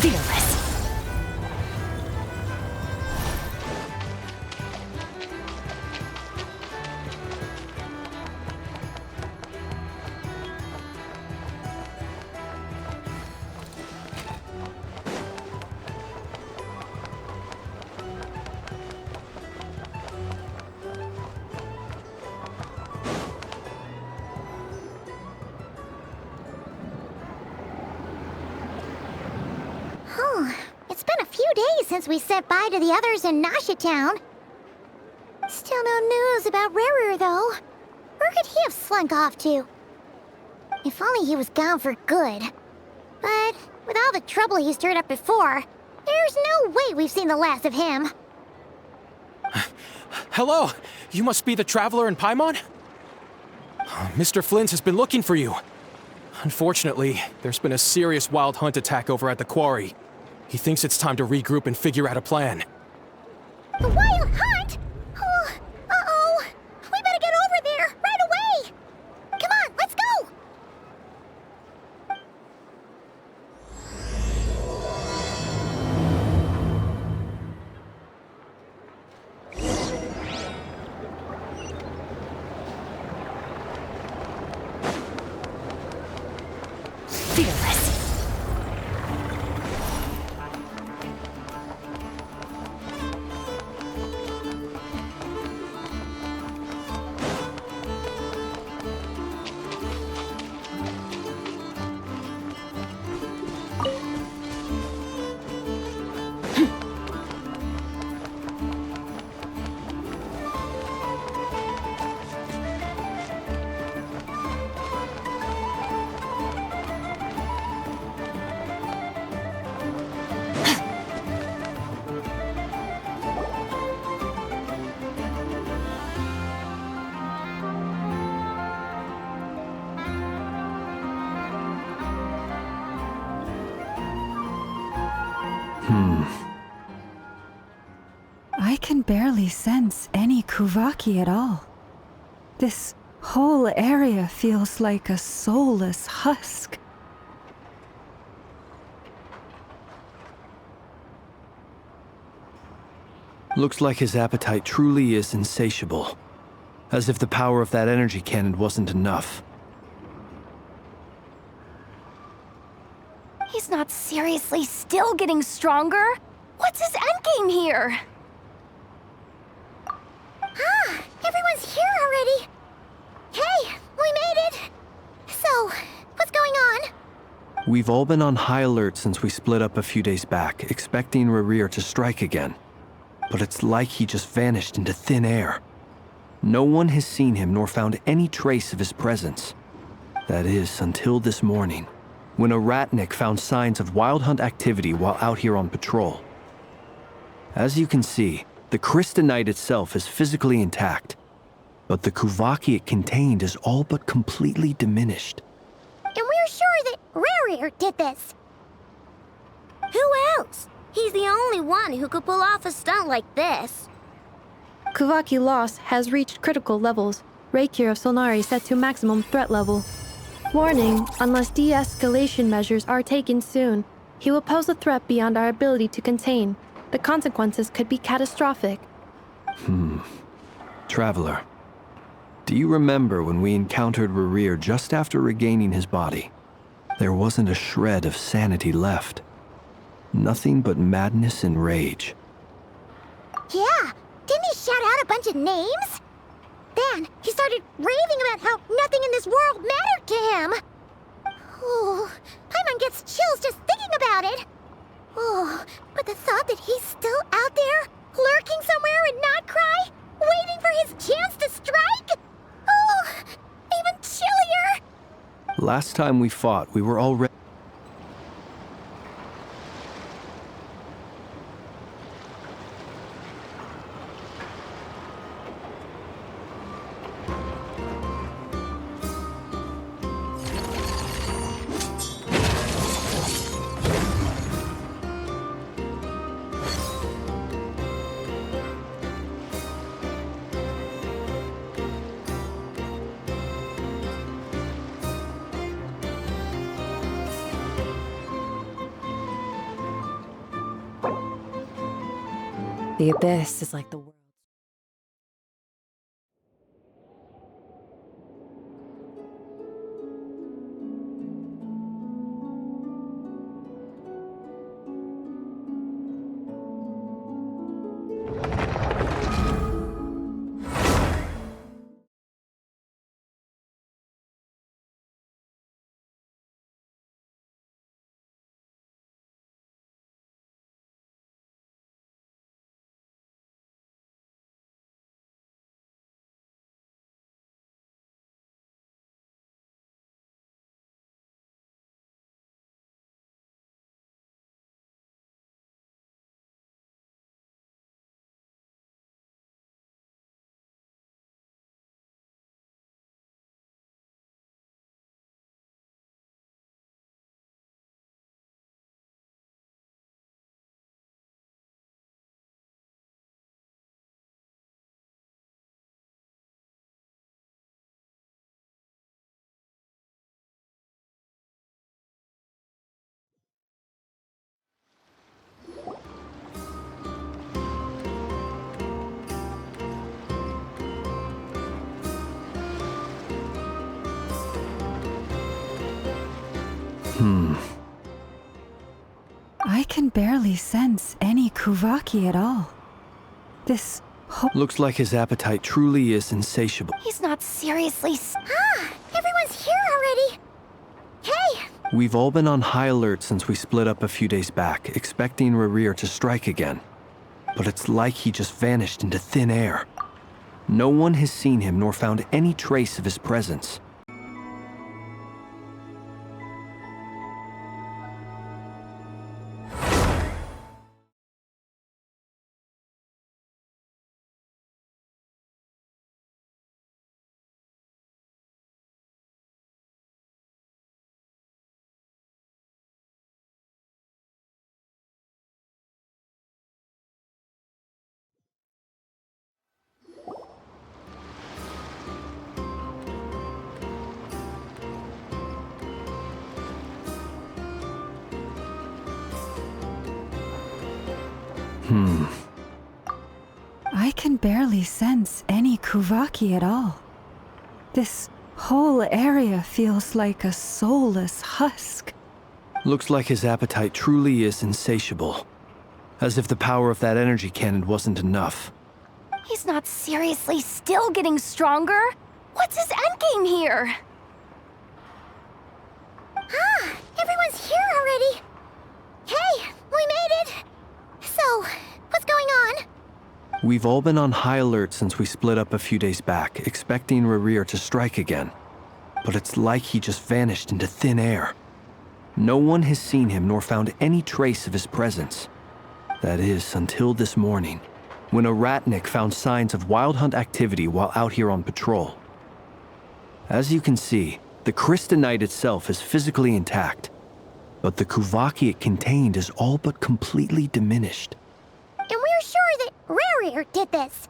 fearless. It's been a few days since we said bye to the others in Nasha Town. Still no news about Rarer, though. Where could he have slunk off to? If only he was gone for good. But with all the trouble he stirred up before, there's no way we've seen the last of him. Hello! You must be the traveler in Paimon? Mr. Flint has been looking for you. Unfortunately, there's been a serious wild hunt attack over at the quarry. He thinks it's time to regroup and figure out a plan. The wild hunt? Oh, uh-oh. We better get over there, right away! Come on, let's go! Fearless. I can barely sense any Kuvaki at all. This whole area feels like a soulless husk. Looks like his appetite truly is insatiable. As if the power of that energy cannon wasn't enough. He's not seriously still getting stronger? What's his endgame here? Ah, everyone's here already. Hey, we made it. So, what's going on? We've all been on high alert since we split up a few days back, expecting Rarir to strike again. But it's like he just vanished into thin air. No one has seen him nor found any trace of his presence. That is, until this morning, when a ratnik found signs of wild hunt activity while out here on patrol. As you can see, the Crystonite itself is physically intact, but the Kuvaki it contained is all but completely diminished. And we're sure that Rarir did this. Who else? He's the only one who could pull off a stunt like this. Kuvaki loss has reached critical levels. Reikir of Solnari set to maximum threat level. Warning, unless de-escalation measures are taken soon, he will pose a threat beyond our ability to contain. The consequences could be catastrophic. Traveler, do you remember when we encountered Rarir just after regaining his body? There wasn't a shred of sanity left. Nothing but madness and rage. Yeah, didn't he shout out a bunch of names? Then he started raving about how nothing in this world mattered to him. Oh, Paimon gets chills just thinking about it. Oh, but the thought that he's still out there, lurking somewhere in Nod-Krai, waiting for his chance to strike? Oh, even chillier. Last time we fought, we were already... The abyss is like the world. I can barely sense any Kuvaki at all. This Looks like his appetite truly is insatiable. He's not seriously. Everyone's here already. Hey! We've all been on high alert since we split up a few days back, expecting Rerir to strike again. But it's like he just vanished into thin air. No one has seen him nor found any trace of his presence. I can barely sense any Kuvaki at all. This whole area feels like a soulless husk. Looks like his appetite truly is insatiable. As if the power of that energy cannon wasn't enough. He's not seriously still getting stronger? What's his endgame here? Everyone's here already. Hey, we made it. So, what's going on? We've all been on high alert since we split up a few days back, expecting Rerir to strike again. But it's like he just vanished into thin air. No one has seen him nor found any trace of his presence. That is, until this morning, when a ratnik found signs of wild hunt activity while out here on patrol. As you can see, the crystalite itself is physically intact, but the Kuvaki it contained is all but completely diminished. And we're sure that Rerir did this.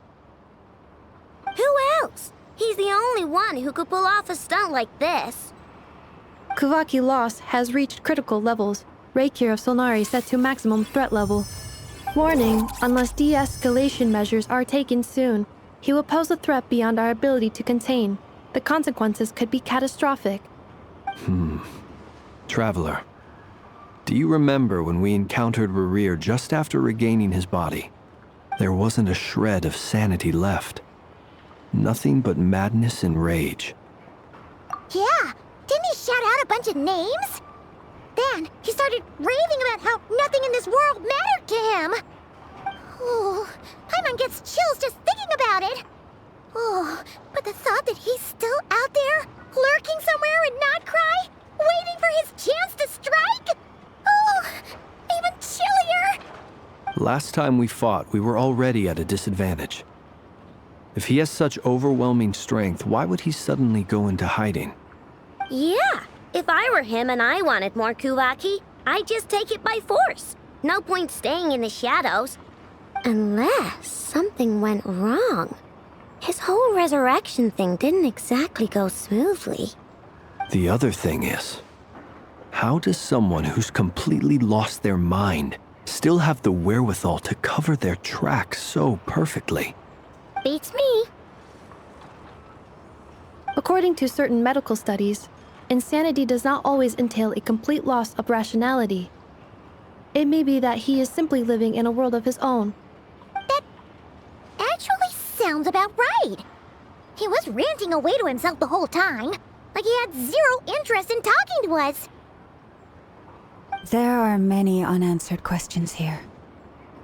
Who else? He's the only one who could pull off a stunt like this. Kuvaki loss has reached critical levels. Reikir of Solnari set to maximum threat level. Warning, unless de-escalation measures are taken soon, he will pose a threat beyond our ability to contain. The consequences could be catastrophic. Traveler, do you remember when we encountered Rerir just after regaining his body? There wasn't a shred of sanity left. Nothing but madness and rage. Yeah, didn't he shout out a bunch of names? Then he started raving about how nothing in this world mattered to him. Oh, Paimon gets chills just thinking about it. Oh, but the thought that he's still out there, lurking somewhere in Nod-Krai, waiting for his chance to strike? Oh, even chillier. Last time we fought, we were already at a disadvantage. If he has such overwhelming strength, why would he suddenly go into hiding? Yeah, if I were him and I wanted more Kuvaki, I'd just take it by force. No point staying in the shadows. Unless something went wrong. His whole resurrection thing didn't exactly go smoothly. The other thing is, how does someone who's completely lost their mind still have the wherewithal to cover their tracks so perfectly. Beats me. According to certain medical studies, insanity does not always entail a complete loss of rationality. It may be that he is simply living in a world of his own. That actually sounds about right. He was ranting away to himself the whole time, like he had zero interest in talking to us. There are many unanswered questions here.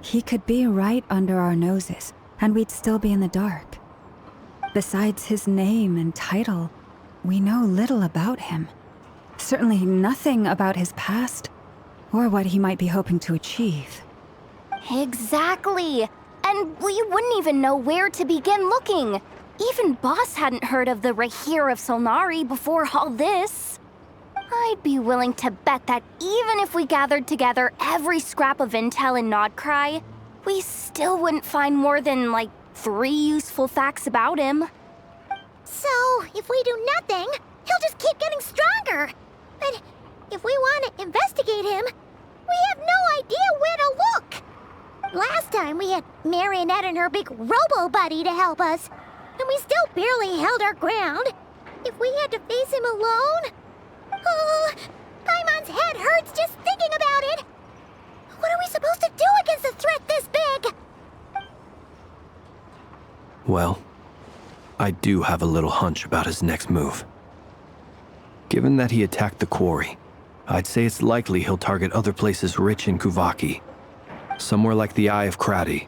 He could be right under our noses, and we'd still be in the dark. Besides his name and title, we know little about him. Certainly nothing about his past, or what he might be hoping to achieve. Exactly. And we wouldn't even know where to begin looking. Even Boss hadn't heard of the Rahir of Solnari before all this. I'd be willing to bet that even if we gathered together every scrap of intel in Nod-Krai, we still wouldn't find more than, like, 3 useful facts about him. So, if we do nothing, he'll just keep getting stronger. But if we want to investigate him, we have no idea where to look. Last time we had Marionette and her big robo-buddy to help us, and we still barely held our ground. If we had to face him alone... Oh, Paimon's head hurts just thinking about it. What are we supposed to do against a threat this big? Well, I do have a little hunch about his next move. Given that he attacked the quarry, I'd say it's likely he'll target other places rich in Kuvaki. Somewhere like the Eye of Krati,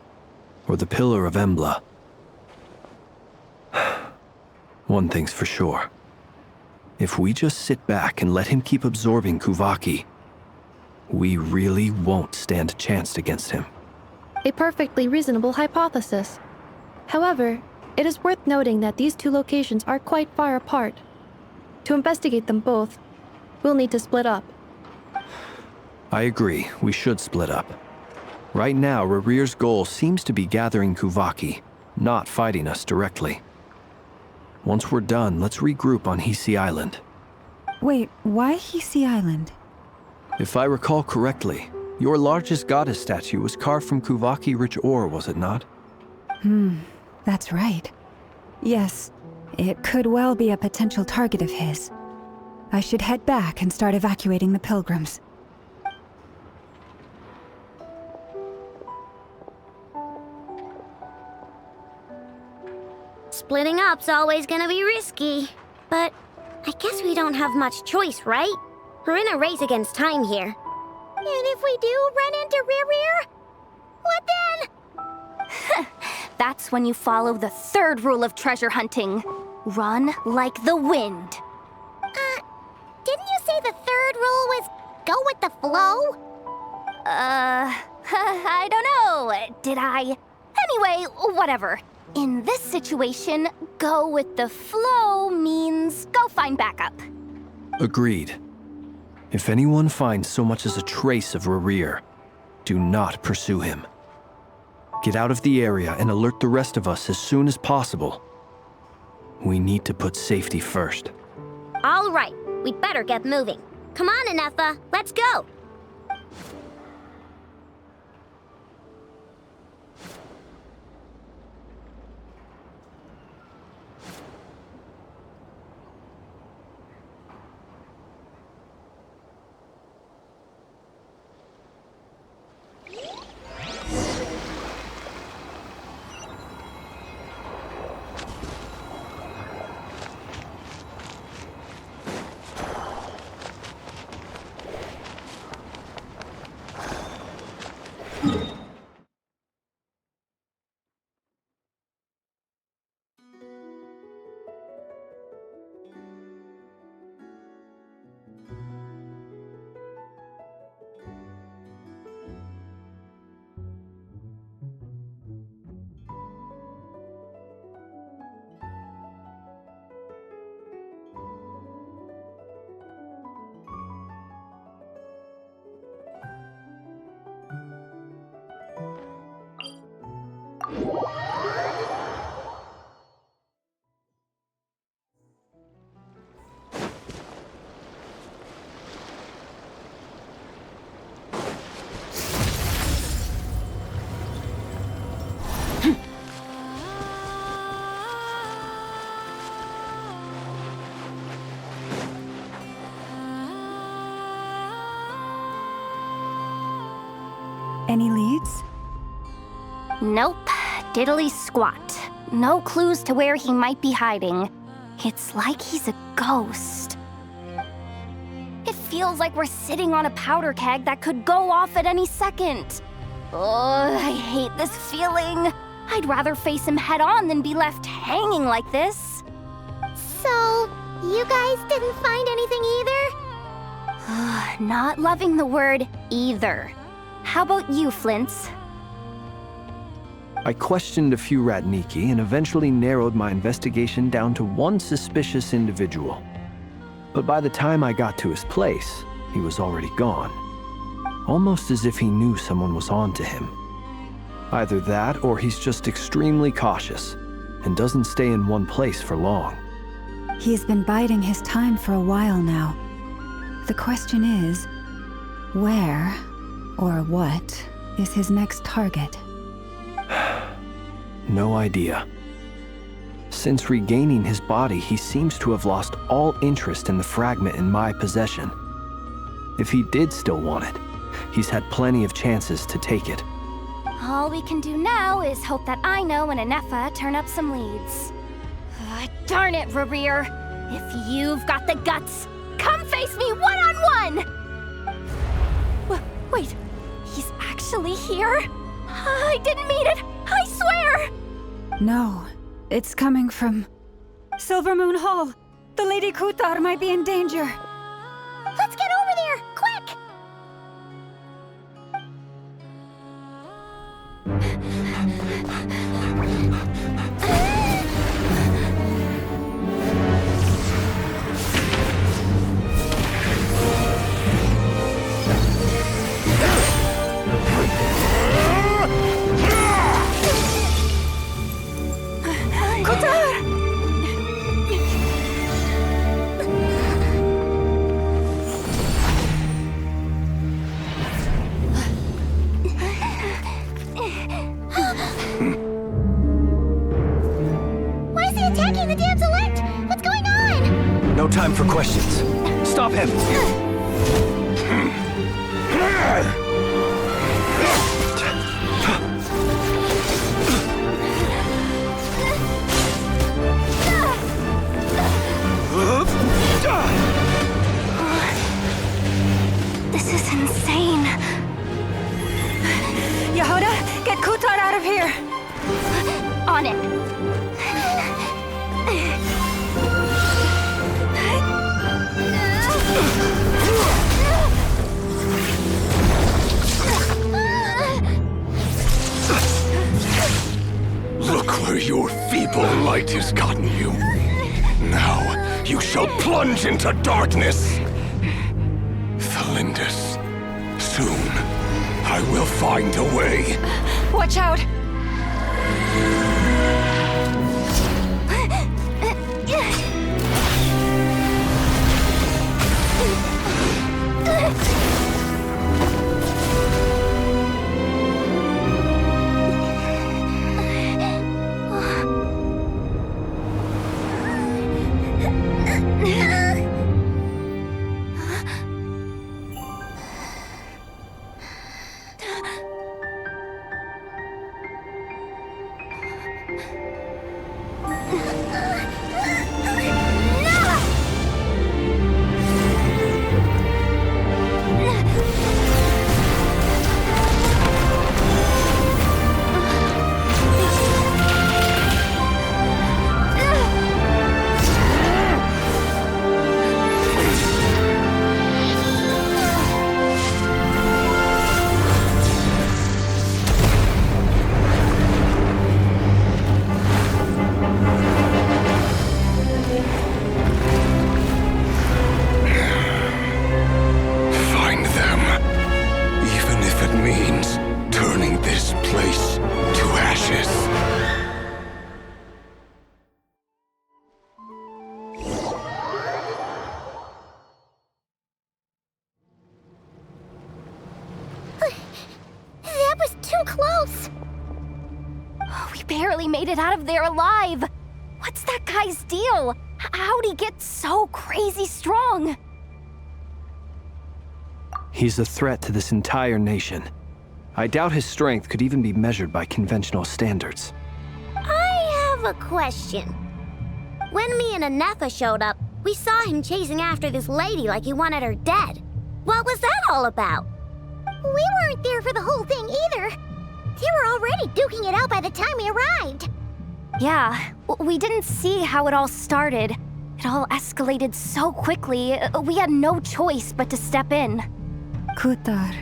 or the Pillar of Embla. One thing's for sure. If we just sit back and let him keep absorbing Kuvaki, we really won't stand a chance against him. A perfectly reasonable hypothesis. However, it is worth noting that these two locations are quite far apart. To investigate them both, we'll need to split up. I agree, we should split up. Right now, Rarir's goal seems to be gathering Kuvaki, not fighting us directly. Once we're done, let's regroup on Hisi Island. Wait, why Hisi Island? If I recall correctly, your largest goddess statue was carved from Kuvaki-rich ore, was it not? That's right. Yes, it could well be a potential target of his. I should head back and start evacuating the pilgrims. Splitting up's always gonna be risky. But I guess we don't have much choice, right? We're in a race against time here. And if we do run into Rarir, what then? That's when you follow the third rule of treasure hunting. Run like the wind. Didn't you say the third rule was go with the flow? I don't know. Did I? Anyway, whatever. In this situation, go with the flow means go find backup. Agreed. If anyone finds so much as a trace of Rarir, do not pursue him. Get out of the area and alert the rest of us as soon as possible. We need to put safety first. All right, we'd better get moving. Come on, Inefa, let's go. Any leads? Nope. Diddly squat. No clues to where he might be hiding. It's like he's a ghost. It feels like we're sitting on a powder keg that could go off at any second. Ugh, I hate this feeling. I'd rather face him head on than be left hanging like this. So, you guys didn't find anything either? Not loving the word either. How about you, Flints? I questioned a few Ratniki and eventually narrowed my investigation down to one suspicious individual. But by the time I got to his place, he was already gone. Almost as if he knew someone was on to him. Either that or he's just extremely cautious and doesn't stay in one place for long. He's been biding his time for a while now. The question is, where or what is his next target? No idea. Since regaining his body, he seems to have lost all interest in the fragment in my possession. If he did still want it, he's had plenty of chances to take it. All we can do now is hope that Aino and Anefa turn up some leads. Darn it, Rarir. If you've got the guts, come face me one-on-one! Wait, he's actually here? I didn't mean it, I swear! No, it's coming from Silver Moon Hall. The Lady Kutar might be in danger. Let's get over there, quick! No time for questions. Stop him! This is insane. Yehuda, get Kutar out of here! On it. Look where your feeble light has gotten you. Now, you shall plunge into darkness. Thalindus, soon, I will find a way. Watch out! Barely made it out of there alive. What's that guy's deal? How'd he get so crazy strong? He's a threat to this entire nation. I doubt his strength could even be measured by conventional standards. I have a question. When me and Anetha showed up, we saw him chasing after this lady like he wanted her dead. What was that all about? We weren't there for the whole thing either. They were already duking it out by the time we arrived. Yeah, we didn't see how it all started. It all escalated so quickly, we had no choice but to step in. Kutar,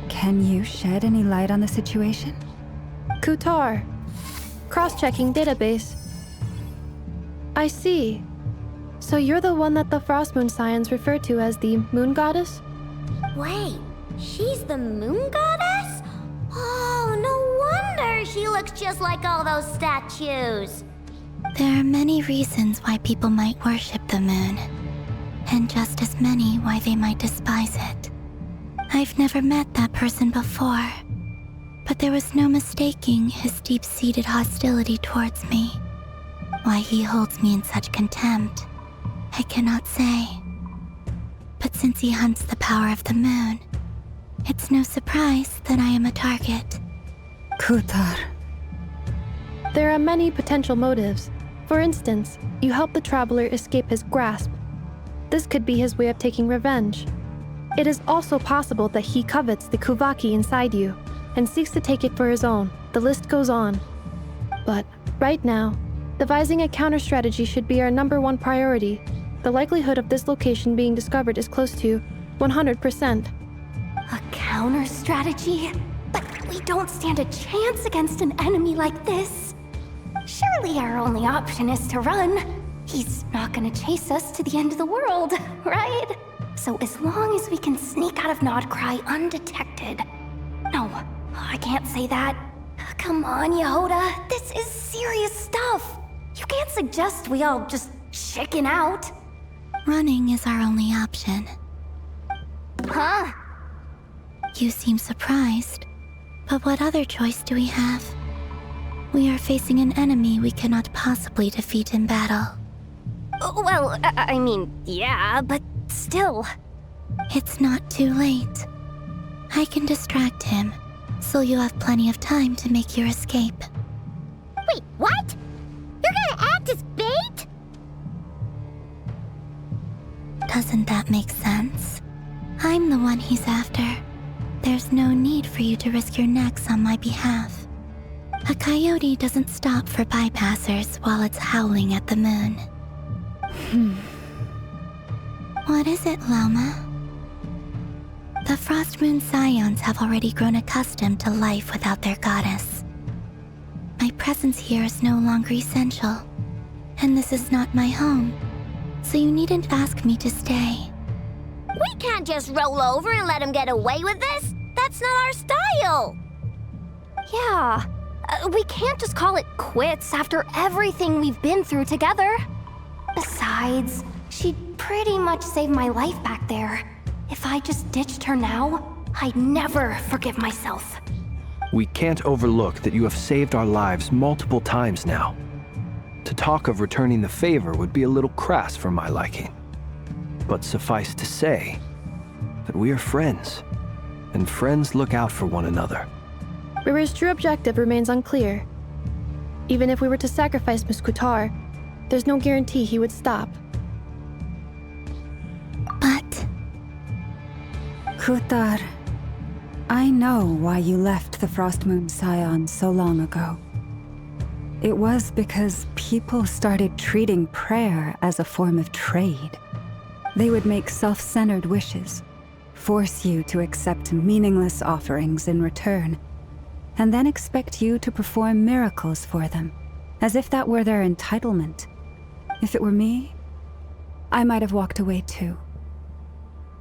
can you shed any light on the situation? Kutar. Cross-checking database. I see. So you're the one that the Frost Moon Scions refer to as the Moon Goddess? Wait, she's the moon goddess? Oh, no wonder she looks just like all those statues. There are many reasons why people might worship the moon, and just as many why they might despise it. I've never met that person before, but there was no mistaking his deep-seated hostility towards me. Why he holds me in such contempt, I cannot say. But since he hunts the power of the moon, it's no surprise that I am a target. Kutar. There are many potential motives. For instance, you help the traveler escape his grasp. This could be his way of taking revenge. It is also possible that he covets the Kuvaki inside you and seeks to take it for his own. The list goes on. But right now, devising a counter-strategy should be our #1 priority. The likelihood of this location being discovered is close to 100%. A counter strategy? But we don't stand a chance against an enemy like this. Surely our only option is to run. He's not gonna chase us to the end of the world, right? So as long as we can sneak out of Nod-Krai undetected. No, I can't say that. Come on, Yehoda, this is serious stuff. You can't suggest we all just chicken out. Running is our only option. Huh? You seem surprised, but what other choice do we have? We are facing an enemy we cannot possibly defeat in battle. Well, I mean, yeah, but still. It's not too late. I can distract him, so you'll have plenty of time to make your escape. Wait, what? You're gonna act as bait? Doesn't that make sense? I'm the one he's after. There's no need for you to risk your necks on my behalf. A coyote doesn't stop for bypassers while it's howling at the moon. What is it, Loma? The Frost Moon Scions have already grown accustomed to life without their goddess. My presence here is no longer essential, and this is not my home, so you needn't ask me to stay. We can't just roll over and let him get away with this. That's not our style. Yeah, we can't just call it quits after everything we've been through together. Besides, she'd pretty much saved my life back there. If I just ditched her now, I'd never forgive myself. We can't overlook that you have saved our lives multiple times now. To talk of returning the favor would be a little crass for my liking. But suffice to say that we are friends, and friends look out for one another. Rira's true objective remains unclear. Even if we were to sacrifice Miss Kutar, there's no guarantee he would stop. But... Kutar, I know why you left the Frost Moon Scions so long ago. It was because people started treating prayer as a form of trade. They would make self-centered wishes, force you to accept meaningless offerings in return, and then expect you to perform miracles for them, as if that were their entitlement. If it were me, I might have walked away too.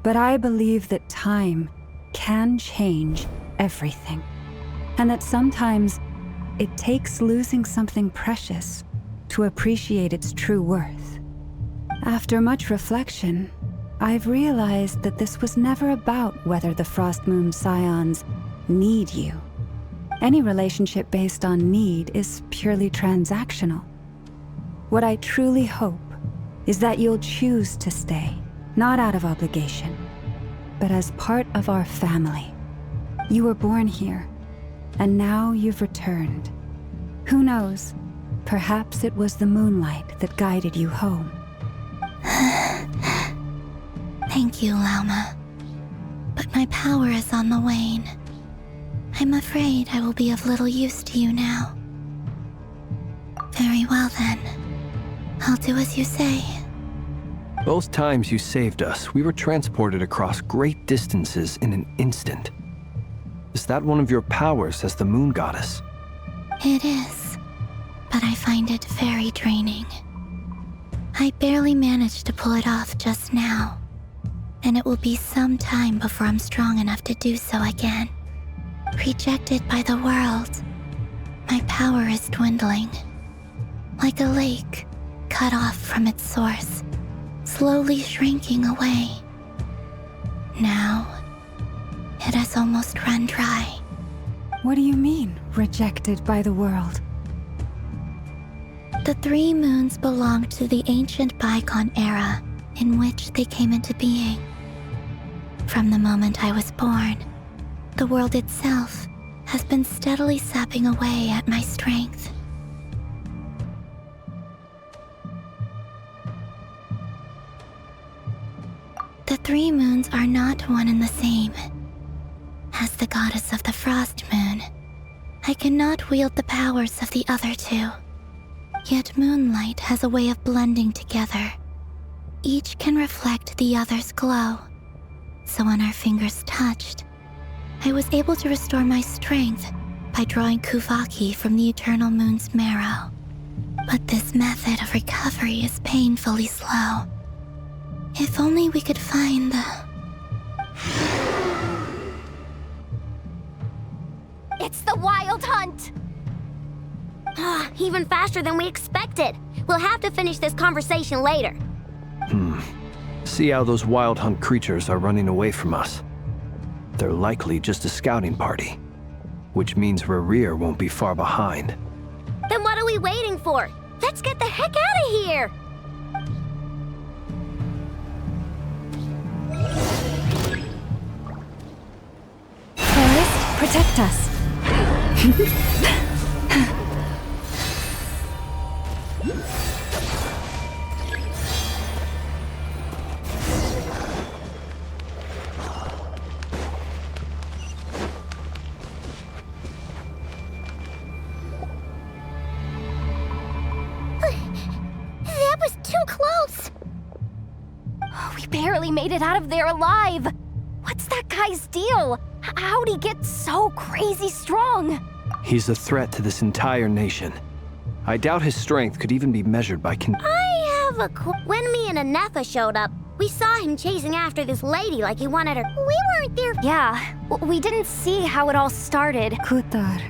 But I believe that time can change everything, and that sometimes it takes losing something precious to appreciate its true worth. After much reflection, I've realized that this was never about whether the Frost Moon Scions need you. Any relationship based on need is purely transactional. What I truly hope is that you'll choose to stay, not out of obligation, but as part of our family. You were born here, and now you've returned. Who knows? Perhaps it was the moonlight that guided you home. Thank you, Lauma. But my power is on the wane. I'm afraid I will be of little use to you now. Very well then. I'll do as you say. Both times you saved us, we were transported across great distances in an instant. Is that one of your powers as the moon goddess? It is, but I find it very draining. I barely managed to pull it off just now, and it will be some time before I'm strong enough to do so again. Rejected by the world, my power is dwindling. Like a lake cut off from its source, slowly shrinking away. Now, it has almost run dry. What do you mean, rejected by the world? The 3 moons belonged to the ancient bygone era in which they came into being. From the moment I was born, the world itself has been steadily sapping away at my strength. The 3 moons are not one and the same. As the goddess of the frost moon, I cannot wield the powers of the other 2. Yet moonlight has a way of blending together. Each can reflect the other's glow. So when our fingers touched, I was able to restore my strength by drawing Kuvaki from the eternal moon's marrow. But this method of recovery is painfully slow. If only we could find the... It's the Wild Hunt! Even faster than we expected. We'll have to finish this conversation later. See how those Wild Hunt creatures are running away from us. They're likely just a scouting party, which means Rerir won't be far behind. Then what are we waiting for? Let's get the heck out of here! Forest, protect us. That was too close! We barely made it out of there alive! What's that guy's deal? How'd he get so crazy strong? He's a threat to this entire nation. I doubt his strength could even be measured by I have a When me and Anefa showed up, we saw him chasing after this lady like he wanted her. We weren't there. Yeah, we didn't see how it all started. Kutar,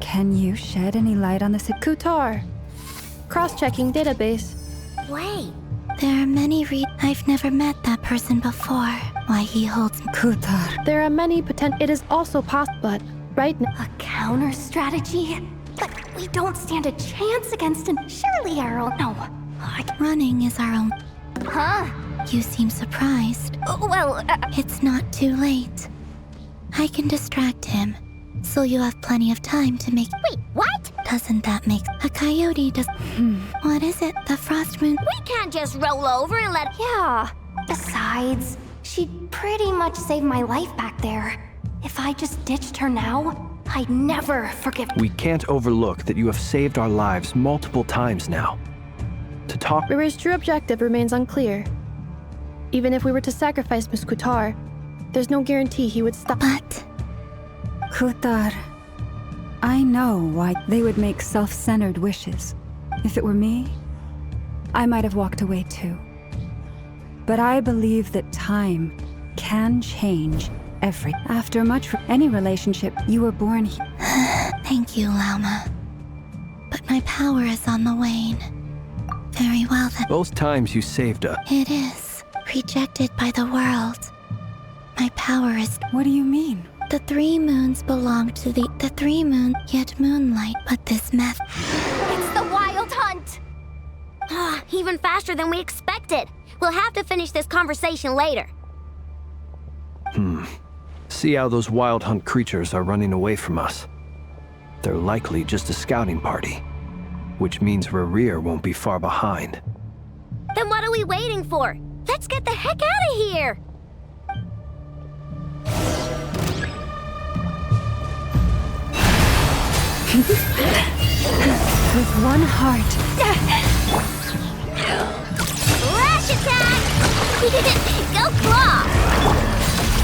can you shed any light on this? Kutar. Cross-checking database. Wait. There are many I've never met that person before. Why he holds... Kutar. There are many It is also possible, but right now... A counter strategy? But we don't stand a chance against him. Surely, Arrow. No. Running is our own... Huh? You seem surprised. Well, It's not too late. I can distract him, so you have plenty of time to make... Wait, what? Doesn't that make... A coyote does... What is it? The frost moon... We can't just roll over and let... yeah. Besides, she'd pretty much saved my life back there. If I just ditched her now, I'd never forgive... We can't overlook that you have saved our lives multiple times now. To talk... Rerir's true objective remains unclear. Even if we were to sacrifice Miss Kutar, there's no guarantee he would stop. But... Kutar, I know why they would make self-centered wishes. If it were me, I might have walked away too. But I believe that time can change after any relationship. You were born here. Thank you, Lauma. But my power is on the wane. Very well then. Both times you saved us. It is. Rejected by the world. My power is... What do you mean? The 3 moons belong to the 3 moon, yet moonlight, but this meth... It's the Wild Hunt! Even faster than we expected. We'll have to finish this conversation later. See how those wild hunt creatures are running away from us. They're likely just a scouting party, which means Rerir won't be far behind. Then what are we waiting for? Let's get the heck out of here! With one heart. Lash attack! Go claw!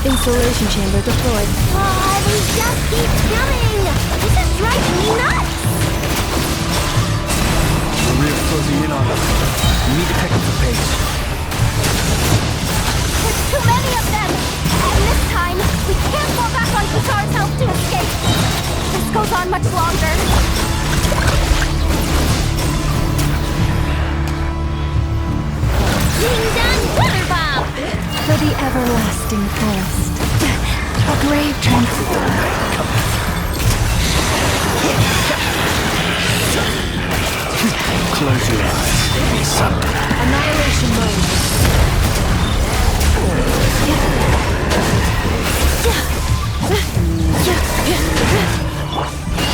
Installation chamber deployed. Oh, they just keep coming! This is driving me nuts! Rerir's closing in on us. We need to pick up the pace. There's too many of them! And this time, we can't fall back on Qatar's help to escape. This goes on much longer. Ding dong water bomb! For the everlasting forest. A brave Close your eyes. Be something. Annihilation mode.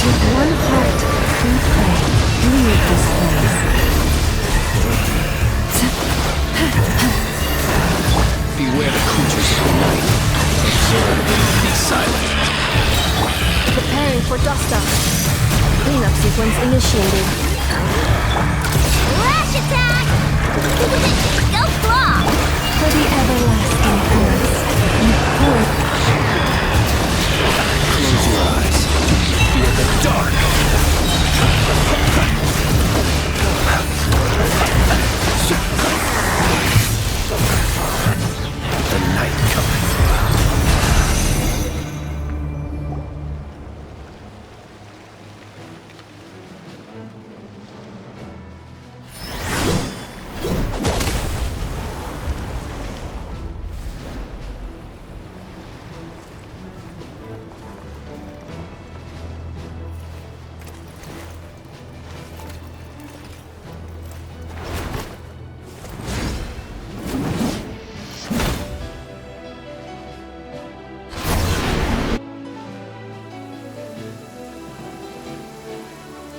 With one heart, we pray. Leave this place. Beware the creatures of the night. Observe. Be silent. Preparing for dust up. Cleanup sequence initiated. Lash attack! Go claw! For the everlasting forest. We pour. Close your eyes. Fear the dark. The night coming.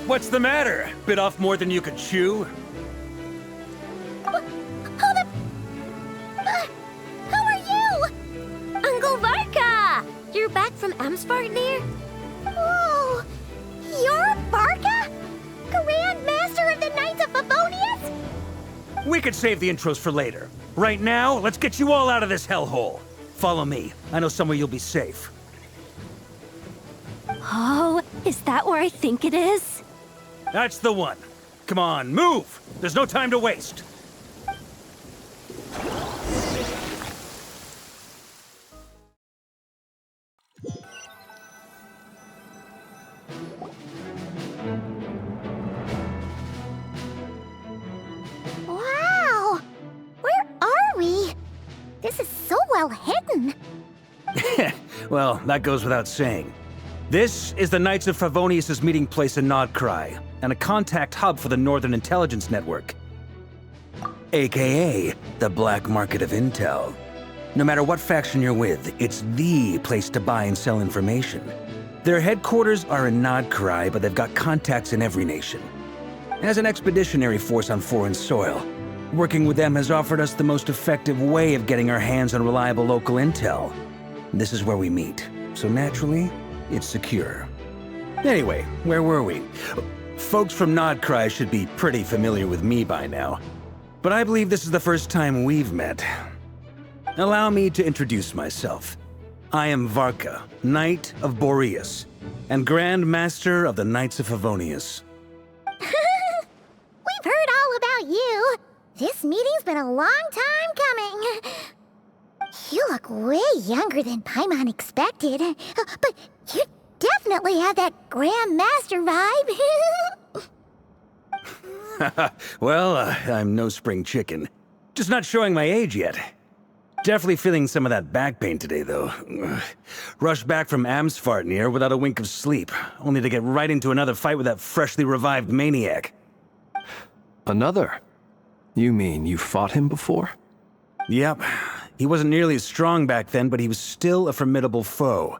What's the matter? Bit off more than you could chew? Who are you? Uncle Varka! You're back from Amsvartnir? Oh, you're Varka? Grand Master of the Knights of Favonius? We could save the intros for later. Right now, let's get you all out of this hellhole. Follow me. I know somewhere you'll be safe. Oh, is that where I think it is? That's the one. Come on, move! There's no time to waste. Wow! Where are we? This is so well hidden. Well, that goes without saying. This is the Knights of Favonius' meeting place in Nod-Krai, and a contact hub for the Northern Intelligence Network. AKA, the black market of intel. No matter what faction you're with, it's the place to buy and sell information. Their headquarters are in Nod-Krai, but they've got contacts in every nation. As an expeditionary force on foreign soil, working with them has offered us the most effective way of getting our hands on reliable local intel. This is where we meet, so naturally, it's secure. Anyway, where were we? Folks from Nod-Krai should be pretty familiar with me by now, but I believe this is the first time we've met. Allow me to introduce myself. I am Varka, Knight of Boreas, and Grand Master of the Knights of Favonius. We've heard all about you. This meeting's been a long time coming. You look way younger than Paimon expected, but you definitely have that Grand Master vibe. Well, I'm no spring chicken. Just not showing my age yet. Definitely feeling some of that back pain today, though. Rushed back from Amsvartnir without a wink of sleep, only to get right into another fight with that freshly revived maniac. Another? You mean you fought him before? Yep. He wasn't nearly as strong back then, but he was still a formidable foe.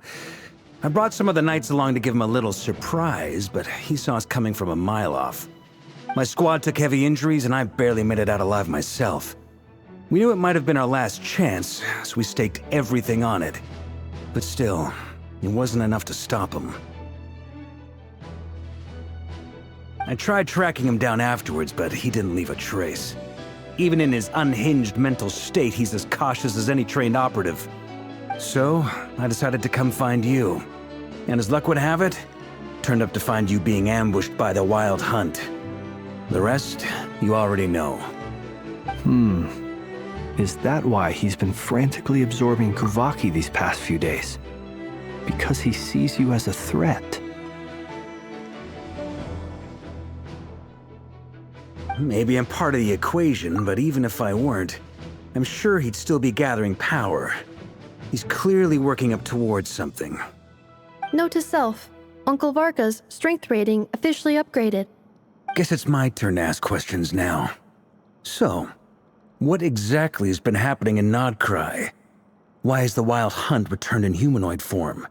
I brought some of the knights along to give him a little surprise, but he saw us coming from a mile off. My squad took heavy injuries, and I barely made it out alive myself. We knew it might have been our last chance, so we staked everything on it. But still, it wasn't enough to stop him. I tried tracking him down afterwards, but he didn't leave a trace. Even in his unhinged mental state, he's as cautious as any trained operative. So, I decided to come find you. And as luck would have it, turned up to find you being ambushed by the Wild Hunt. The rest, you already know. Is that why he's been frantically absorbing Kuvaki these past few days? Because he sees you as a threat? Maybe I'm part of the equation, but even if I weren't, I'm sure he'd still be gathering power. He's clearly working up towards something. Note to self, Uncle Varka's strength rating officially upgraded. Guess it's my turn to ask questions now. So, what exactly has been happening in Nod-Krai? Why has the Wild Hunt returned in humanoid form?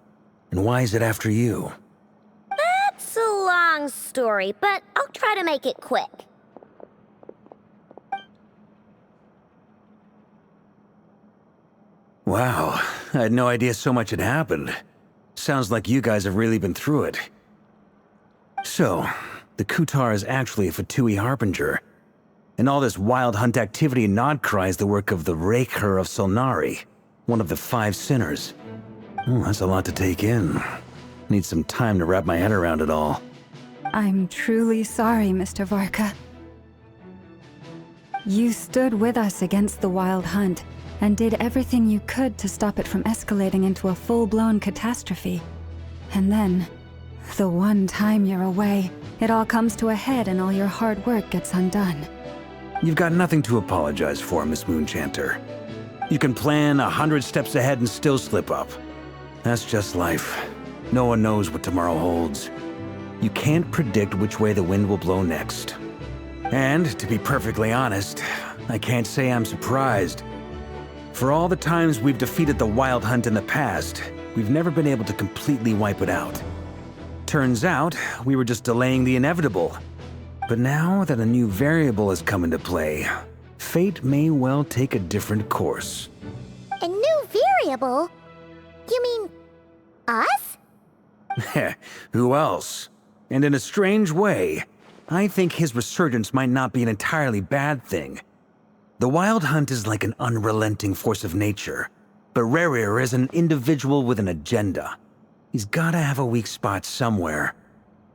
And why is it after you? That's a long story, but I'll try to make it quick. Wow, I had no idea so much had happened. Sounds like you guys have really been through it. So, the Kutar is actually a Fatui Harbinger. And all this Wild Hunt activity in Nod-Krai is the work of the Raker of Solnari, one of the 5 sinners. Oh, that's a lot to take in. Need some time to wrap my head around it all. I'm truly sorry, Mr. Varka. You stood with us against the Wild Hunt, and did everything you could to stop it from escalating into a full-blown catastrophe. And then, the one time you're away, it all comes to a head and all your hard work gets undone. You've got nothing to apologize for, Miss Moonchanter. You can plan 100 steps ahead and still slip up. That's just life. No one knows what tomorrow holds. You can't predict which way the wind will blow next. And, to be perfectly honest, I can't say I'm surprised. For all the times we've defeated the Wild Hunt in the past, we've never been able to completely wipe it out. Turns out, we were just delaying the inevitable. But now that a new variable has come into play, fate may well take a different course. A new variable? You mean us? Who else? And in a strange way, I think his resurgence might not be an entirely bad thing. The Wild Hunt is like an unrelenting force of nature, but Rerir is an individual with an agenda. He's gotta have a weak spot somewhere.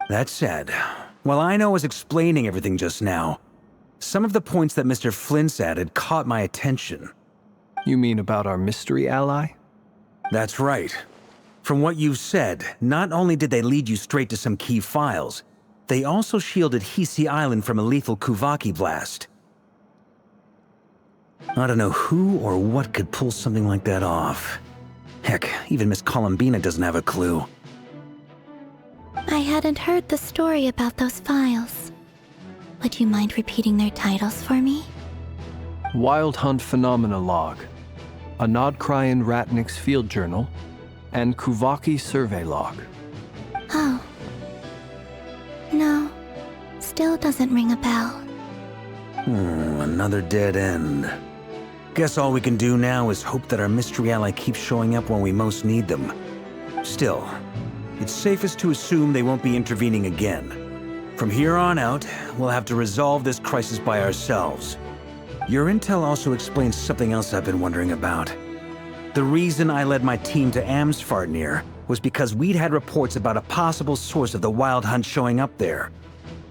That said, while I was explaining everything just now, some of the points that Mr. Flint's added caught my attention. You mean about our mystery ally? That's right. From what you've said, not only did they lead you straight to some key files, they also shielded Hisi Island from a lethal Kuvaki blast. I don't know who or what could pull something like that off. Heck, even Miss Columbina doesn't have a clue. I hadn't heard the story about those files. Would you mind repeating their titles for me? Wild Hunt Phenomena Log, a Nod-Krai and Ratnik's Field Journal, and Kuvaki Survey Log. Oh. No, still doesn't ring a bell. Another dead end. Guess all we can do now is hope that our mystery ally keeps showing up when we most need them. Still, it's safest to assume they won't be intervening again. From here on out, we'll have to resolve this crisis by ourselves. Your intel also explains something else I've been wondering about. The reason I led my team to Amsfarnir was because we'd had reports about a possible source of the Wild Hunt showing up there.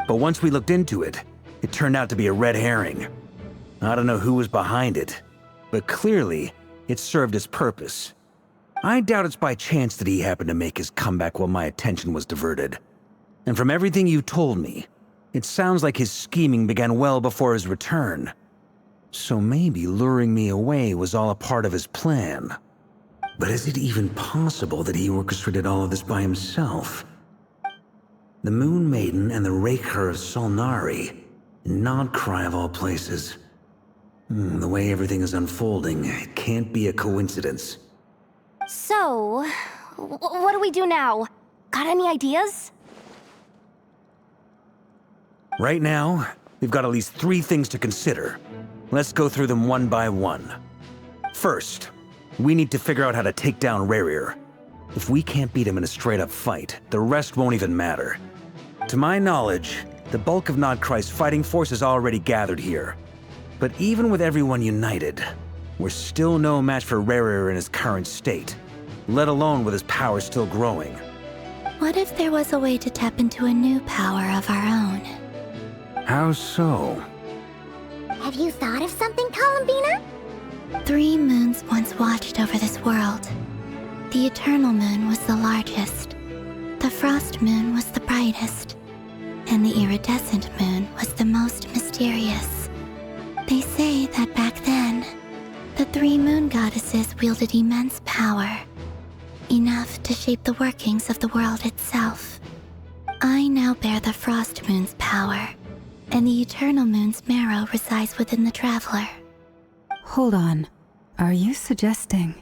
But once we looked into it, it turned out to be a red herring. I don't know who was behind it, but clearly, it served its purpose. I doubt it's by chance that he happened to make his comeback while my attention was diverted. And from everything you told me, it sounds like his scheming began well before his return. So maybe luring me away was all a part of his plan. But is it even possible that he orchestrated all of this by himself? The Moon Maiden and the Raker of Solnari, in Nod-Krai of all places. The way everything is unfolding, it can't be a coincidence. So, what do we do now? Got any ideas? Right now, we've got at least 3 things to consider. Let's go through them one by one. First, we need to figure out how to take down Rerir. If we can't beat him in a straight-up fight, the rest won't even matter. To my knowledge, the bulk of Nod-Krai's fighting force is already gathered here. But even with everyone united, we're still no match for Rerir in his current state, let alone with his power still growing. What if there was a way to tap into a new power of our own? How so? Have you thought of something, Columbina? 3 moons once watched over this world. The Eternal Moon was the largest. The Frost Moon was the brightest. And the Iridescent Moon was the most mysterious. They say that back then, the 3 moon goddesses wielded immense power. Enough to shape the workings of the world itself. I now bear the Frost Moon's power, and the Eternal Moon's marrow resides within the Traveler. Hold on. Are you suggesting?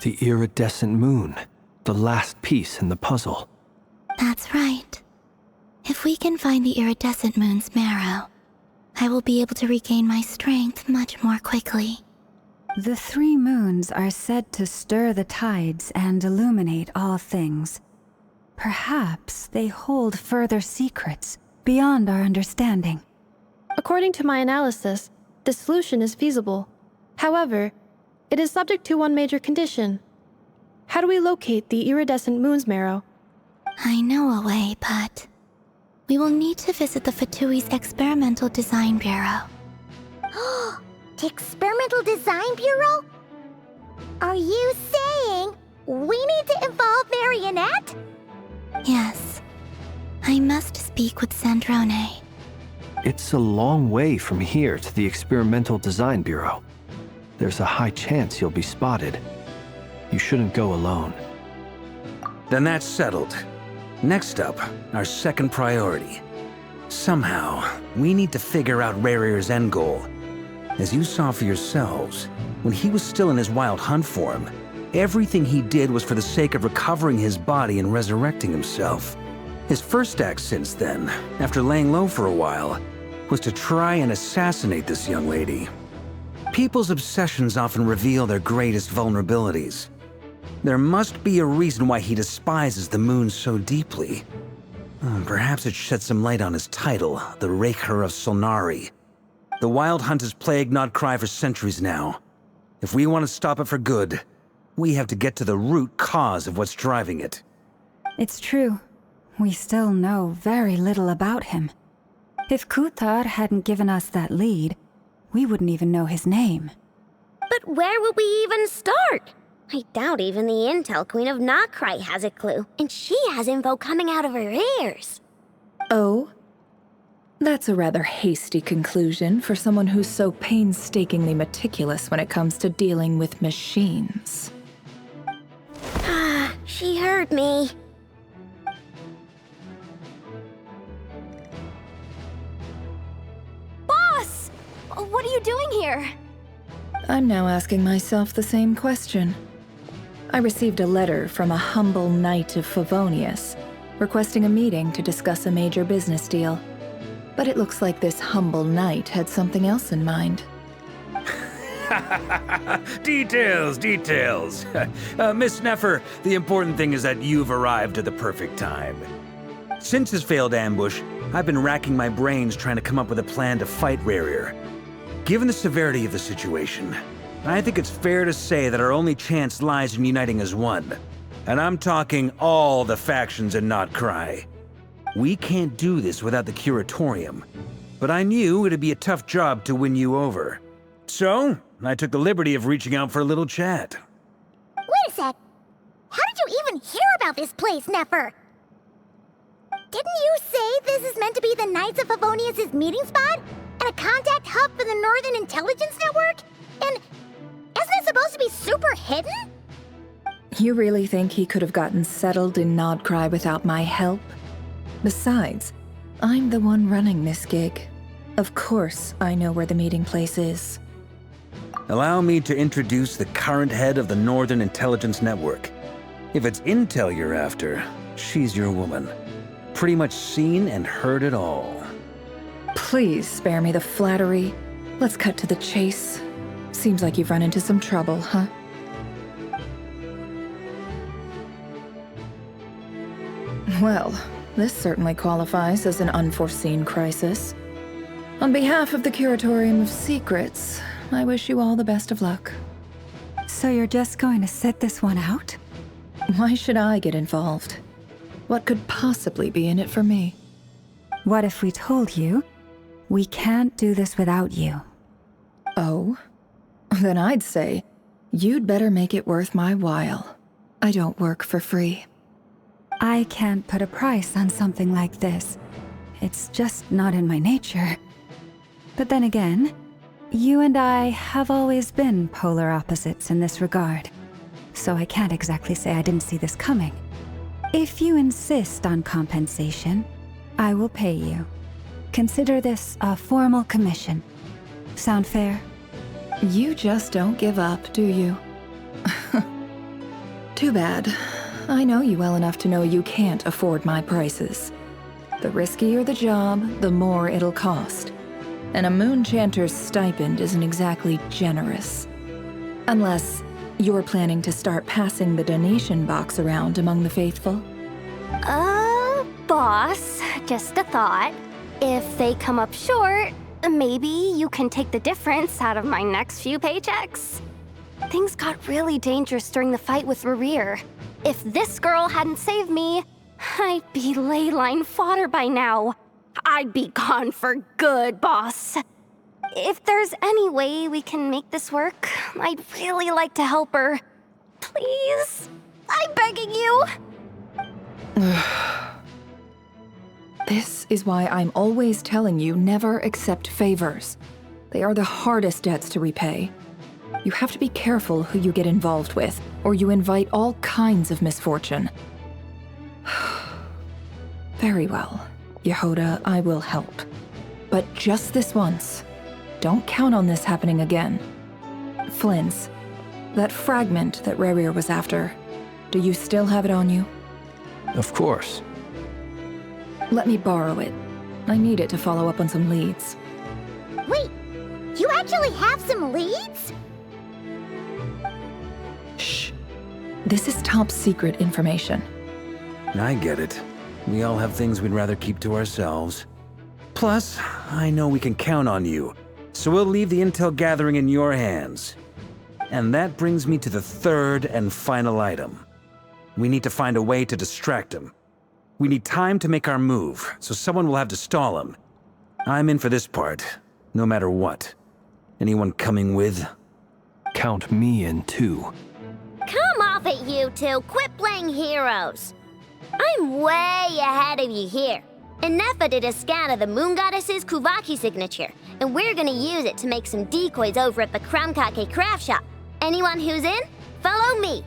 The iridescent moon, the last piece in the puzzle. That's right. If we can find the Iridescent Moon's marrow, I will be able to regain my strength much more quickly. The 3 moons are said to stir the tides and illuminate all things. Perhaps they hold further secrets beyond our understanding. According to my analysis, the solution is feasible. However, it is subject to one major condition. How do we locate the Iridescent Moon's marrow? I know a way, but we will need to visit the Fatui's Experimental Design Bureau. The Experimental Design Bureau? Are you saying we need to involve Marionette? Yes. I must speak with Sandrone. It's a long way from here to the Experimental Design Bureau. There's a high chance you'll be spotted. You shouldn't go alone. Then that's settled. Next up, our second priority. Somehow, we need to figure out Rerir's end goal. As you saw for yourselves, when he was still in his wild hunt form, everything he did was for the sake of recovering his body and resurrecting himself. His first act since then, after laying low for a while, was to try and assassinate this young lady. People's obsessions often reveal their greatest vulnerabilities. There must be a reason why he despises the moon so deeply. Perhaps it sheds some light on his title, the Raker of Solnari. The Wild Hunt has plagued Nod-Krai for centuries now. If we want to stop it for good, we have to get to the root cause of what's driving it. It's true. We still know very little about him. If Kuthar hadn't given us that lead, we wouldn't even know his name. But where would we even start? I doubt even the Intel Queen of Nod-Krai has a clue, and she has info coming out of her ears. Oh? That's a rather hasty conclusion for someone who's so painstakingly meticulous when it comes to dealing with machines. Ah, she heard me. Boss! What are you doing here? I'm now asking myself the same question. I received a letter from a humble knight of Favonius, requesting a meeting to discuss a major business deal. But it looks like this humble knight had something else in mind. Details. Miss Nefer, the important thing is that you've arrived at the perfect time. Since his failed ambush, I've been racking my brains trying to come up with a plan to fight Rerir. Given the severity of the situation, I think it's fair to say that our only chance lies in uniting as one. And I'm talking all the factions in Nod-Krai. We can't do this without the Curatorium, but I knew it'd be a tough job to win you over. So, I took the liberty of reaching out for a little chat. Wait a sec. How did you even hear about this place, Nefer? Didn't you say this is meant to be the Knights of Favonius' meeting spot? And a contact hub for the Northern Intelligence Network? And isn't it supposed to be super hidden? You really think he could have gotten settled in Nod-Krai without my help? Besides, I'm the one running this gig. Of course I know where the meeting place is. Allow me to introduce the current head of the Northern Intelligence Network. If it's intel you're after, she's your woman. Pretty much seen and heard it all. Please spare me the flattery. Let's cut to the chase. Seems like you've run into some trouble, huh? Well, this certainly qualifies as an unforeseen crisis. On behalf of the Curatorium of Secrets, I wish you all the best of luck. So you're just going to sit this one out? Why should I get involved? What could possibly be in it for me? What if we told you we can't do this without you? Oh? Then I'd say you'd better make it worth my while. I don't work for free. I can't put a price on something like this. It's just not in my nature. But then again, you and I have always been polar opposites in this regard. So I can't exactly say I didn't see this coming. If you insist on compensation, I will pay you. Consider this a formal commission. Sound fair? You just don't give up, do you? Too bad. I know you well enough to know you can't afford my prices. The riskier the job, the more it'll cost. And a moon chanter's stipend isn't exactly generous. Unless you're planning to start passing the donation box around among the faithful. Boss, just a thought. If they come up short, maybe you can take the difference out of my next few paychecks. Things got really dangerous during the fight with Rerir. If this girl hadn't saved me, I'd be ley line fodder by now. I'd be gone for good, boss. If there's any way we can make this work, I'd really like to help her. Please? I'm begging you. This is why I'm always telling you never accept favors. They are the hardest debts to repay. You have to be careful who you get involved with, or you invite all kinds of misfortune. Very well, Yehoda, I will help. But just this once. Don't count on this happening again. Flynn's, that fragment that Rerir was after, do you still have it on you? Of course. Let me borrow it. I need it to follow up on some leads. Wait, you actually have some leads? Shh. This is top secret information. I get it. We all have things we'd rather keep to ourselves. Plus, I know we can count on you, so we'll leave the intel gathering in your hands. And that brings me to the third and final item. We need to find a way to distract him. We need time to make our move, so someone will have to stall him. I'm in for this part, no matter what. Anyone coming with? Count me in too. Come off it, you two. Quit playing heroes. I'm way ahead of you here. Nefa did a scan of the Moon Goddess's Kuvaki signature, and we're gonna use it to make some decoys over at the Kramkake craft shop. Anyone who's in, follow me.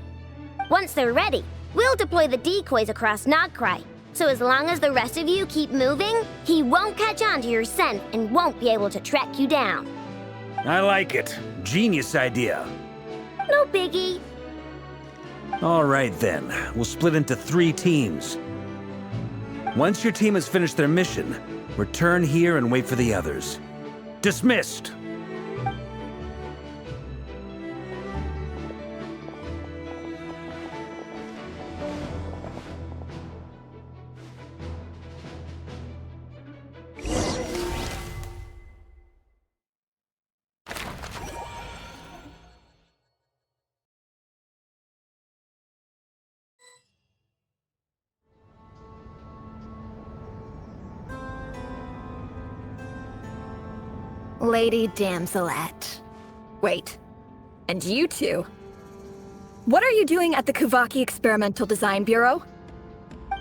Once they're ready, we'll deploy the decoys across Nod-Krai. So as long as the rest of you keep moving, he won't catch on to your scent and won't be able to track you down. I like it. Genius idea. No biggie. All right then, we'll split into 3 teams. Once your team has finished their mission, return here and wait for the others. Dismissed! Lady Damselette. Wait, and you two? What are you doing at the Kuvaki Experimental Design Bureau?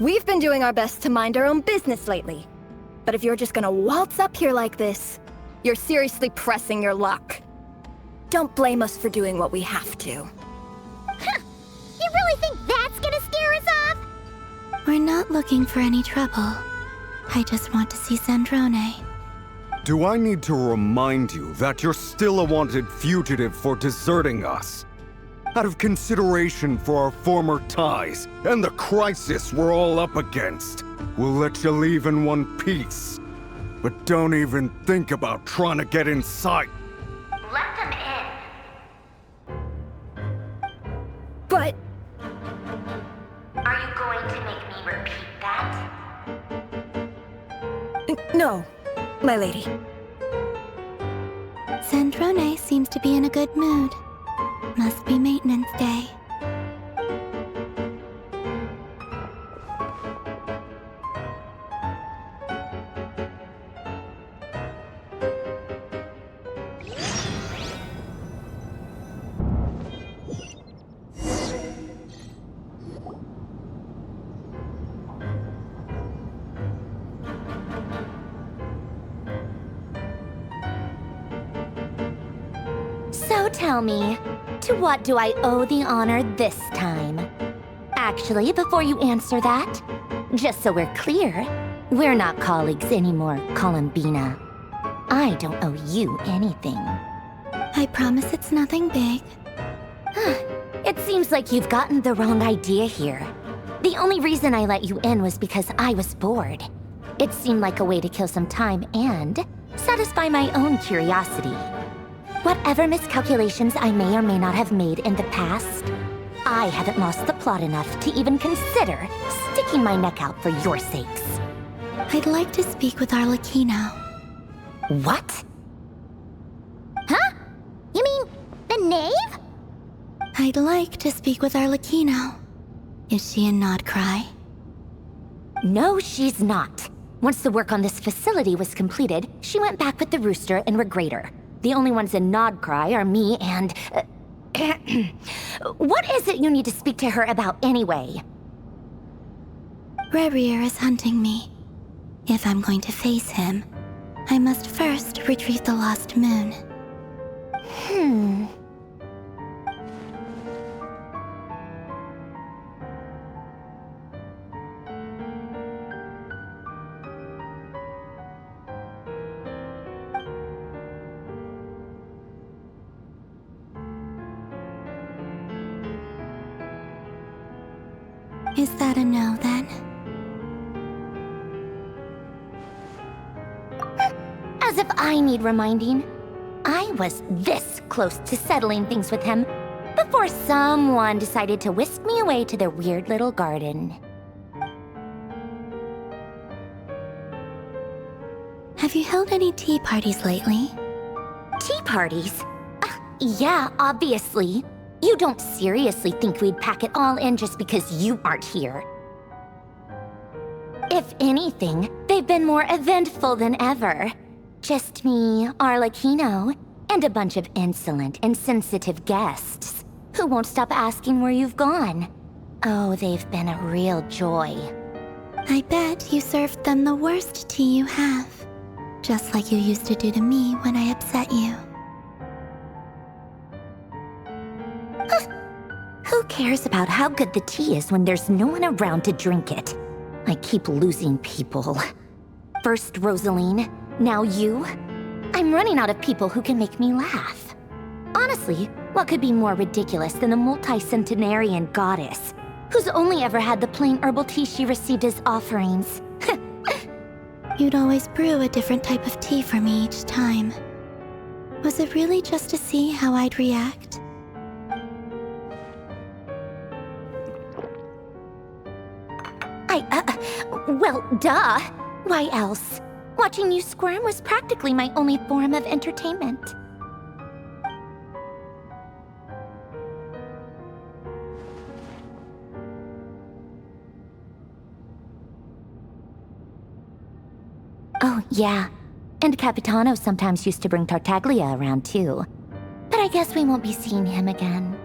We've been doing our best to mind our own business lately. But if you're just gonna waltz up here like this, you're seriously pressing your luck. Don't blame us for doing what we have to. Huh. You really think that's gonna scare us off? We're not looking for any trouble. I just want to see Zandrone. Do I need to remind you that you're still a wanted fugitive for deserting us? Out of consideration for our former ties and the crisis we're all up against, we'll let you leave in one piece. But don't even think about trying to get inside. Let them in. But... Are you going to make me repeat that? No, my lady. Sandrone seems to be in a good mood. Must be maintenance day. So tell me, to what do I owe the honor this time? Actually, before you answer that, just so we're clear, we're not colleagues anymore, Columbina. I don't owe you anything. I promise it's nothing big. It seems like you've gotten the wrong idea here. The only reason I let you in was because I was bored. It seemed like a way to kill some time and satisfy my own curiosity. Whatever miscalculations I may or may not have made in the past, I haven't lost the plot enough to even consider sticking my neck out for your sakes. I'd like to speak with Arlecchino. What? Huh? You mean the knave? I'd like to speak with Arlecchino. Is she in Nod-Krai? No, she's not. Once the work on this facility was completed, she went back with the rooster and Regrator. The only ones in Nod-Krai are me and... What is it you need to speak to her about anyway? Rerir is hunting me. If I'm going to face him, I must first retrieve the lost moon. Is that a no, then? As if I need reminding. I was this close to settling things with him before someone decided to whisk me away to their weird little garden. Have you held any tea parties lately? Tea parties? Yeah, obviously. You don't seriously think we'd pack it all in just because you aren't here. If anything, they've been more eventful than ever. Just me, Arlecchino, and a bunch of insolent, insensitive guests who won't stop asking where you've gone. Oh, they've been a real joy. I bet you served them the worst tea you have. Just like you used to do to me when I upset you. Who cares about how good the tea is when there's no one around to drink it? I keep losing people. First Rosaline, now you. I'm running out of people who can make me laugh. Honestly, what could be more ridiculous than a multi-centenarian goddess who's only ever had the plain herbal tea she received as offerings? You'd always brew a different type of tea for me each time. Was it really just to see how I'd react? Well, duh. Why else? Watching you squirm was practically my only form of entertainment. Oh, yeah. And Capitano sometimes used to bring Tartaglia around, too. But I guess we won't be seeing him again.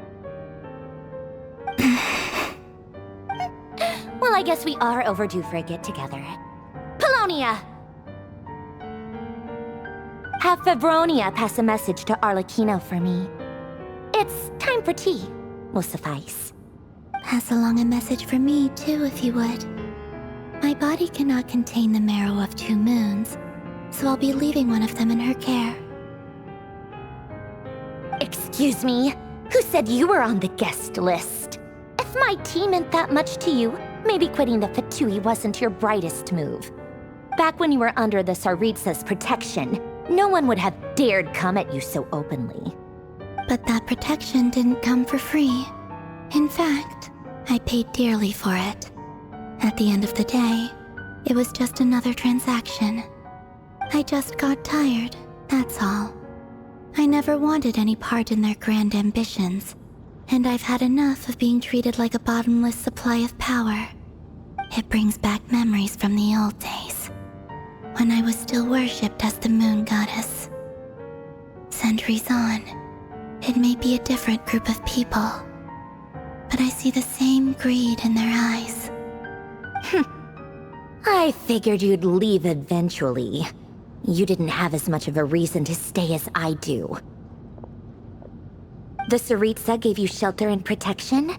Well, I guess we are overdue for a get-together. Polonia! Have Fevronia pass a message to Arlecchino for me. It's time for tea. Will suffice. Pass along a message for me, too, if you would. My body cannot contain the marrow of 2 moons, so I'll be leaving one of them in her care. Excuse me? Who said you were on the guest list? If my tea meant that much to you, maybe quitting the Fatui wasn't your brightest move. Back when you were under the Tsaritsa's protection, no one would have dared come at you so openly. But that protection didn't come for free. In fact, I paid dearly for it. At the end of the day, it was just another transaction. I just got tired, that's all. I never wanted any part in their grand ambitions, and I've had enough of being treated like a bottomless supply of power. It brings back memories from the old days, when I was still worshipped as the moon goddess. Centuries on, it may be a different group of people, but I see the same greed in their eyes. I figured you'd leave eventually. You didn't have as much of a reason to stay as I do. The Tsaritsa gave you shelter and protection,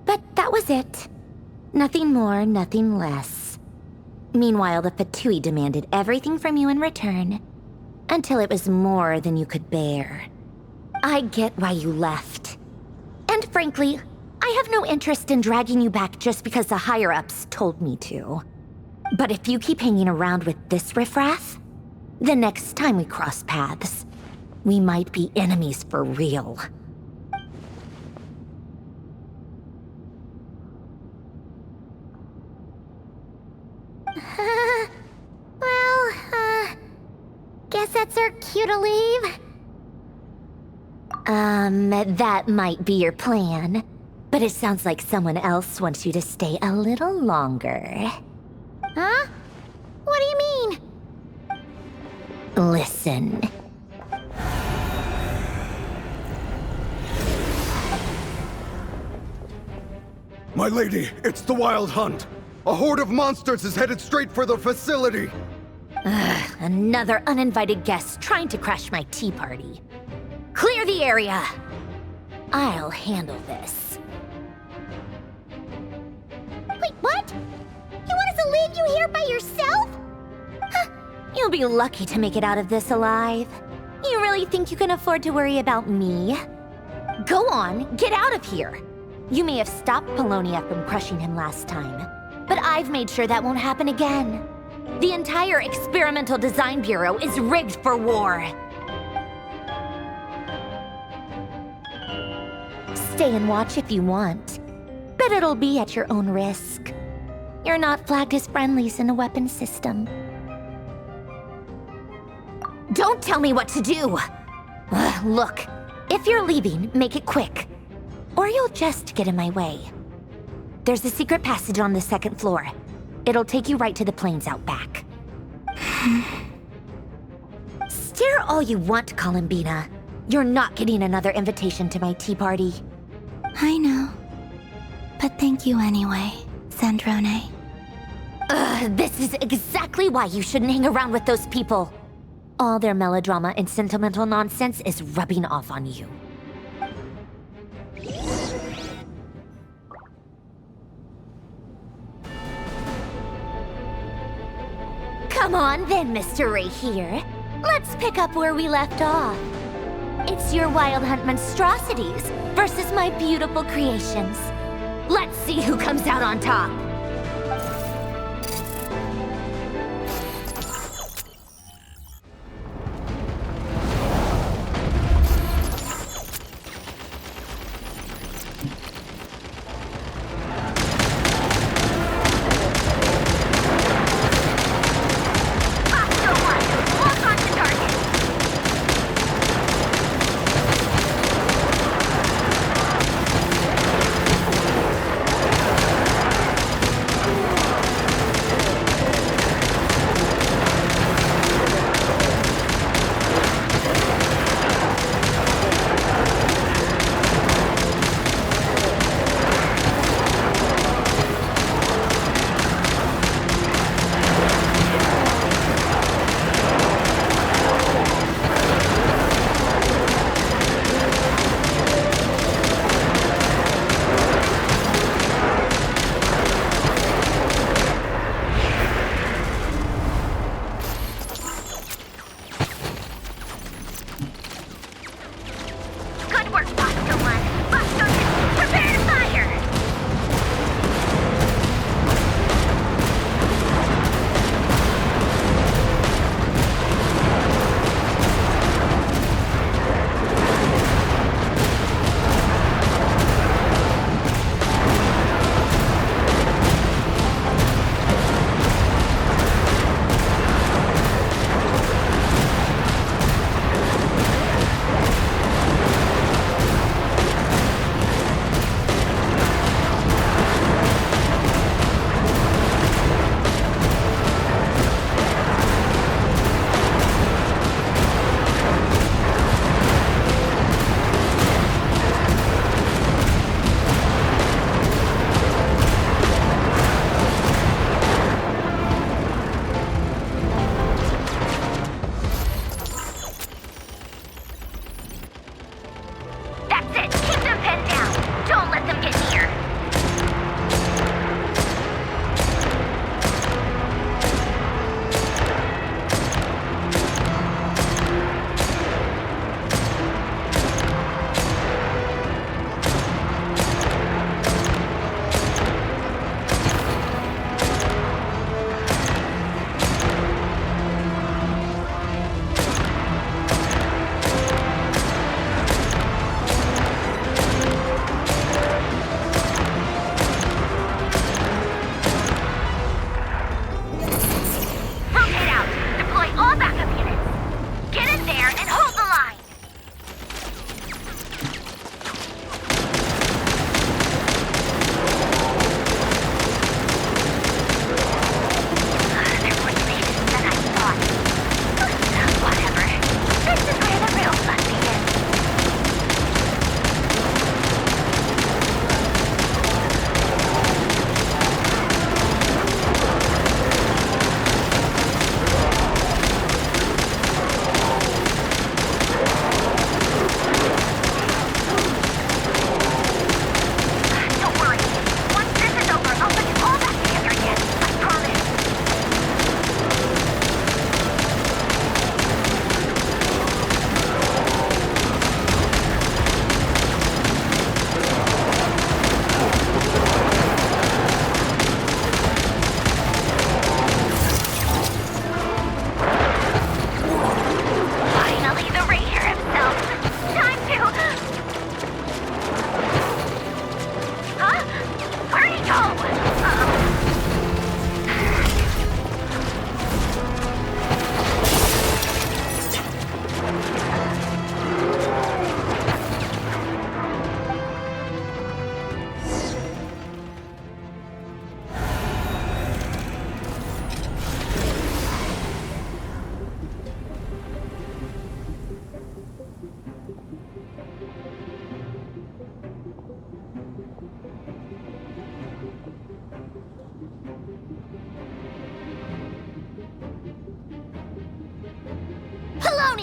but that was it. Nothing more, nothing less. Meanwhile, the Fatui demanded everything from you in return, until it was more than you could bear. I get why you left. And frankly, I have no interest in dragging you back just because the higher-ups told me to. But if you keep hanging around with this riffraff, the next time we cross paths, we might be enemies for real. Guess that's our cue to leave. That might be your plan, but it sounds like someone else wants you to stay a little longer. Huh? What do you mean? Listen. My lady, it's the Wild Hunt. A horde of monsters is headed straight for the facility. Another uninvited guest trying to crash my tea party. Clear the area! I'll handle this. Wait, what? You want us to leave you here by yourself? Huh, you'll be lucky to make it out of this alive. You really think you can afford to worry about me? Go on, get out of here. You may have stopped Polonia from crushing him last time, but I've made sure that won't happen again. The entire Experimental Design Bureau is rigged for war. Stay and watch if you want, but it'll be at your own risk. You're not flagged as friendlies in the weapons system. Don't tell me what to do! Look, if you're leaving, make it quick, or you'll just get in my way. There's a secret passage on the second floor. It'll take you right to the plains out back. Stare all you want, Columbina. You're not getting another invitation to my tea party. I know. But thank you anyway, Sandrone. This is exactly why you shouldn't hang around with those people. All their melodrama and sentimental nonsense is rubbing off on you. Come on then, Mr. Ray here. Let's pick up where we left off. It's your Wild Hunt monstrosities versus my beautiful creations. Let's see who comes out on top.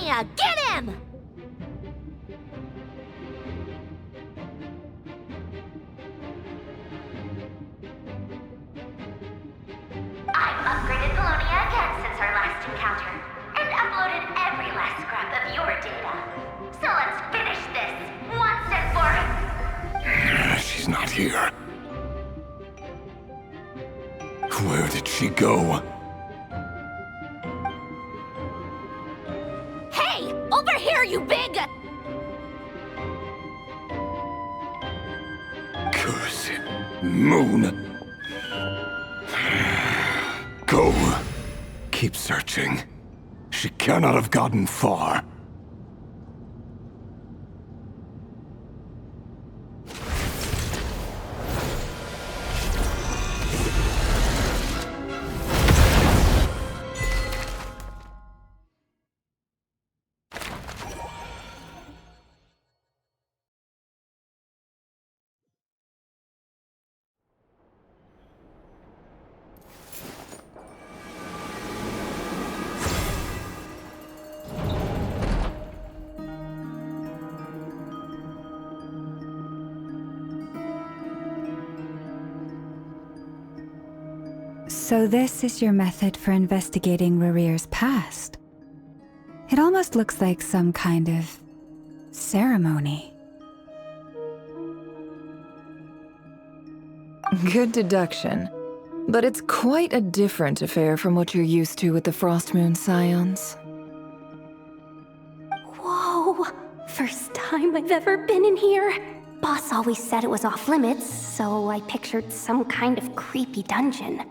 Apollonia! Get him! I've upgraded Apollonia again since our last encounter, and uploaded every last scrap of your data. So let's finish this, once and for... She's not here. Where did she go? Hey! Over here, you big... Curse it. Moon. Go. Keep searching. She cannot have gotten far. So this is your method for investigating Rarir's past? It almost looks like some kind of ceremony. Good deduction. But it's quite a different affair from what you're used to with the Frost Moon Scions. Whoa! First time I've ever been in here. Boss always said it was off limits, so I pictured some kind of creepy dungeon.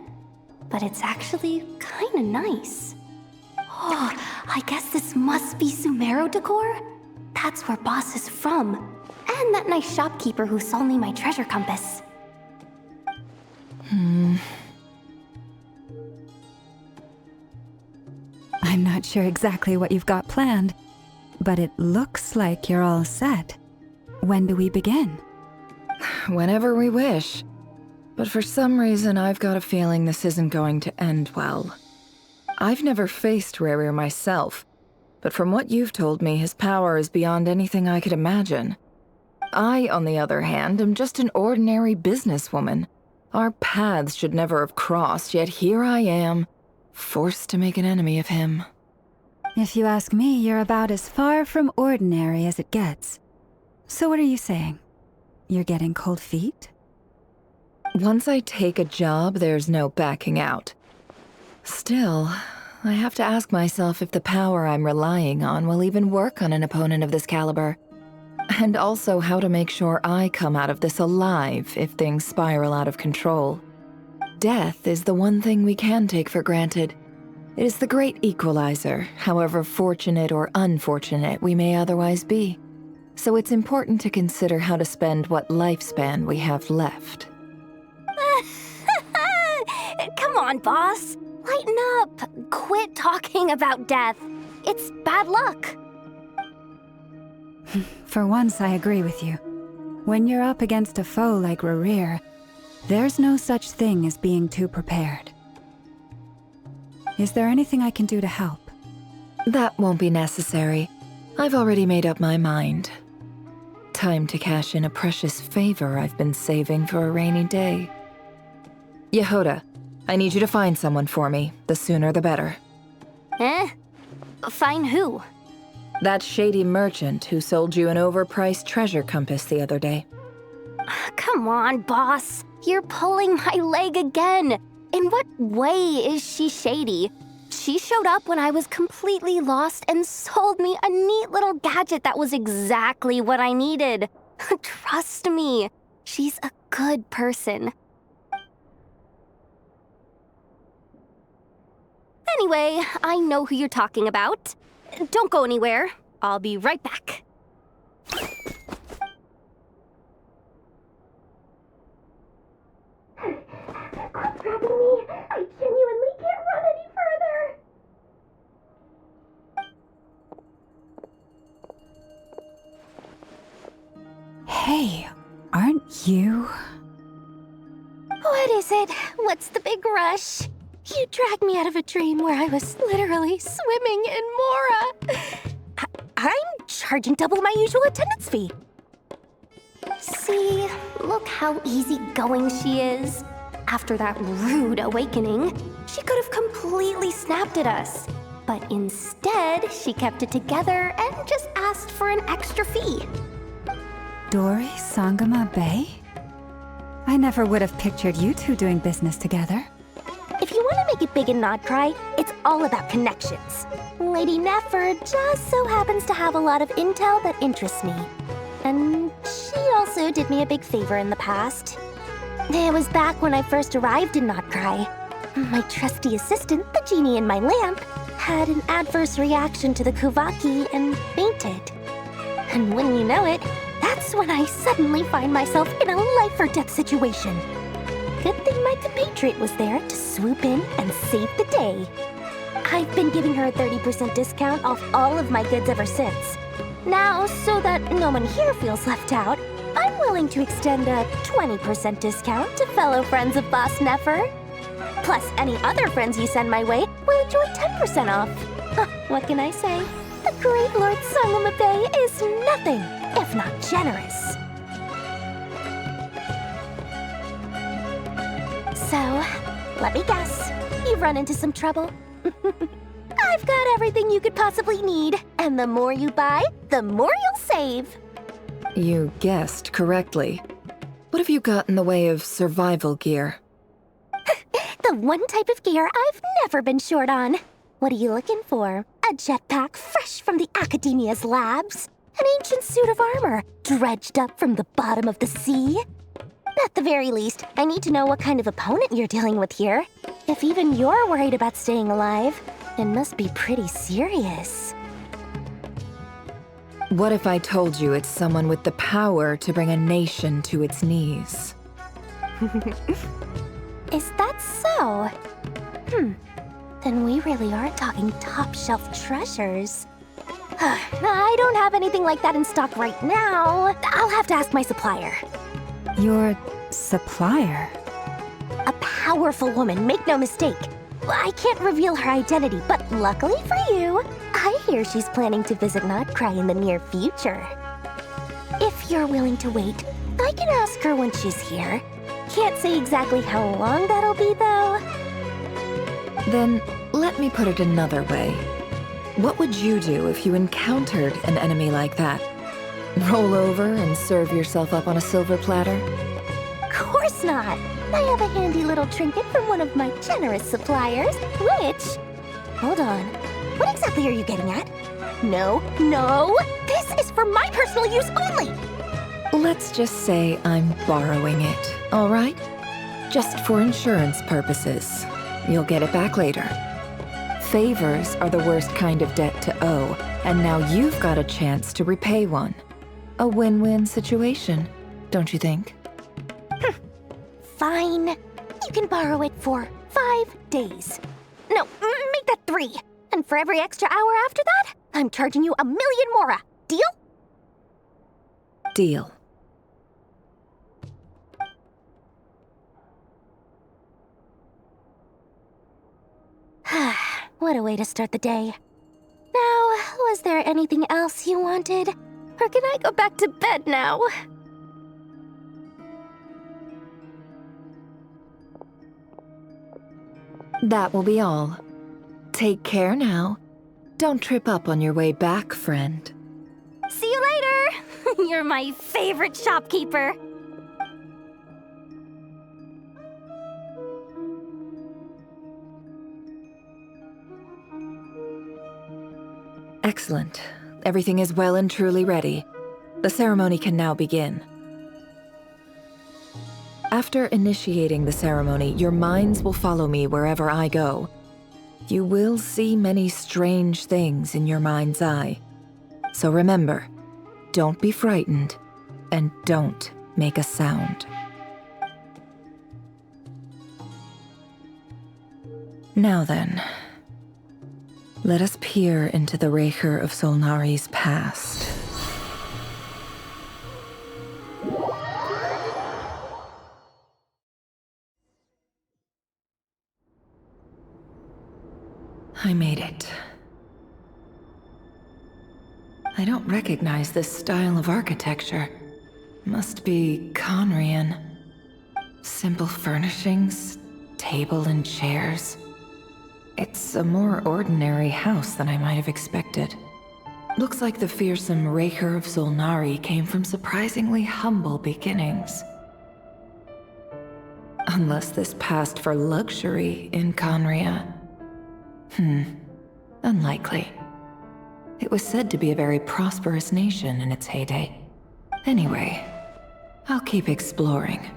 But it's actually kinda nice. Oh, I guess this must be Sumero decor? That's where Boss is from. And that nice shopkeeper who sold me my treasure compass. I'm not sure exactly what you've got planned, but it looks like you're all set. When do we begin? Whenever we wish. But for some reason, I've got a feeling this isn't going to end well. I've never faced Rarir myself, but from what you've told me, his power is beyond anything I could imagine. I, on the other hand, am just an ordinary businesswoman. Our paths should never have crossed, yet here I am, forced to make an enemy of him. If you ask me, you're about as far from ordinary as it gets. So what are you saying? You're getting cold feet? Once I take a job, there's no backing out. Still, I have to ask myself if the power I'm relying on will even work on an opponent of this caliber. And also how to make sure I come out of this alive if things spiral out of control. Death is the one thing we can take for granted. It is the great equalizer, however fortunate or unfortunate we may otherwise be. So it's important to consider how to spend what lifespan we have left. Come on, boss. Lighten up. Quit talking about death. It's bad luck. For once, I agree with you. When you're up against a foe like Rarir, there's no such thing as being too prepared. Is there anything I can do to help? That won't be necessary. I've already made up my mind. Time to cash in a precious favor I've been saving for a rainy day. Yehoda, I need you to find someone for me. The sooner the better. Find who? That shady merchant who sold you an overpriced treasure compass the other day. Come on, boss. You're pulling my leg again. In what way is she shady? She showed up when I was completely lost and sold me a neat little gadget that was exactly what I needed. Trust me, she's a good person. Anyway, I know who you're talking about. Don't go anywhere. I'll be right back. Quit grabbing me. I genuinely can't run any further. Hey, aren't you? What is it? What's the big rush? You dragged me out of a dream where I was literally swimming in Mora. I'm charging double my usual attendance fee. See, look how easygoing she is. After that rude awakening, she could have completely snapped at us. But instead, she kept it together and just asked for an extra fee. Dori Sangama Bay? I never would have pictured you two doing business together. If you want to make it big in Nod-Krai, it's all about connections. Lady Nefer just so happens to have a lot of intel that interests me. And she also did me a big favor in the past. It was back when I first arrived in Nod-Krai. My trusty assistant, the genie in my lamp, had an adverse reaction to the Kuvaki and fainted. And when you know it, that's when I suddenly find myself in a life-or-death situation. Good thing my compatriot was there to swoop in and save the day. I've been giving her a 30% discount off all of my goods ever since. Now, so that no one here feels left out, I'm willing to extend a 20% discount to fellow friends of Boss Nefer. Plus, any other friends you send my way will enjoy 10% off. What can I say? The great Lord Sangama Bay is nothing if not generous. So, let me guess. You've run into some trouble? I've got everything you could possibly need, and the more you buy, the more you'll save. You guessed correctly. What have you got in the way of survival gear? The one type of gear I've never been short on. What are you looking for? A jetpack fresh from the Academia's labs? An ancient suit of armor dredged up from the bottom of the sea? At the very least, I need to know what kind of opponent you're dealing with here. If even you're worried about staying alive, it must be pretty serious. What if I told you it's someone with the power to bring a nation to its knees? Is that so? Then we really are talking top-shelf treasures. I don't have anything like that in stock right now. I'll have to ask my supplier. Your supplier? A powerful woman, make no mistake. I can't reveal her identity, but luckily for you, I hear she's planning to visit Nod-Krai in the near future. If you're willing to wait, I can ask her when she's here. Can't say exactly how long that'll be, though. Then, let me put it another way. What would you do if you encountered an enemy like that? Roll over and serve yourself up on a silver platter? Course not! I have a handy little trinket from one of my generous suppliers, which... Hold on. What exactly are you getting at? No! This is for my personal use only! Let's just say I'm borrowing it, all right? Just for insurance purposes. You'll get it back later. Favors are the worst kind of debt to owe, and now you've got a chance to repay one. A win-win situation, don't you think? Fine. You can borrow it for 5 days. No, make that 3. And for every extra hour after that, I'm charging you 1,000,000 mora. Deal? Deal. What a way to start the day. Now, was there anything else you wanted? Or can I go back to bed now? That will be all. Take care now. Don't trip up on your way back, friend. See you later! You're my favorite shopkeeper. Excellent. Everything is well and truly ready. The ceremony can now begin. After initiating the ceremony, your minds will follow me wherever I go. You will see many strange things in your mind's eye. So remember, don't be frightened, and don't make a sound. Now then, let us peer into the Raker of Solnari's past. I made it. I don't recognize this style of architecture. Must be Conrian. Simple furnishings, table and chairs. It's a more ordinary house than I might have expected. Looks like the fearsome Raker of Solnari came from surprisingly humble beginnings. Unless this passed for luxury in Conria. Unlikely. It was said to be a very prosperous nation in its heyday. Anyway, I'll keep exploring.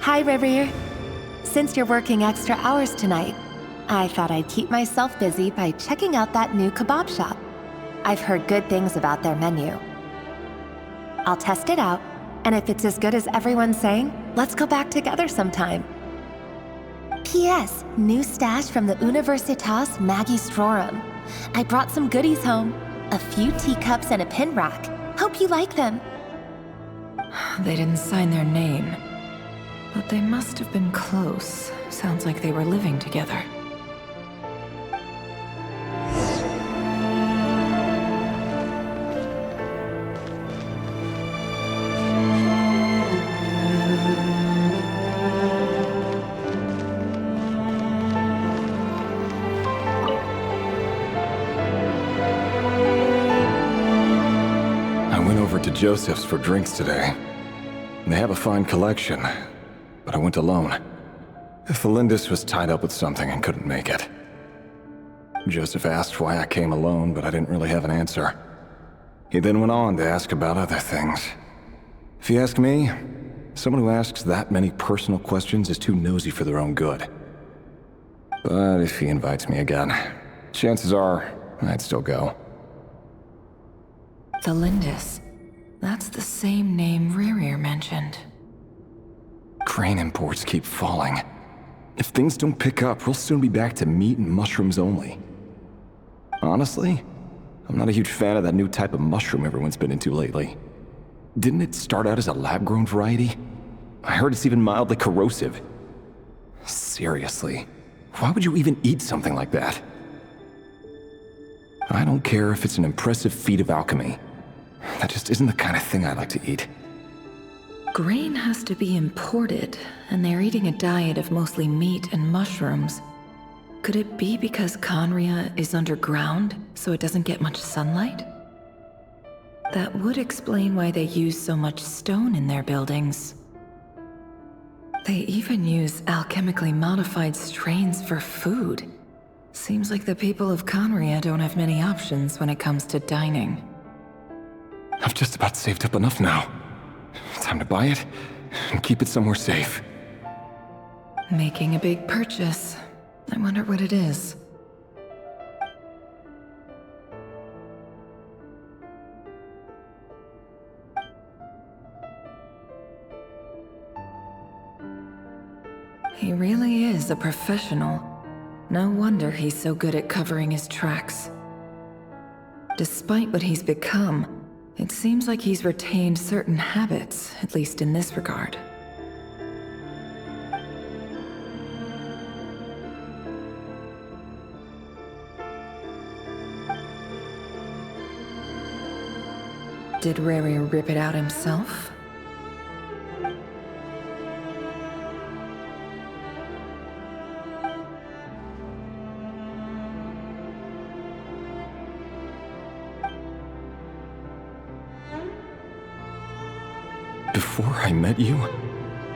Hi, Rivier. Since you're working extra hours tonight, I thought I'd keep myself busy by checking out that new kebab shop. I've heard good things about their menu. I'll test it out, and if it's as good as everyone's saying, let's go back together sometime. P.S. New stash from the Universitas Magistrorum. I brought some goodies home. A few teacups and a pin rack. Hope you like them. They didn't sign their name. But they must have been close. Sounds like they were living together. I went over to Joseph's for drinks today. They have a fine collection. But I went alone. Felindis was tied up with something and couldn't make it. Joseph asked why I came alone, but I didn't really have an answer. He then went on to ask about other things. If you ask me, someone who asks that many personal questions is too nosy for their own good. But if he invites me again, chances are I'd still go. Felindis. That's the same name Rerir mentioned. Crane imports keep falling. If things don't pick up, we'll soon be back to meat and mushrooms only. Honestly, I'm not a huge fan of that new type of mushroom everyone's been into lately. Didn't it start out as a lab-grown variety? I heard it's even mildly corrosive. Seriously, why would you even eat something like that? I don't care if it's an impressive feat of alchemy. That just isn't the kind of thing I like to eat. Grain has to be imported, and they're eating a diet of mostly meat and mushrooms. Could it be because Conria is underground, so it doesn't get much sunlight? That would explain why they use so much stone in their buildings. They even use alchemically modified strains for food. Seems like the people of Conria don't have many options when it comes to dining. I've just about saved up enough now. Time to buy it and keep it somewhere safe. Making a big purchase. I wonder what it is. He really is a professional. No wonder he's so good at covering his tracks. Despite what he's become, it seems like he's retained certain habits, at least in this regard. Did Rary rip it out himself? Before I met you,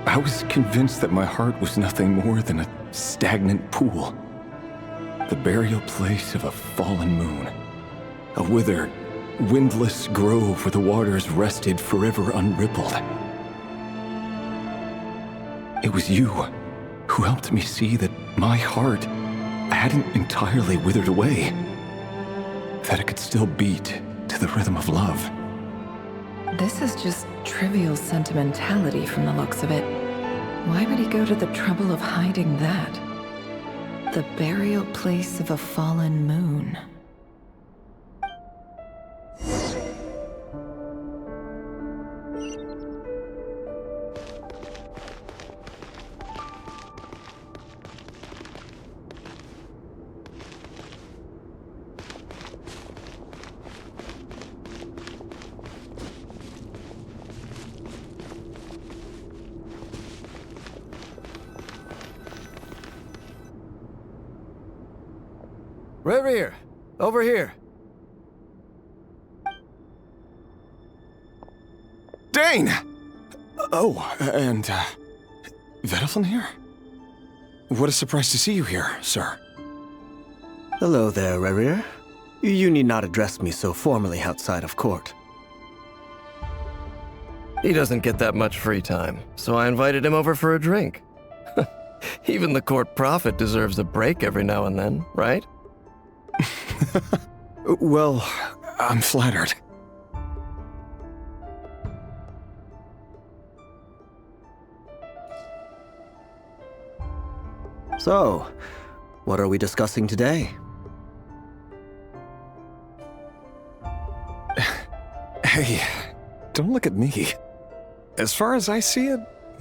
I was convinced that my heart was nothing more than a stagnant pool. The burial place of a fallen moon. A withered, windless grove where the waters rested forever unrippled. It was you who helped me see that my heart hadn't entirely withered away. That it could still beat to the rhythm of love. This is just trivial sentimentality from the looks of it. Why would he go to the trouble of hiding that? The burial place of a fallen moon. Rerir, over here. Dane! Oh, and, Vedaflin here? What a surprise to see you here, sir. Hello there, Rerir. You need not address me so formally outside of court. He doesn't get that much free time, so I invited him over for a drink. Even the court prophet deserves a break every now and then, right? Well, I'm flattered. So, what are we discussing today? Hey, don't look at me. As far as I see it,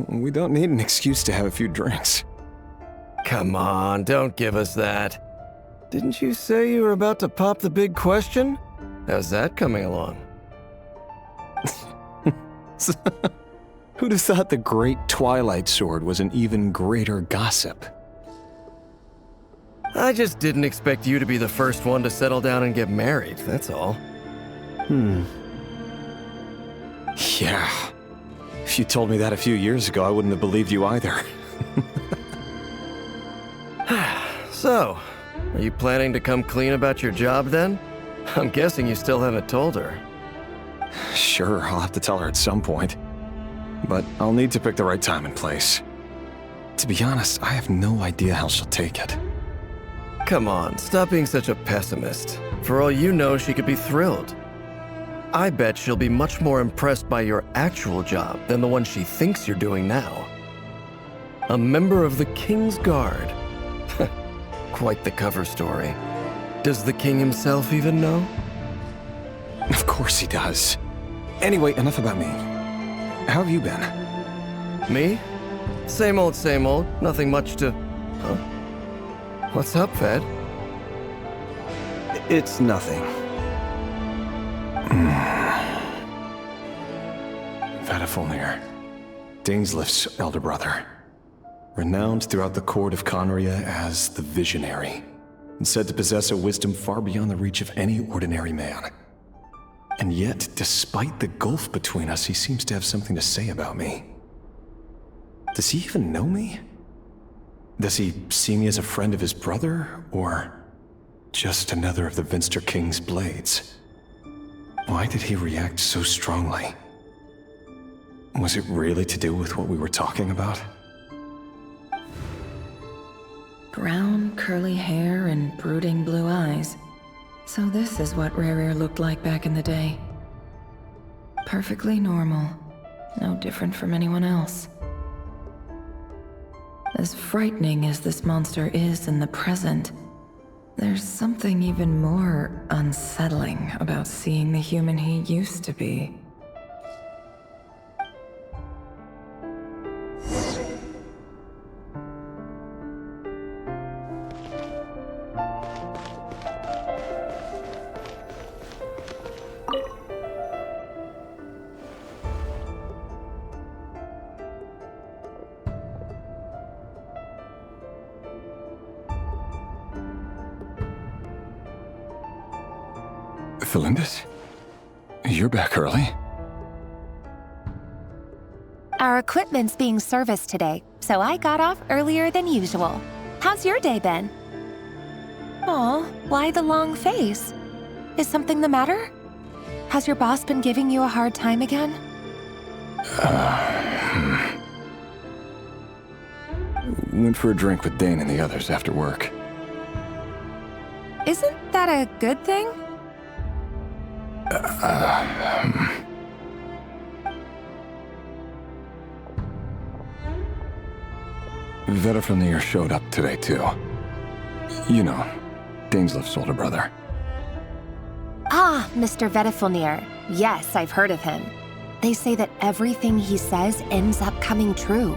we don't need an excuse to have a few drinks. Come on, don't give us that. Didn't you say you were about to pop the big question? How's that coming along? Who'd have thought the great Twilight Sword was an even greater gossip? I just didn't expect you to be the first one to settle down and get married, that's all. Yeah. If you told me that a few years ago, I wouldn't have believed you either. So, are you planning to come clean about your job then? I'm guessing you still haven't told her. Sure, I'll have to tell her at some point. But I'll need to pick the right time and place. To be honest, I have no idea how she'll take it. Come on, stop being such a pessimist. For all you know, she could be thrilled. I bet she'll be much more impressed by your actual job than the one she thinks you're doing now. A member of the King's Guard. Quite the cover story. Does the king himself even know? Of course he does. Anyway, enough about me. How have you been? Me? Same old, nothing much to... Huh? What's up, Ved? It's nothing. Vedaflin, Dainslift's elder brother. Renowned throughout the court of Conria as the Visionary, and said to possess a wisdom far beyond the reach of any ordinary man. And yet, despite the gulf between us, he seems to have something to say about me. Does he even know me? Does he see me as a friend of his brother, or just another of the Vinster King's blades? Why did he react so strongly? Was it really to do with what we were talking about? Brown, curly hair and brooding blue eyes. So this is what Rerir looked like back in the day. Perfectly normal. No different from anyone else. As frightening as this monster is in the present, there's something even more unsettling about seeing the human he used to be. Felindis? You're back early? Our equipment's being serviced today, so I got off earlier than usual. How's your day been? Aw, why the long face? Is something the matter? Has your boss been giving you a hard time again? Went for a drink with Dane and the others after work. Isn't that a good thing? Vedifilnir showed up today, too. You know, Daneslif's older brother. Ah, Mr. Vedifilnir. Yes, I've heard of him. They say that everything he says ends up coming true.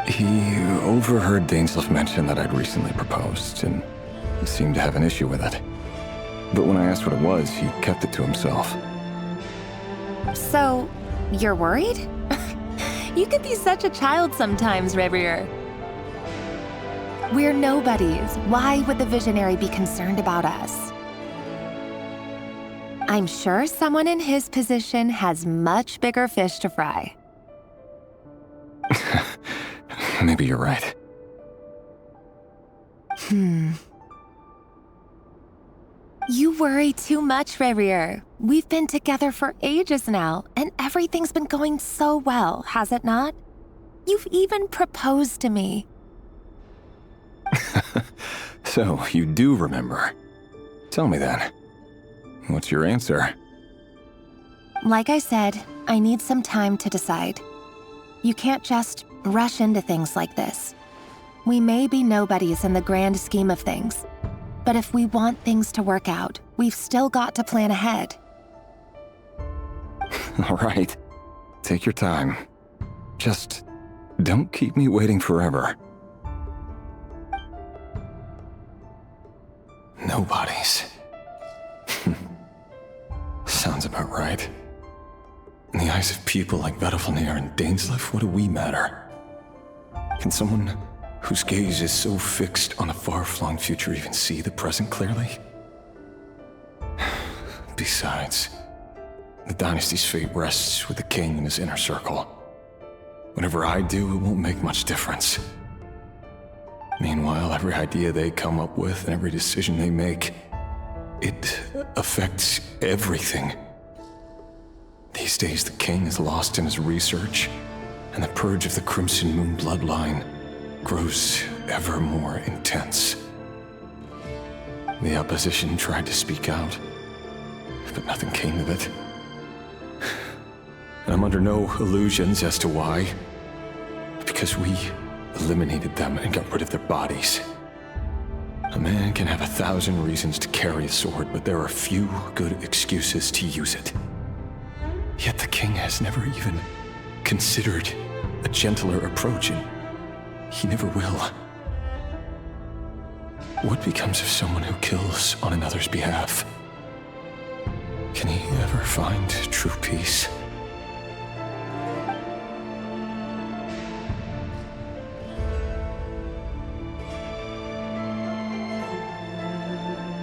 He overheard Daneslif mention that I'd recently proposed, and he seemed to have an issue with it. But when I asked what it was, he kept it to himself. So, you're worried? You can be such a child sometimes, Revier. We're nobodies. Why would the Visionary be concerned about us? I'm sure someone in his position has much bigger fish to fry. Maybe you're right. You worry too much, Revier. We've been together for ages now, and everything's been going so well, has it not? You've even proposed to me. So, you do remember. Tell me then. What's your answer? Like I said, I need some time to decide. You can't just rush into things like this. We may be nobodies in the grand scheme of things, but if we want things to work out, we've still got to plan ahead. All right. Take your time. Just don't keep me waiting forever. Nobodies. Sounds about right. In the eyes of people like Vedifilnir and Daneslif, what do we matter? Can someone whose gaze is so fixed on a far-flung future even see the present clearly? Besides, the dynasty's fate rests with the king and his inner circle. Whatever I do, it won't make much difference. Meanwhile, every idea they come up with and every decision they make, it affects everything. These days, the king is lost in his research, and the purge of the Crimson Moon bloodline grows ever more intense. The opposition tried to speak out, but nothing came of it. And I'm under no illusions as to why. Because we eliminated them and got rid of their bodies. A man can have 1,000 reasons to carry a sword, but there are few good excuses to use it. Yet the king has never even considered a gentler approach, and he never will. What becomes of someone who kills on another's behalf? Can he ever find true peace?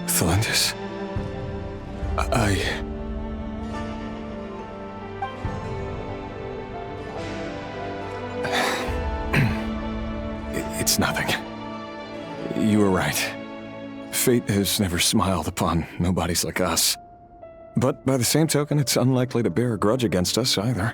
Felindis, It's nothing. You were right. Fate has never smiled upon nobodies like us. But by the same token, it's unlikely to bear a grudge against us either.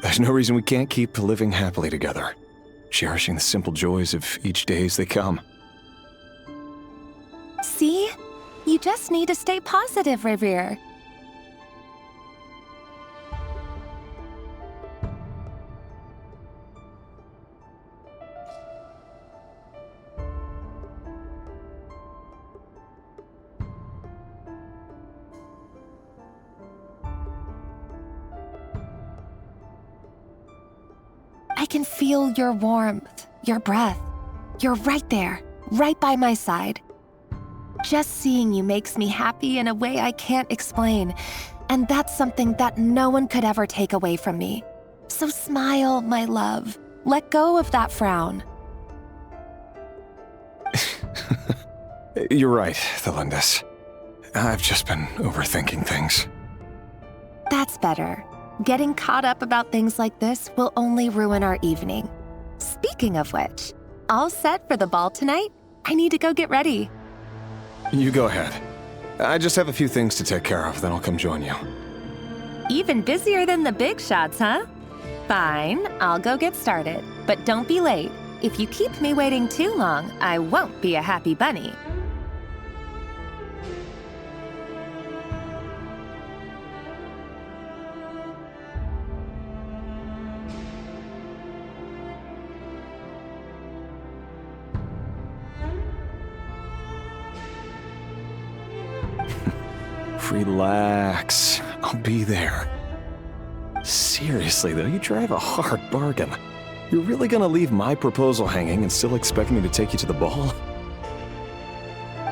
There's no reason we can't keep living happily together, cherishing the simple joys of each day as they come. See? You just need to stay positive, Revier. I can feel your warmth, your breath. You're right there, right by my side. Just seeing you makes me happy in a way I can't explain, and that's something that no one could ever take away from me. So smile, my love. Let go of that frown. You're right, Felindis. I've just been overthinking things. That's better. Getting caught up about things like this will only ruin our evening. Speaking of which, all set for the ball tonight? I need to go get ready. You go ahead. I just have a few things to take care of, then I'll come join you. Even busier than the big shots, huh? Fine, I'll go get started. But don't be late. If you keep me waiting too long, I won't be a happy bunny. Relax. I'll be there. Seriously, though, you drive a hard bargain. You're really gonna leave my proposal hanging and still expect me to take you to the ball?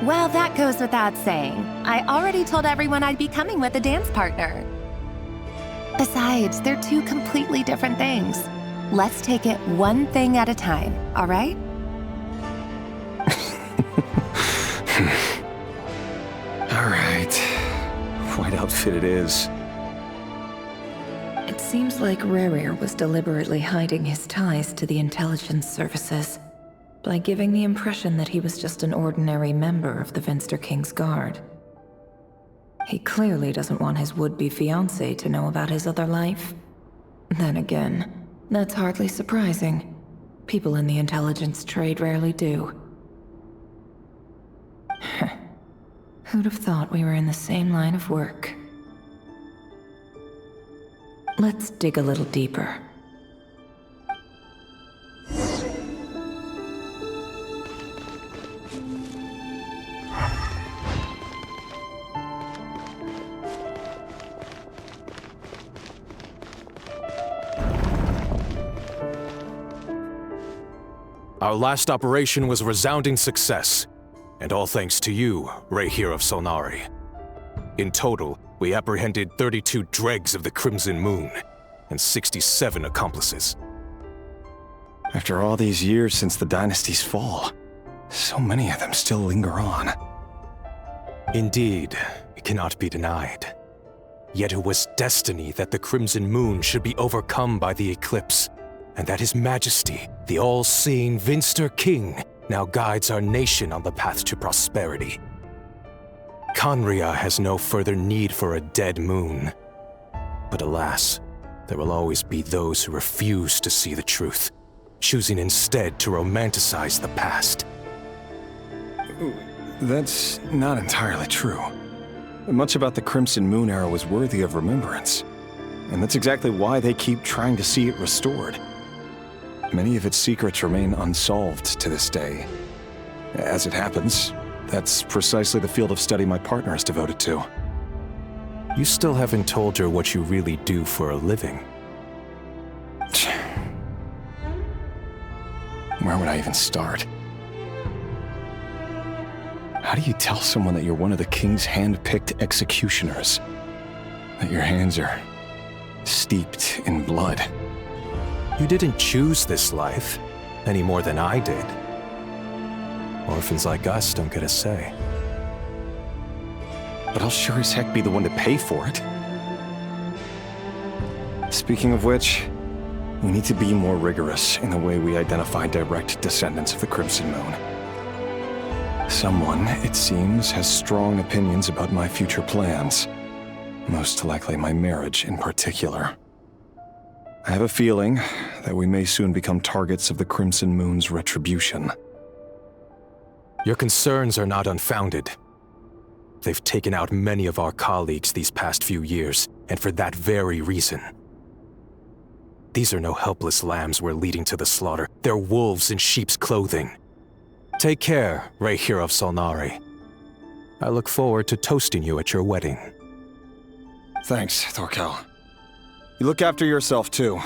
Well, that goes without saying. I already told everyone I'd be coming with a dance partner. Besides, they're two completely different things. Let's take it one thing at a time, all right? All right. White outfit it is. It seems like Rerir was deliberately hiding his ties to the intelligence services by giving the impression that he was just an ordinary member of the Vinster King's Guard. He clearly doesn't want his would-be fiancée to know about his other life. Then again, that's hardly surprising. People in the intelligence trade rarely do. Who'd have thought we were in the same line of work? Let's dig a little deeper. Our last operation was a resounding success, and all thanks to you, Rahere of Solnari. In total, we apprehended 32 dregs of the Crimson Moon, and 67 accomplices. After all these years since the dynasty's fall, so many of them still linger on. Indeed, it cannot be denied. Yet it was destiny that the Crimson Moon should be overcome by the eclipse, and that His Majesty, the all-seeing Vinster King, now guides our nation on the path to prosperity. Conria has no further need for a dead moon. But alas, there will always be those who refuse to see the truth, choosing instead to romanticize the past. That's not entirely true. Much about the Crimson Moon era was worthy of remembrance, and that's exactly why they keep trying to see it restored. Many of its secrets remain unsolved to this day. As it happens, that's precisely the field of study my partner is devoted to. You still haven't told her what you really do for a living. Where would I even start? How do you tell someone that you're one of the king's hand-picked executioners? That your hands are steeped in blood? You didn't choose this life, any more than I did. Orphans like us don't get a say. But I'll sure as heck be the one to pay for it. Speaking of which, we need to be more rigorous in the way we identify direct descendants of the Crimson Moon. Someone, it seems, has strong opinions about my future plans. Most likely my marriage in particular. I have a feeling that we may soon become targets of the Crimson Moon's retribution. Your concerns are not unfounded. They've taken out many of our colleagues these past few years, and for that very reason. These are no helpless lambs we're leading to the slaughter. They're wolves in sheep's clothing. Take care, Rahere of Solnari. I look forward to toasting you at your wedding. Thanks, Thorkel. You look after yourself, too.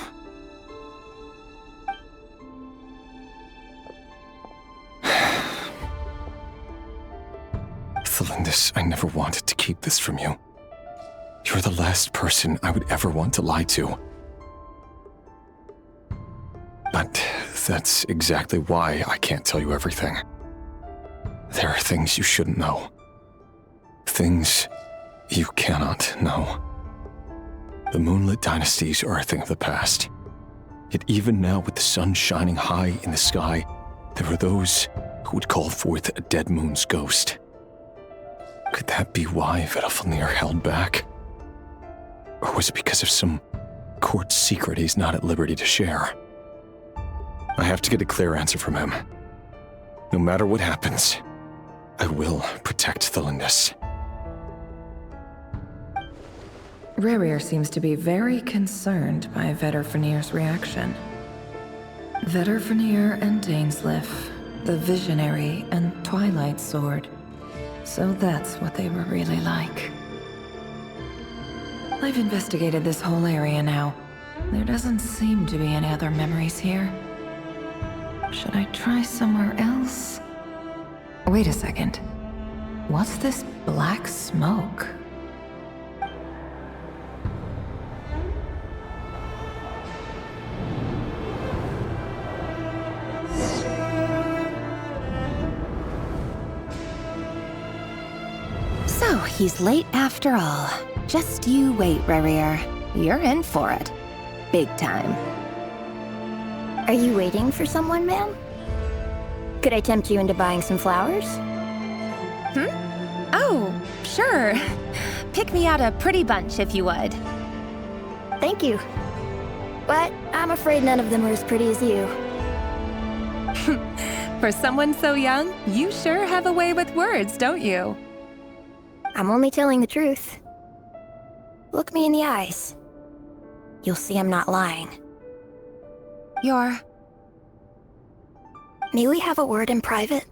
Thelindis, I never wanted to keep this from you. You're the last person I would ever want to lie to. But that's exactly why I can't tell you everything. There are things you shouldn't know. Things you cannot know. The moonlit dynasties are a thing of the past. Yet even now, with the sun shining high in the sky, there are those who would call forth a dead moon's ghost. Could that be why Vedalfnir held back? Or was it because of some court secret he's not at liberty to share? I have to get a clear answer from him. No matter what happens, I will protect Thelindis. Rerir seems to be very concerned by Vedalfnir's reaction. Vedalfnir and Dainsleif, the Visionary and Twilight Sword. So that's what they were really like. I've investigated this whole area now. There doesn't seem to be any other memories here. Should I try somewhere else? Wait a second. What's this black smoke? So, he's late after all. Just you wait, Rerir. You're in for it. Big time. Are you waiting for someone, ma'am? Could I tempt you into buying some flowers? Oh, sure. Pick me out a pretty bunch if you would. Thank you. But I'm afraid none of them are as pretty as you. For someone so young, you sure have a way with words, don't you? I'm only telling the truth. Look me in the eyes. You'll see I'm not lying. May we have a word in private?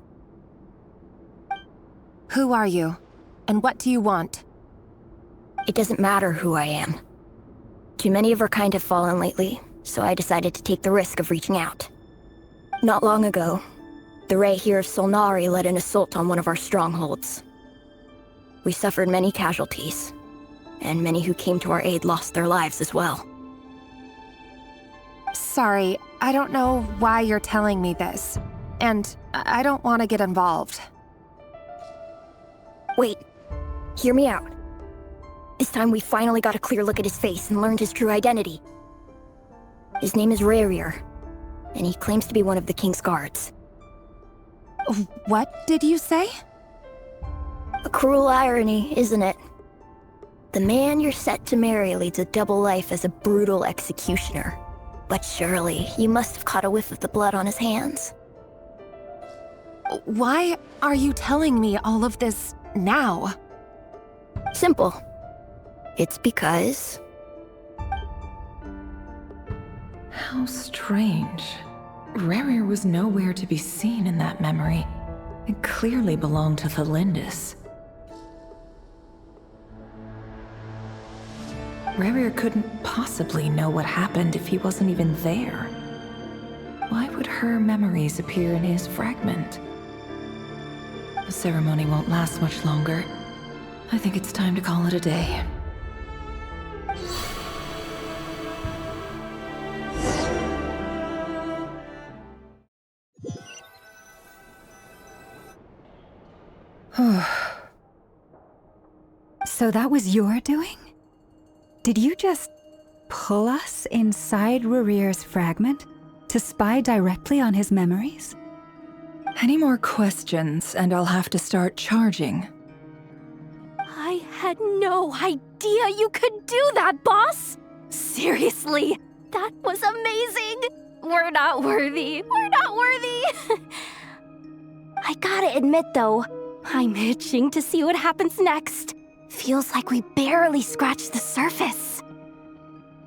Who are you? And what do you want? It doesn't matter who I am. Too many of our kind have fallen lately, so I decided to take the risk of reaching out. Not long ago, the Ray here of Solnari led an assault on one of our strongholds. We suffered many casualties, and many who came to our aid lost their lives as well. Sorry, I don't know why you're telling me this. And I don't want to get involved. Wait. Hear me out. This time we finally got a clear look at his face and learned his true identity. His name is Rerir, and he claims to be one of the King's guards. What did you say? A cruel irony, isn't it? The man you're set to marry leads a double life as a brutal executioner. But surely, you must have caught a whiff of the blood on his hands. Why are you telling me all of this now? Simple. It's because... How strange. Rerir was nowhere to be seen in that memory. It clearly belonged to Thelindis. Rerir couldn't possibly know what happened if he wasn't even there. Why would her memories appear in his fragment? The ceremony won't last much longer. I think it's time to call it a day. So that was your doing? Did you just pull us inside Rerir's fragment to spy directly on his memories? Any more questions, and I'll have to start charging. I had no idea you could do that, boss! Seriously, that was amazing! We're not worthy. We're not worthy! I gotta admit, though, I'm itching to see what happens next. Feels like we barely scratched the surface.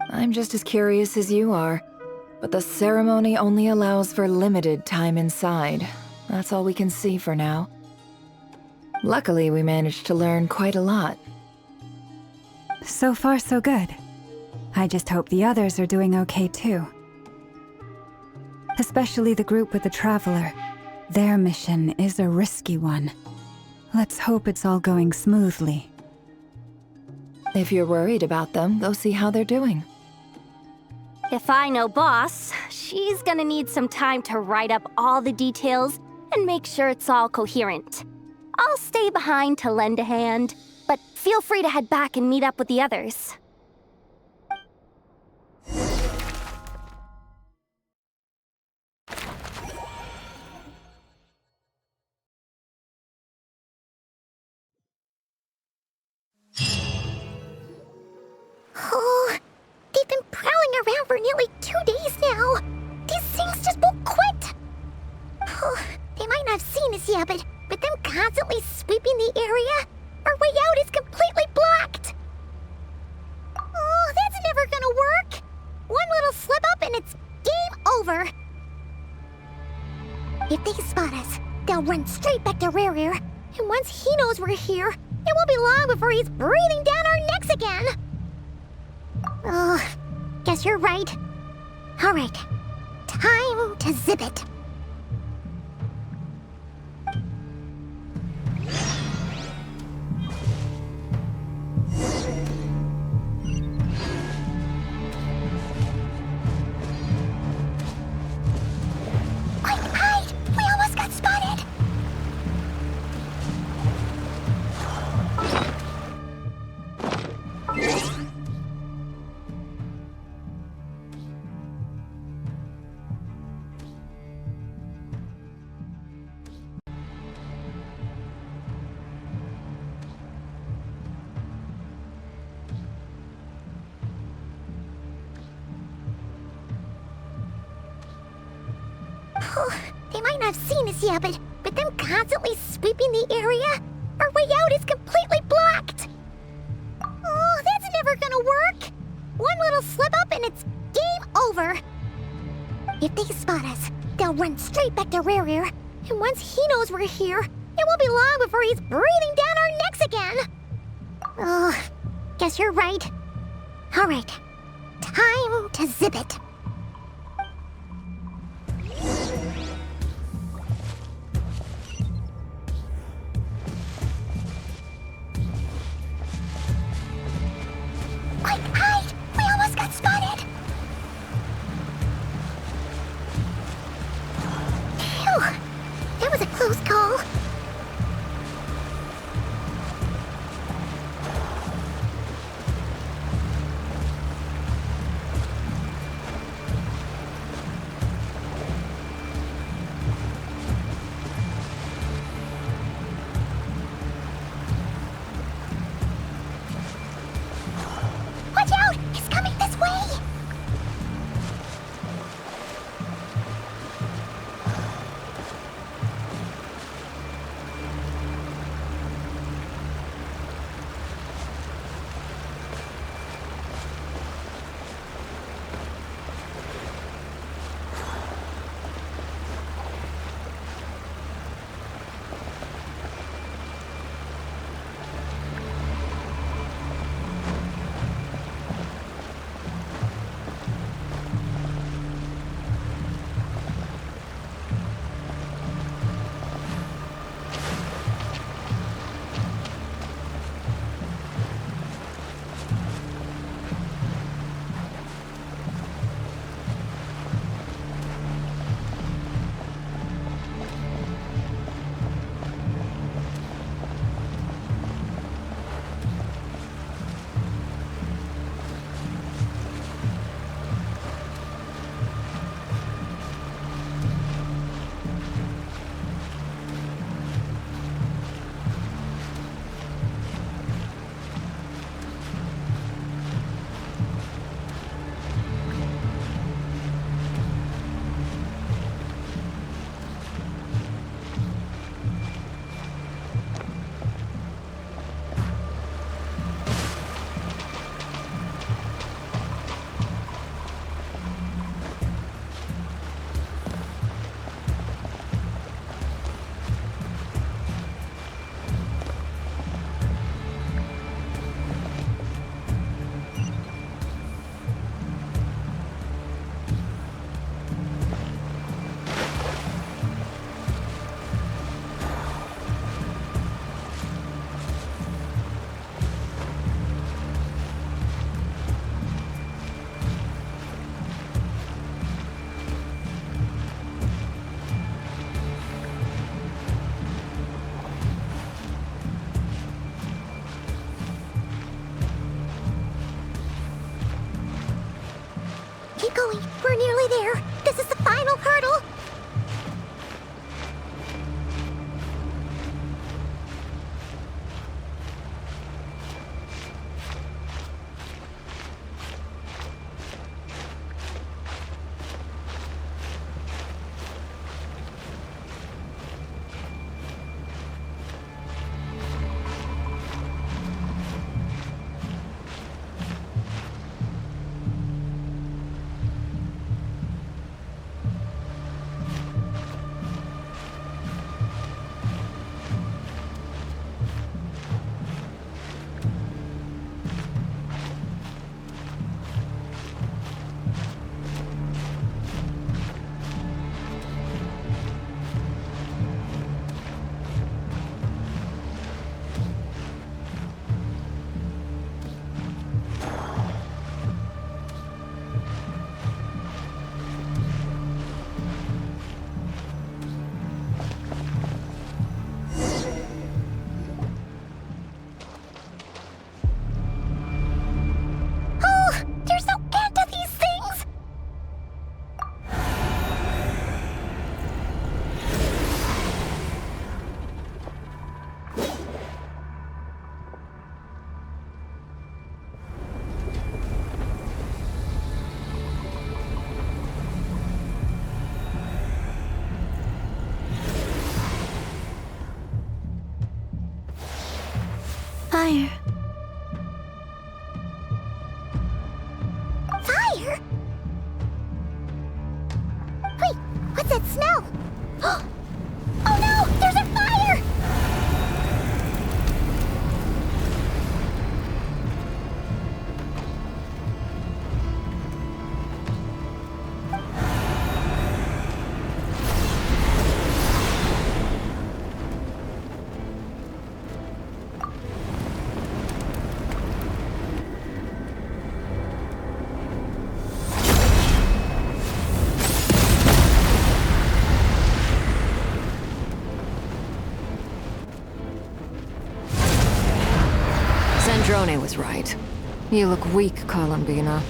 I'm just as curious as you are, but the ceremony only allows for limited time inside. That's all we can see for now. Luckily, we managed to learn quite a lot. So far, so good. I just hope the others are doing okay too. Especially the group with the Traveler. Their mission is a risky one. Let's hope it's all going smoothly. If you're worried about them, go see how they're doing. If I know Boss, she's gonna need some time to write up all the details and make sure it's all coherent. I'll stay behind to lend a hand, but feel free to head back and meet up with the others. around for nearly 2 days now. These things just won't quit. They might not have seen us yet, but them constantly sweeping the area, our way out is completely blocked. Oh, that's never gonna work. One little slip up and it's game over. If they spot us, they'll run straight back to Rare. And once he knows we're here, it won't be long before he's breathing down our necks again. Guess you're right. All right, time to zip it. They might not have seen us yet, but them constantly sweeping the area, our way out is completely blocked. Oh, that's never gonna work. One little slip up and it's game over. If they spot us, they'll run straight back to Rare. And once he knows we're here, it won't be long before he's breathing down our necks again. Guess you're right. All right, time to zip it. Fire. Fire? Wait, what's that smell? Oh no! There's a fire! Sandrone was right. You look weak, Columbina.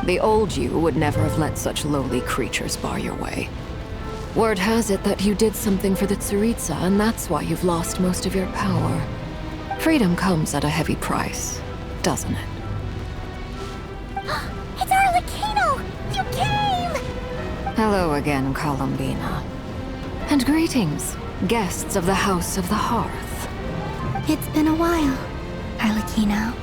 The old you would never have let such lowly creatures bar your way. Word has it that you did something for the Tsaritsa, and that's why you've lost most of your power. Freedom comes at a heavy price, doesn't it? It's Arlecchino! You came! Hello again, Columbina. And greetings, guests of the House of the Hearth. It's been a while, Arlecchino.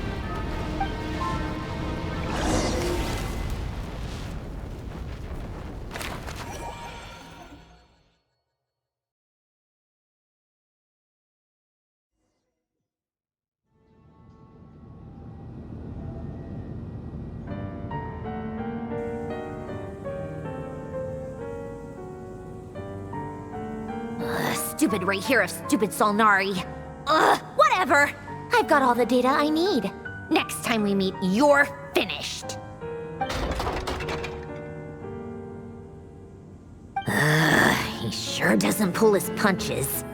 Stupid right here of stupid Solnari. Ugh, whatever. I've got all the data I need. Next time we meet, you're finished. He sure doesn't pull his punches.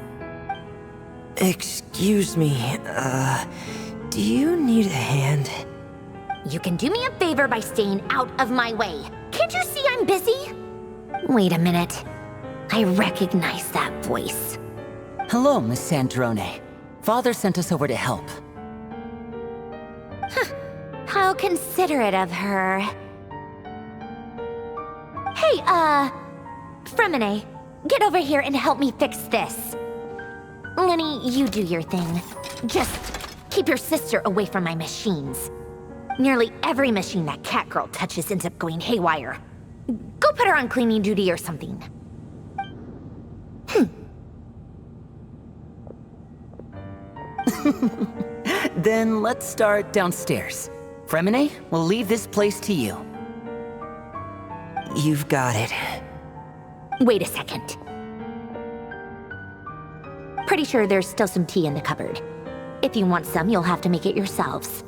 Excuse me, do you need a hand? You can do me a favor by staying out of my way. Can't you see I'm busy? Wait a minute. I recognize that voice. Hello, Miss Sandrone. Father sent us over to help. How considerate of her. Hey, Fremine, get over here and help me fix this. Lenny, you do your thing. Just keep your sister away from my machines. Nearly every machine that cat girl touches ends up going haywire. Go put her on cleaning duty or something. Then let's start downstairs. Fremine, we'll leave this place to you. You've got it. Wait a second. Pretty sure there's still some tea in the cupboard. If you want some, you'll have to make it yourselves.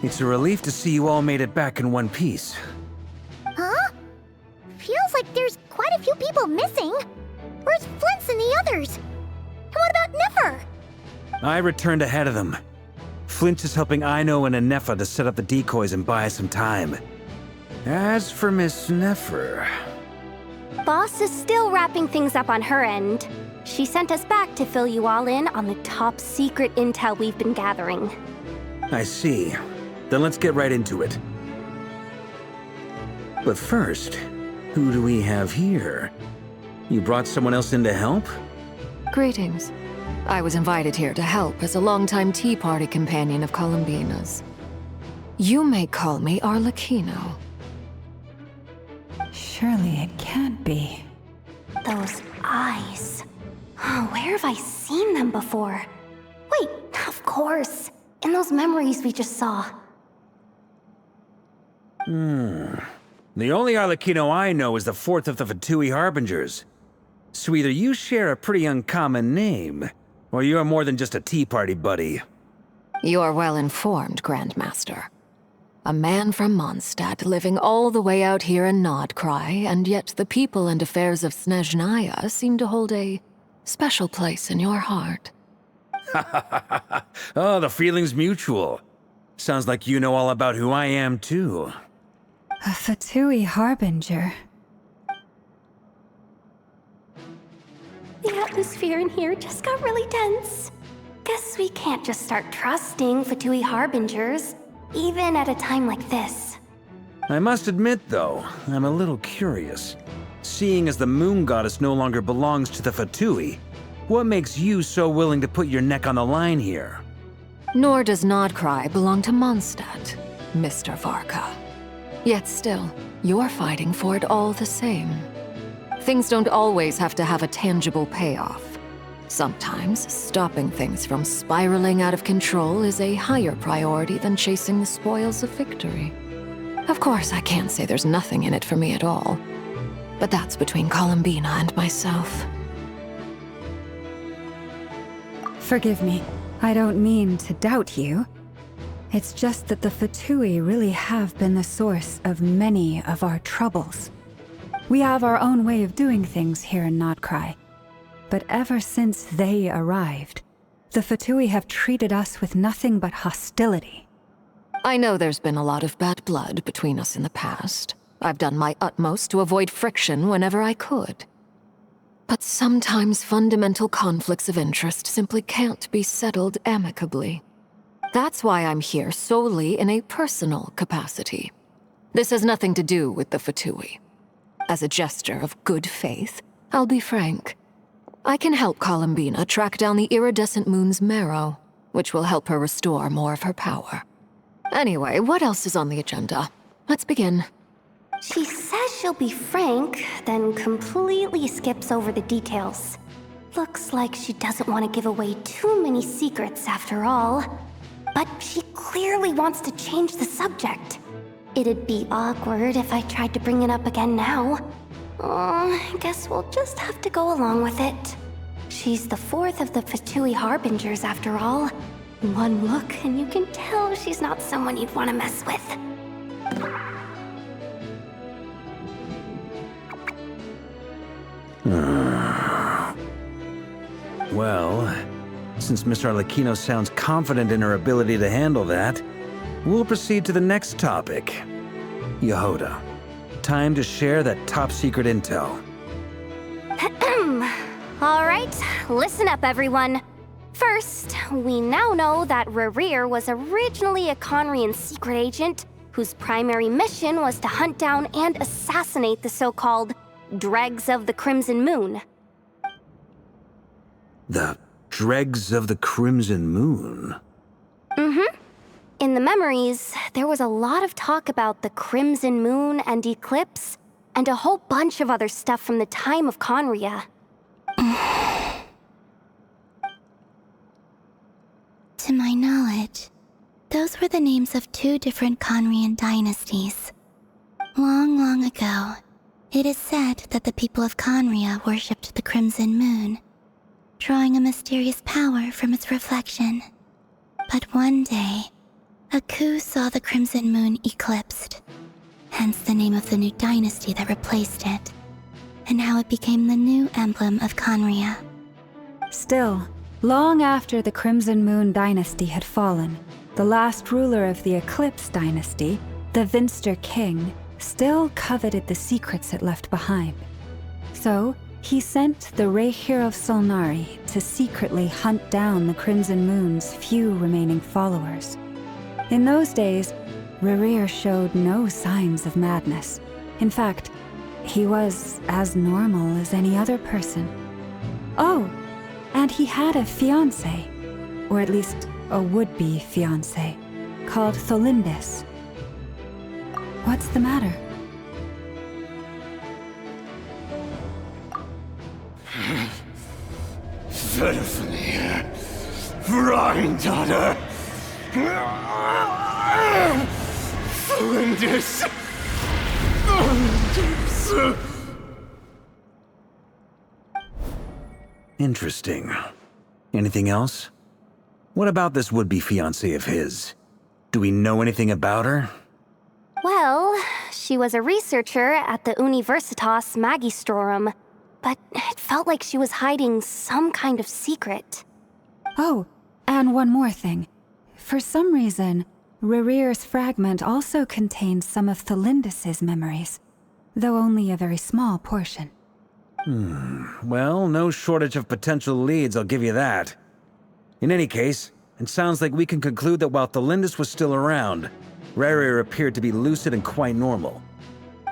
It's a relief to see you all made it back in one piece. Huh? Feels like like there's quite a few people missing. Where's Flint's and the others? And what about Nefer? I returned ahead of them. Flint is helping Aino and Anefa to set up the decoys and buy us some time. As for Miss Nefer... Boss is still wrapping things up on her end. She sent us back to fill you all in on the top secret intel we've been gathering. I see. Then let's get right into it. But first, who do we have here? You brought someone else in to help? Greetings. I was invited here to help as a longtime Tea Party companion of Columbina's. You may call me Arlecchino. Surely it can't be. Those eyes. Oh, where have I seen them before? Wait, of course. In those memories we just saw. The only Arlecchino I know is the fourth of the Fatui Harbingers. So either you share a pretty uncommon name, or you're more than just a Tea Party buddy. You're well informed, Grandmaster. A man from Mondstadt living all the way out here in Nod-Krai, and yet the people and affairs of Snezhnaya seem to hold a special place in your heart. Oh, the feeling's mutual. Sounds like you know all about who I am, too. A Fatui Harbinger. The atmosphere in here just got really tense. Guess we can't just start trusting Fatui Harbingers, even at a time like this. I must admit, though, I'm a little curious. Seeing as the moon goddess no longer belongs to the Fatui, what makes you so willing to put your neck on the line here? Nor does Nod-Krai belong to Mondstadt, Mr. Varka. Yet still, you're fighting for it all the same. Things don't always have to have a tangible payoff. Sometimes, stopping things from spiraling out of control is a higher priority than chasing the spoils of victory. Of course, I can't say there's nothing in it for me at all. But that's between Columbina and myself. Forgive me. I don't mean to doubt you. It's just that the Fatui really have been the source of many of our troubles. We have our own way of doing things here in Nod-Krai. But ever since they arrived, the Fatui have treated us with nothing but hostility. I know there's been a lot of bad blood between us in the past. I've done my utmost to avoid friction whenever I could. But sometimes fundamental conflicts of interest simply can't be settled amicably. That's why I'm here solely in a personal capacity. This has nothing to do with the Fatui. As a gesture of good faith, I'll be frank. I can help Columbina track down the iridescent moon's marrow, which will help her restore more of her power. Anyway, what else is on the agenda? Let's begin. She says she'll be frank, then completely skips over the details. Looks like she doesn't want to give away too many secrets after all. But she clearly wants to change the subject. It'd be awkward if I tried to bring it up again now. I guess we'll just have to go along with it. She's the fourth of the Fatui Harbingers after all. One look and you can tell she's not someone you'd want to mess with. Well, since Miss Arlecchino sounds confident in her ability to handle that, we'll proceed to the next topic. Yehuda, time to share that top-secret intel. All right, listen up, everyone. First, we now know that Rerir was originally a Conrian secret agent whose primary mission was to hunt down and assassinate the so-called Dregs of the Crimson Moon. The Dregs of the Crimson Moon? Mm-hmm. In the memories, there was a lot of talk about the Crimson Moon and Eclipse, and a whole bunch of other stuff from the time of Conria. To my knowledge, those were the names of two different Conrian dynasties. Long, long ago, it is said that the people of Conria worshipped the Crimson Moon, drawing a mysterious power from its reflection. But one day, a coup saw the Crimson Moon eclipsed, hence the name of the new dynasty that replaced it. and how it became the new emblem of Conria. Still, long after the Crimson Moon dynasty had fallen, the last ruler of the Eclipse dynasty, the Vinster King, still coveted the secrets it left behind. So, he sent the Rehir of Solnari to secretly hunt down the Crimson Moon's few remaining followers. In those days, Rerir showed no signs of madness. In fact, he was as normal as any other person. Oh, and he had a fiancé, or at least a would-be fiancé, called Tholindis. What's the matter? Verfnir, Freindaughter, Flinders. Interesting. Anything else? What about this would-be fiancé of his? Do we know anything about her? Well, she was a researcher at the Universitas Magistrorum, but it felt like she was hiding some kind of secret. Oh, and one more thing. For some reason, Rerir's fragment also contains some of Tholindis' memories, though only a very small portion. Well, no shortage of potential leads, I'll give you that. In any case, it sounds like we can conclude that while Tholindis was still around, Rerir appeared to be lucid and quite normal.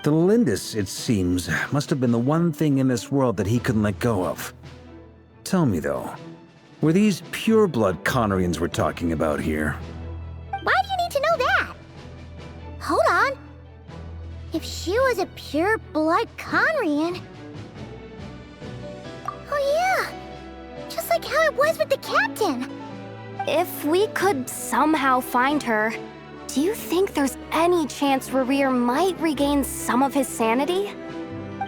Tholindis, it seems, must have been the one thing in this world that he couldn't let go of. Tell me though, were these pure-blood Conrians we're talking about here? Why do you need to know that? Hold on. If she was a pure-blood Conrian... Oh yeah! Just like how it was with the captain! If we could somehow find her, do you think there's any chance Rerir might regain some of his sanity?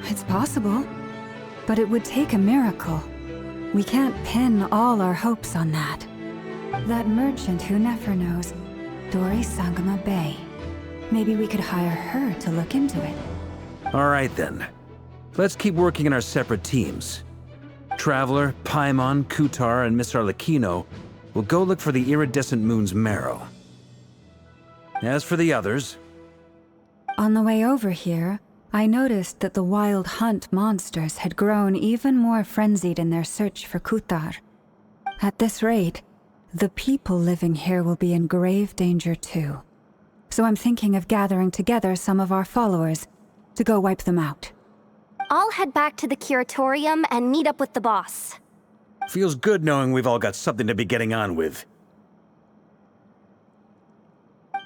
It's possible, but it would take a miracle. We can't pin all our hopes on that. That merchant who Nefer knows, Dori Sangama Bay. Maybe we could hire her to look into it. All right then. Let's keep working in our separate teams. Traveler, Paimon, Kutar, and Miss Arlecchino will go look for the iridescent moon's marrow. As for the others... On the way over here, I noticed that the Wild Hunt monsters had grown even more frenzied in their search for Kutar. At this rate, the people living here will be in grave danger too. So I'm thinking of gathering together some of our followers to go wipe them out. I'll head back to the curatorium and meet up with the boss. Feels good knowing we've all got something to be getting on with.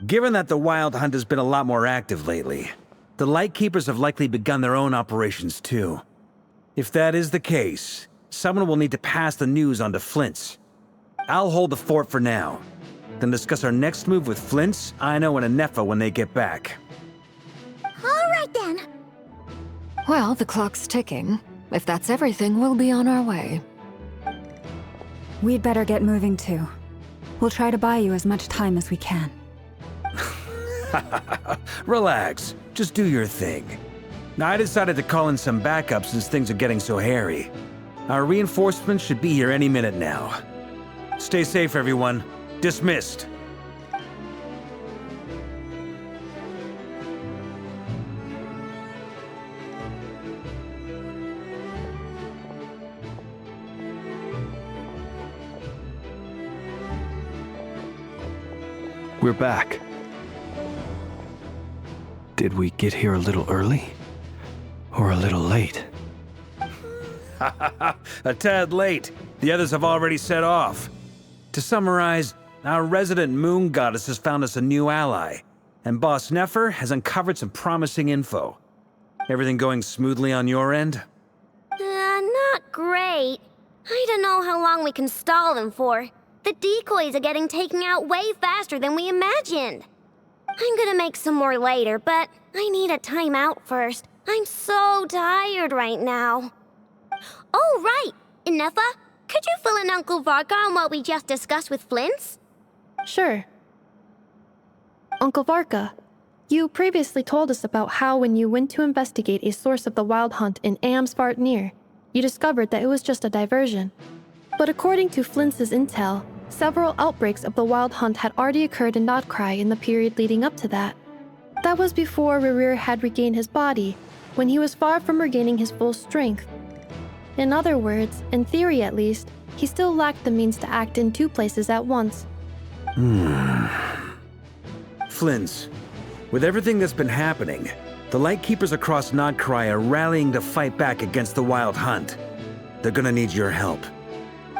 Given that the Wild Hunt has been a lot more active lately, the Lightkeepers have likely begun their own operations too. If that is the case, someone will need to pass the news on to Flint's. I'll hold the fort for now, then discuss our next move with Flint's, Aino, and Anefa when they get back. All right then. Well, the clock's ticking. If that's everything, we'll be on our way. We'd better get moving too. We'll try to buy you as much time as we can. Relax. Just do your thing. I decided to call in some backup since things are getting so hairy. Our reinforcements should be here any minute now. Stay safe, everyone. Dismissed. We're back. Did we get here a little early? Or a little late? A tad late. The others have already set off. To summarize, our resident moon goddess has found us a new ally, and Boss Nefer has uncovered some promising info. Everything going smoothly on your end? Not great. I don't know how long we can stall them for. The decoys are getting taken out way faster than we imagined. I'm gonna make some more later, but I need a timeout first. I'm so tired right now. Oh, right! Anefa, could you fill in Uncle Varka on what we just discussed with Flint's? Sure. Uncle Varka, You previously told us about how when you went to investigate a source of the wild hunt in Amsvartnir, you discovered that it was just a diversion. But according to Flint's intel, several outbreaks of the wild hunt had already occurred in Nod-Krai in the period leading up to that. That was before Rerir had regained his body, when he was far from regaining his full strength. In other words, in theory at least, he still lacked the means to act in two places at once. Flint's, with everything that's been happening, the Lightkeepers across Nod-Krai are rallying to fight back against the Wild Hunt. They're gonna need your help.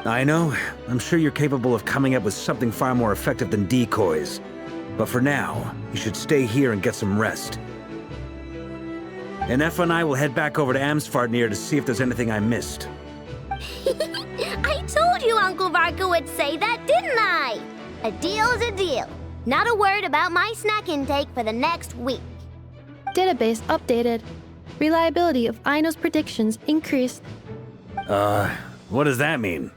I know, I'm sure you're capable of coming up with something far more effective than decoys. But for now, you should stay here and get some rest. And Effa and I will head back over to Amsvartnir to see if there's anything I missed. I told you Uncle Varka would say that, didn't I? A deal's a deal. Not a word about my snack intake for the next week. Database updated. Reliability of Aino's predictions increased. What does that mean?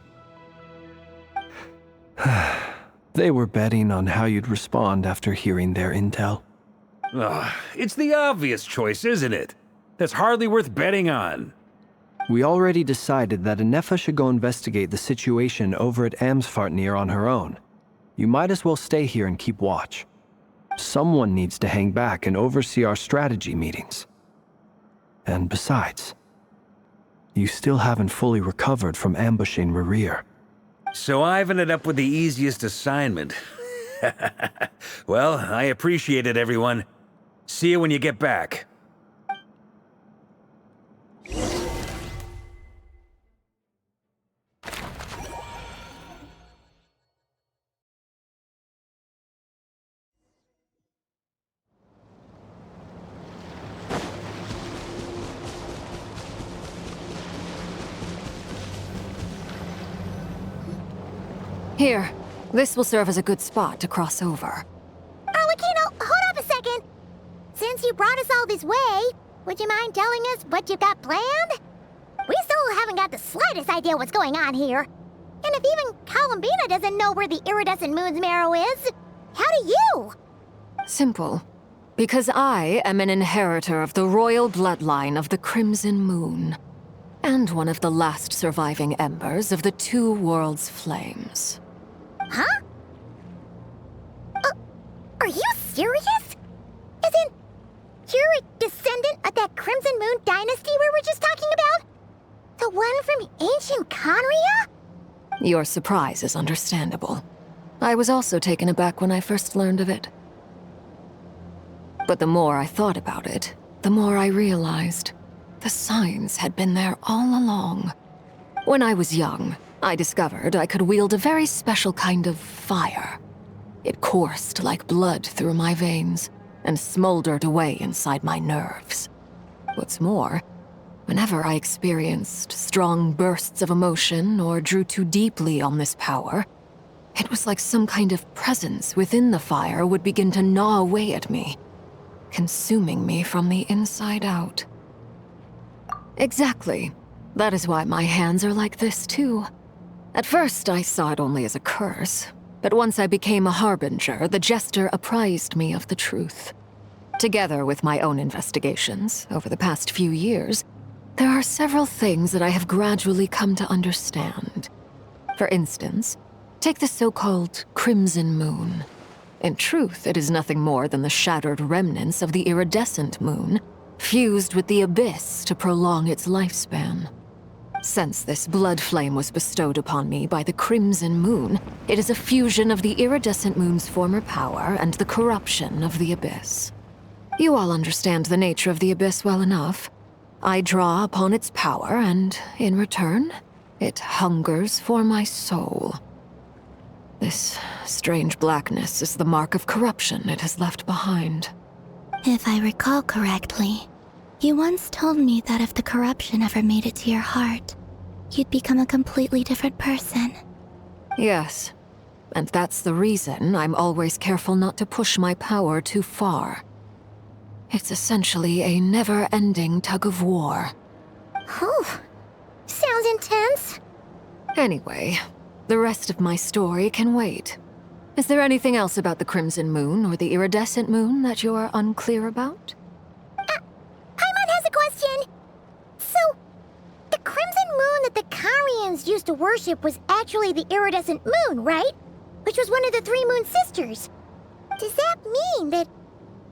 They were betting on how you'd respond after hearing their intel. It's the obvious choice, isn't it? That's hardly worth betting on. We already decided that Anefa should go investigate the situation over at Amsvartnir on her own. You might as well stay here and keep watch. Someone needs to hang back and oversee our strategy meetings. And besides, you still haven't fully recovered from ambushing Rerir. So I've ended up with the easiest assignment. Well, I appreciate it, everyone. See you when you get back. Here, this will serve as a good spot to cross over. Arlecchino, hold up a second. Since you brought us all this way, would you mind telling us what you've got planned? We still haven't got the slightest idea what's going on here. And if even Columbina doesn't know where the iridescent moon's marrow is, how do you? Simple. Because I am an inheritor of the royal bloodline of the Crimson Moon, and one of the last surviving embers of the Two Worlds' flames. Huh? Are you serious? As in, you're a descendant of that Crimson Moon dynasty we were just talking about? The one from ancient Conria? Your surprise is understandable. I was also taken aback when I first learned of it. But the more I thought about it, the more I realized the signs had been there all along. When I was young, I discovered I could wield a very special kind of fire. It coursed like blood through my veins and smoldered away inside my nerves. What's more, whenever I experienced strong bursts of emotion or drew too deeply on this power, it was like some kind of presence within the fire would begin to gnaw away at me, consuming me from the inside out. Exactly. That is why my hands are like this, too. At first, I saw it only as a curse, but once I became a harbinger, the jester apprised me of the truth. Together with my own investigations over the past few years, there are several things that I have gradually come to understand. For instance, take the so-called Crimson Moon. In truth, it is nothing more than the shattered remnants of the iridescent moon, fused with the abyss to prolong its lifespan. Since this blood flame was bestowed upon me by the Crimson Moon, it is a fusion of the iridescent moon's former power and the corruption of the abyss. You all understand the nature of the abyss well enough. I draw upon its power, and in return, it hungers for my soul. This strange blackness is the mark of corruption it has left behind. If I recall correctly, you once told me that if the corruption ever made it to your heart, you'd become a completely different person. Yes, and that's the reason I'm always careful not to push my power too far. It's essentially a never-ending tug-of-war. Whew. Sounds intense. Anyway, the rest of my story can wait. Is there anything else about the Crimson Moon or the Iridescent Moon that you're unclear about? Paimon has a question! So, the Crimson Moon that the Karians used to worship was actually the Iridescent Moon, right? Which was one of the 3 Moon Sisters. Does that mean that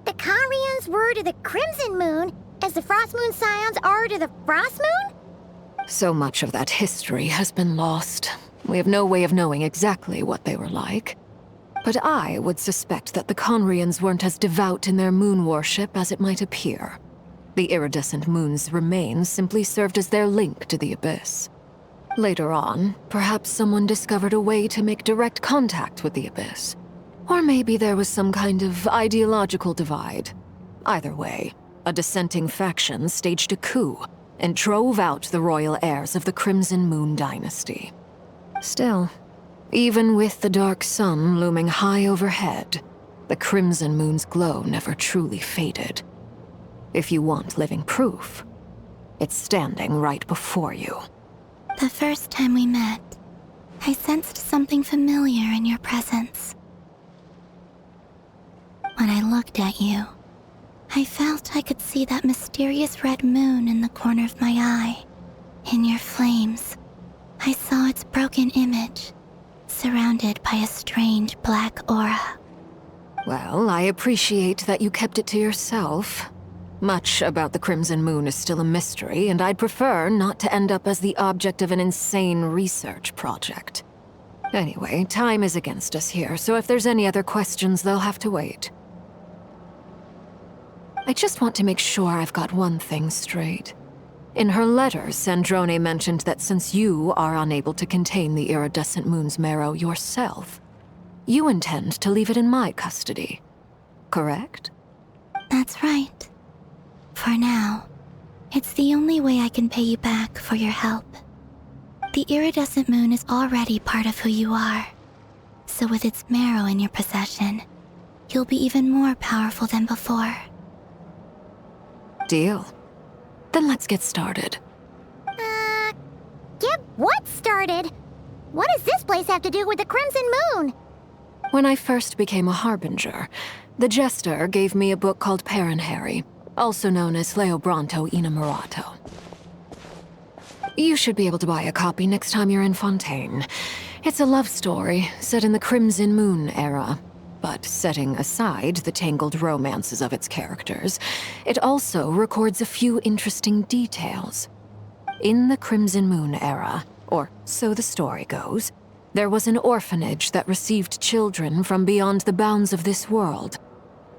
the Karians were to the Crimson Moon as the Frost Moon Scions are to the Frost Moon? So much of that history has been lost. We have no way of knowing exactly what they were like. But I would suspect that the Conrians weren't as devout in their moon worship as it might appear. The iridescent moon's remains simply served as their link to the Abyss. Later on, perhaps someone discovered a way to make direct contact with the Abyss. Or maybe there was some kind of ideological divide. Either way, a dissenting faction staged a coup and drove out the royal heirs of the Crimson Moon dynasty. Still, even with the dark sun looming high overhead, the Crimson Moon's glow never truly faded. If you want living proof, it's standing right before you. The first time we met, I sensed something familiar in your presence. When I looked at you, I felt I could see that mysterious red moon in the corner of my eye. In your flames, I saw its broken image, surrounded by a strange black aura. Well, I appreciate that you kept it to yourself. Much about the Crimson Moon is still a mystery, and I'd prefer not to end up as the object of an insane research project. Anyway, time is against us here, so if there's any other questions, they'll have to wait. I just want to make sure I've got one thing straight. In her letter, Sandrone mentioned that since you are unable to contain the iridescent moon's marrow yourself, you intend to leave it in my custody. Correct? That's right. For now, it's the only way I can pay you back for your help. The iridescent moon is already part of who you are, so with its marrow in your possession, you'll be even more powerful than before. Deal. Then let's get started. Get what started? What does this place have to do with the Crimson Moon? When I first became a Harbinger, the Jester gave me a book called Paranhari, also known as Leobranto Inamorato. You should be able to buy a copy next time you're in Fontaine. It's a love story set in the Crimson Moon era. But setting aside the tangled romances of its characters, it also records a few interesting details. In the Crimson Moon era, or so the story goes, there was an orphanage that received children from beyond the bounds of this world,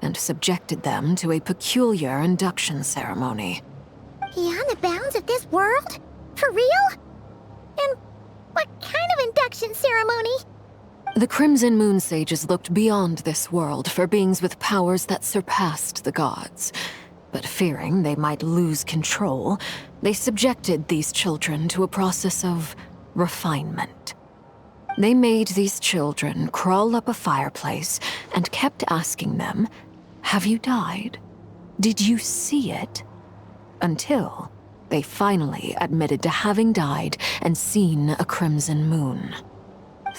and subjected them to a peculiar induction ceremony. Beyond the bounds of this world? For real? And what kind of induction ceremony? The Crimson Moon sages looked beyond this world for beings with powers that surpassed the gods. But fearing they might lose control, they subjected these children to a process of refinement. They made these children crawl up a fireplace and kept asking them, "Have you died? Did you see it?" Until they finally admitted to having died and seen a crimson moon.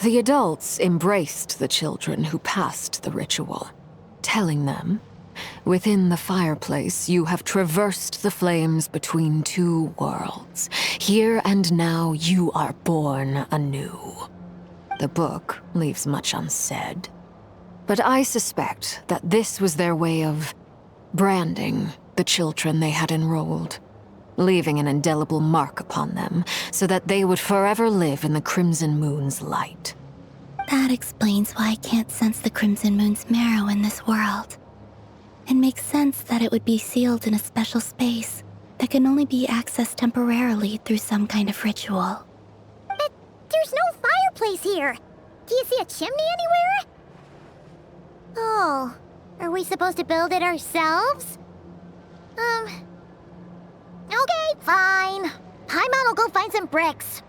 The adults embraced the children who passed the ritual, telling them, "Within the fireplace, you have traversed the flames between 2 worlds. Here and now, you are born anew." The book leaves much unsaid, but I suspect that this was their way of branding the children they had enrolled, leaving an indelible mark upon them so that they would forever live in the Crimson Moon's light. That explains why I can't sense the Crimson Moon's marrow in this world. It makes sense that it would be sealed in a special space that can only be accessed temporarily through some kind of ritual. But there's no fireplace here. Do you see a chimney anywhere? Oh, are we supposed to build it ourselves? Okay, fine. Paimon will go find some bricks.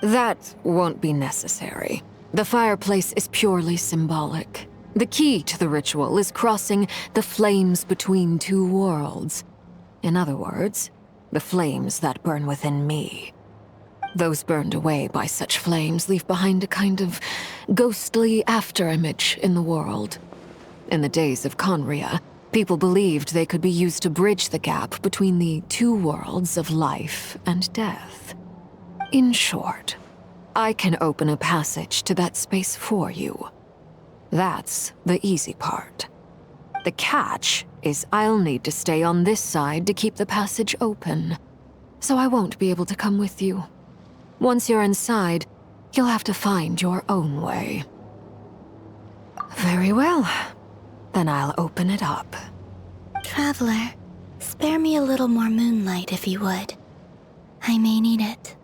That won't be necessary. The fireplace is purely symbolic. The key to the ritual is crossing the flames between 2 worlds. In other words, the flames that burn within me. Those burned away by such flames leave behind a kind of ghostly afterimage in the world. In the days of Conria, people believed they could be used to bridge the gap between the two worlds of life and death. In short, I can open a passage to that space for you. That's the easy part. The catch is I'll need to stay on this side to keep the passage open, so I won't be able to come with you. Once you're inside, you'll have to find your own way. Very well. Then I'll open it up. Traveler, spare me a little more moonlight if you would. I may need it.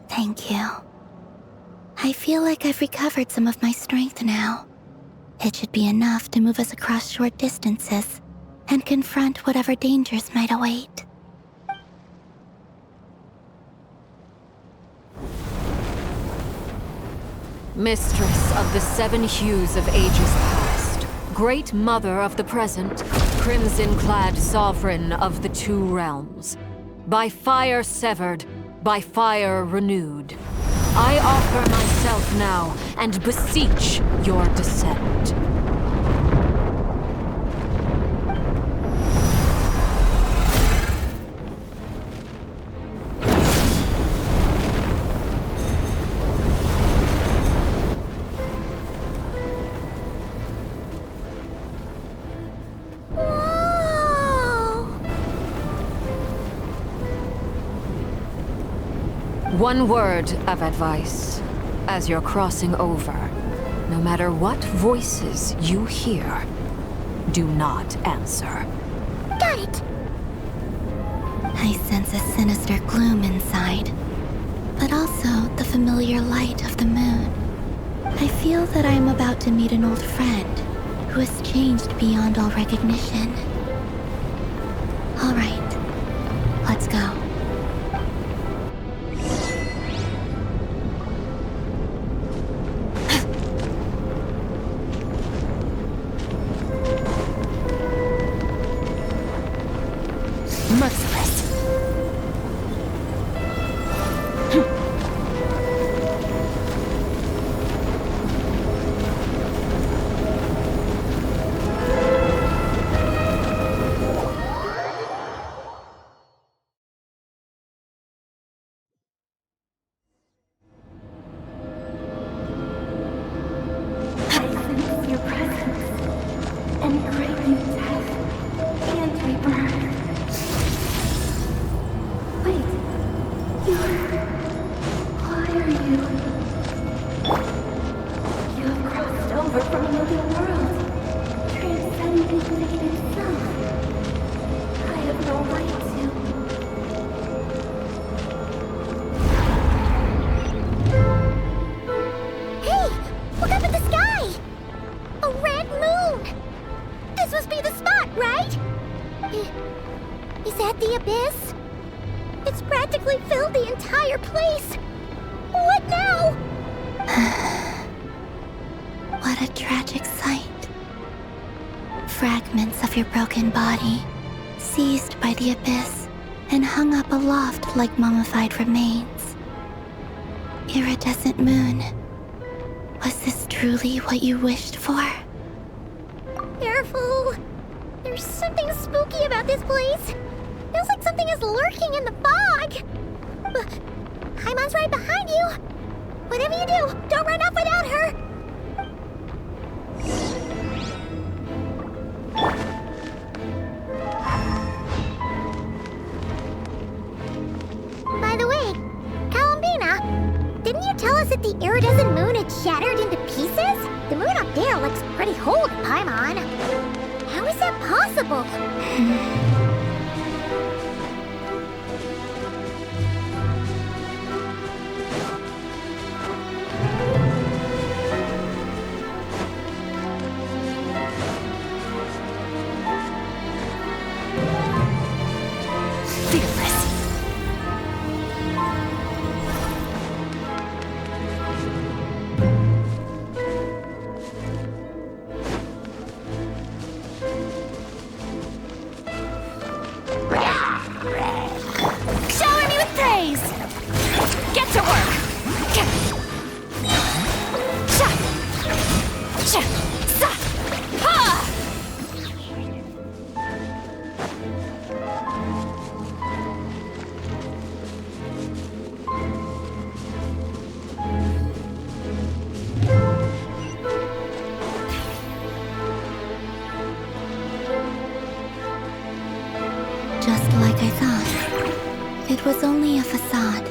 Thank you. I feel like I've recovered some of my strength now. It should be enough to move us across short distances and confront whatever dangers might await. Mistress of the seven hues of ages past, great mother of the present, crimson-clad sovereign of the two realms, by fire severed, by fire renewed, I offer myself now and beseech your descent. One word of advice. As you're crossing over, no matter what voices you hear, do not answer. Got it! I sense a sinister gloom inside, but also the familiar light of the moon. I feel that I am about to meet an old friend who has changed beyond all recognition. All right, let's go. Like mummified remains. Iridescent moon. Was this truly what you wished for? Careful! There's something spooky about this place. Feels like something is lurking in the fog. Paimon's right behind you. Whatever you do, don't run off without her. By the way, Columbina, didn't you tell us that the iridescent moon had shattered into pieces? The moon up there looks pretty whole to Paimon. How is that possible? just like I thought. It was only a facade.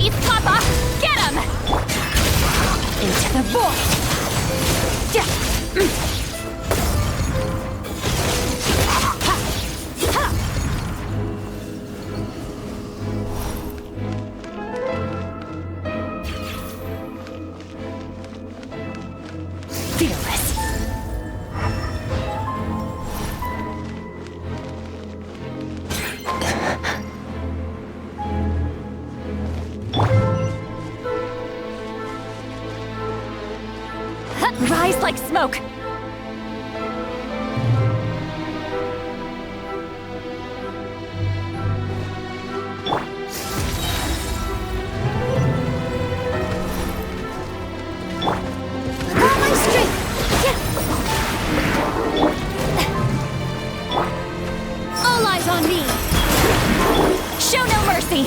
Eat Papa! Get him! Into the void! Fearless. Rise like smoke! All my strength! All eyes on me! Show no mercy!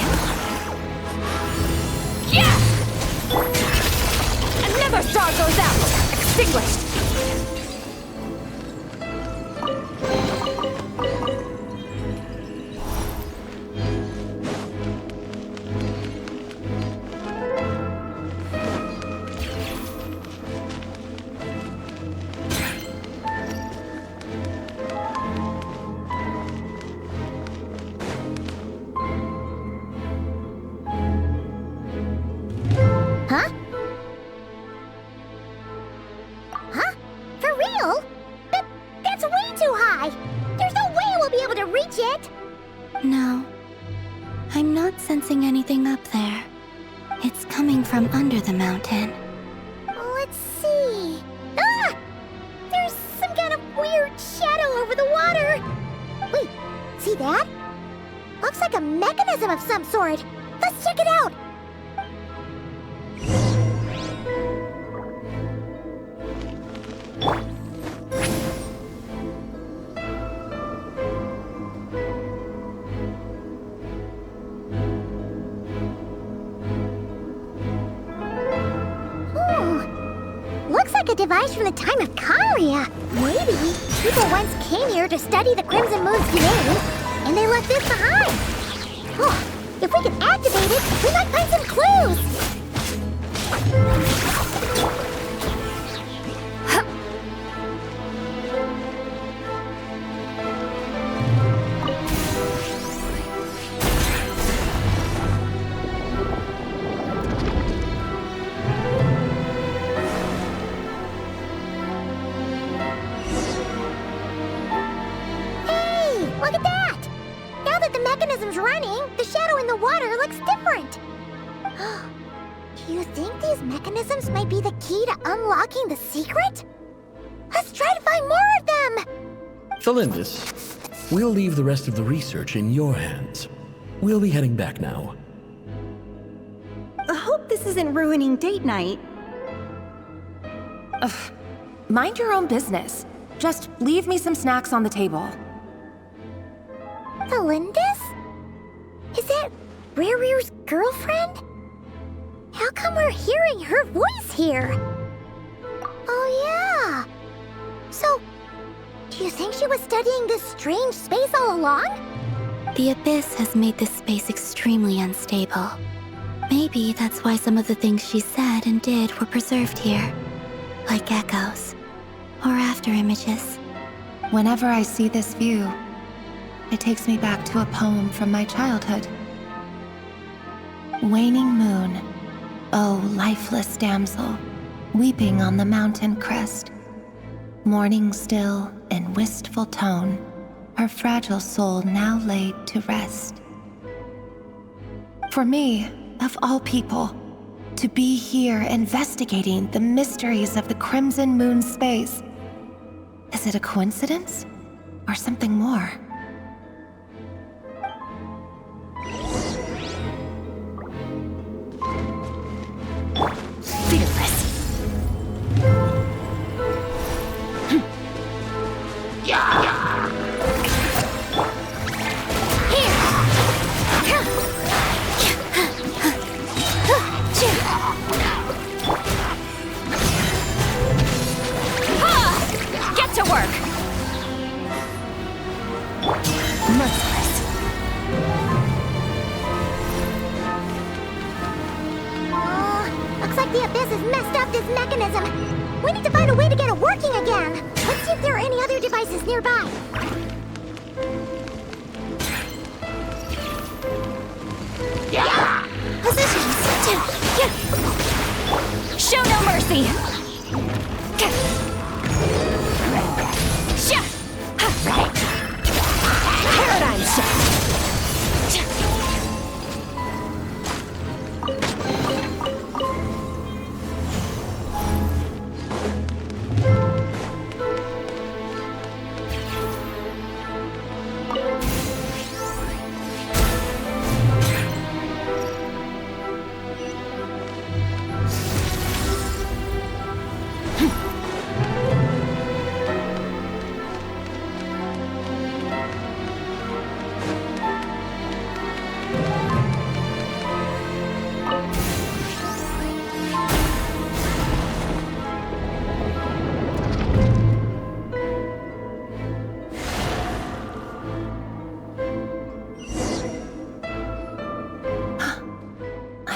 Yeah! Another star goes out! Extinguished! Huh? Huh? For real? That's way too high! There's no way we'll be able to reach it! No. I'm not sensing anything up there. It's coming from under the mountain. Let's see... Ah! There's some kind of weird shadow over the water! Wait, see that? Looks like a mechanism of some sort! Let's check it out! Looks like a device from the time of Karia. Maybe people once came here to study the Crimson Moon's domain, and they left this behind. Oh, if we can activate it, we might find some clues. Look at that! Now that the mechanism's running, the shadow in the water looks different. Do you think these mechanisms might be the key to unlocking the secret? Let's try to find more of them! Felindis, we'll leave the rest of the research in your hands. We'll be heading back now. I hope this isn't ruining date night. Ugh. Mind your own business. Just leave me some snacks on the table. Felindis? Is that Rear's girlfriend? How come we're hearing her voice here? Oh yeah! So, do you think she was studying this strange space all along? The Abyss has made this space extremely unstable. Maybe that's why some of the things she said and did were preserved here. Like echoes. Or after images. Whenever I see this view, it takes me back to a poem from my childhood. Waning moon, oh lifeless damsel, weeping on the mountain crest, mourning still in wistful tone, her fragile soul now laid to rest. For me, of all people, to be here investigating the mysteries of the Crimson Moon space, is it a coincidence or something more? Fearless. mechanism. We need to find a way to get it working again. Let's see if there are any other devices nearby. Yeah! Positions! Show no mercy! Paradigm shift!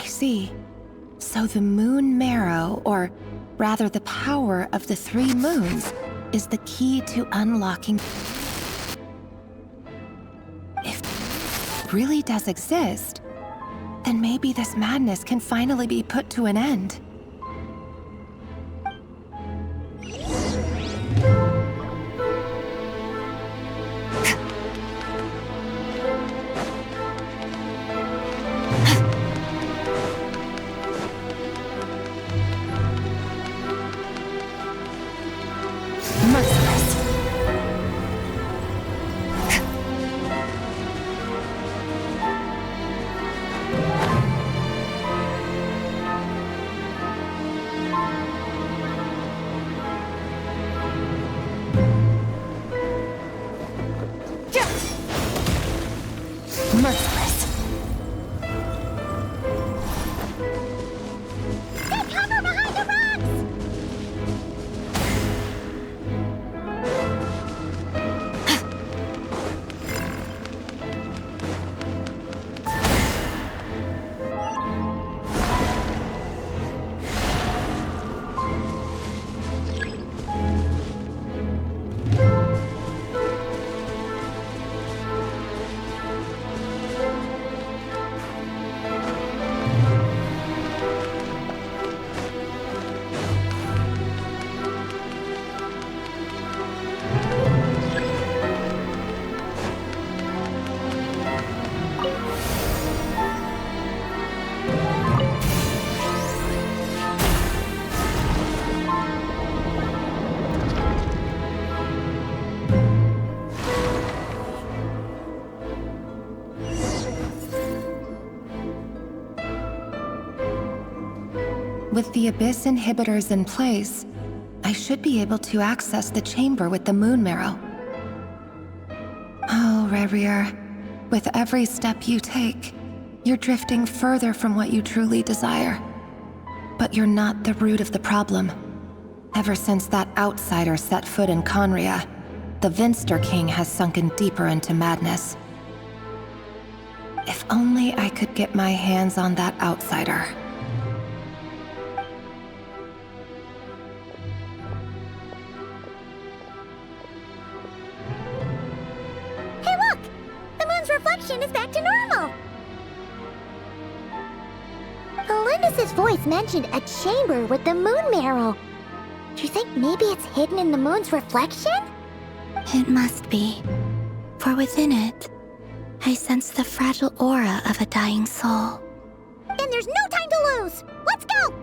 See. So the moon marrow, or rather the power of the 3 moons, is the key to unlocking... If it really does exist, then maybe this madness can finally be put to an end. With the Abyss inhibitors in place, I should be able to access the chamber with the moon marrow. Oh, Rerir, with every step you take, you're drifting further from what you truly desire. But you're not the root of the problem. Ever since that outsider set foot in Conria, the Vinster King has sunken deeper into madness. If only I could get my hands on that outsider. Reflection is back to normal. Felindus's voice mentioned a chamber with the moon marrow. Do you think maybe it's hidden in the moon's reflection? It must be. For within it, I sense the fragile aura of a dying soul. Then there's no time to lose! Let's go!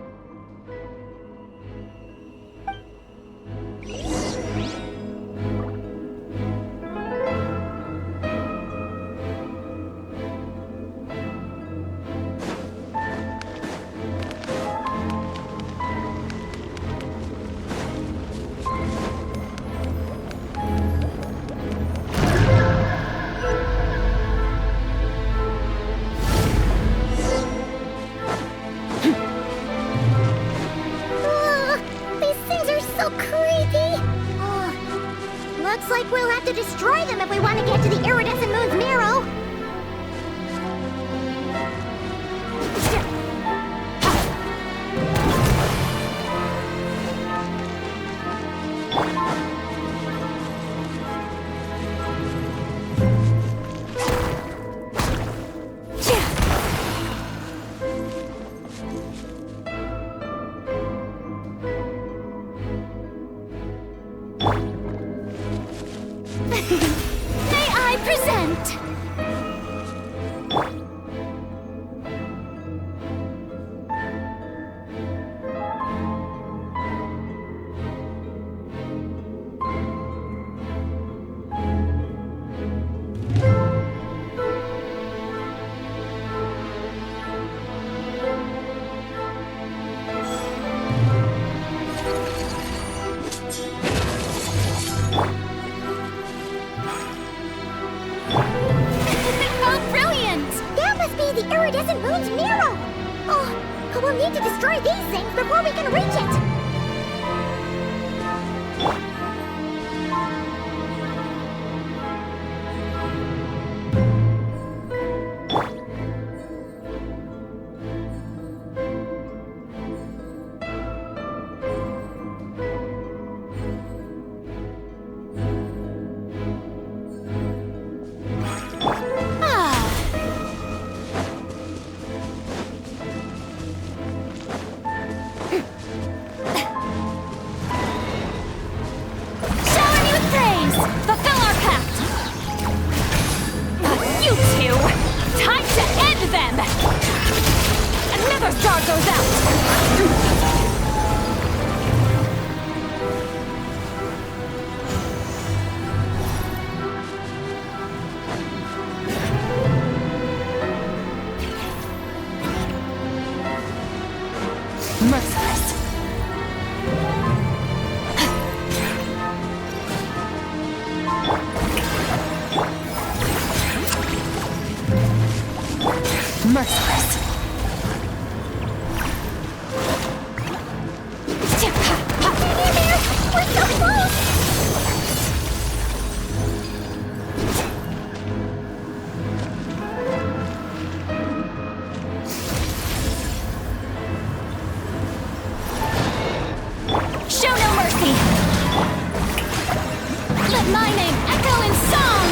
Looks like we'll have to destroy them if we want to get to the iridescent moon's marrow. Let my name echo in song!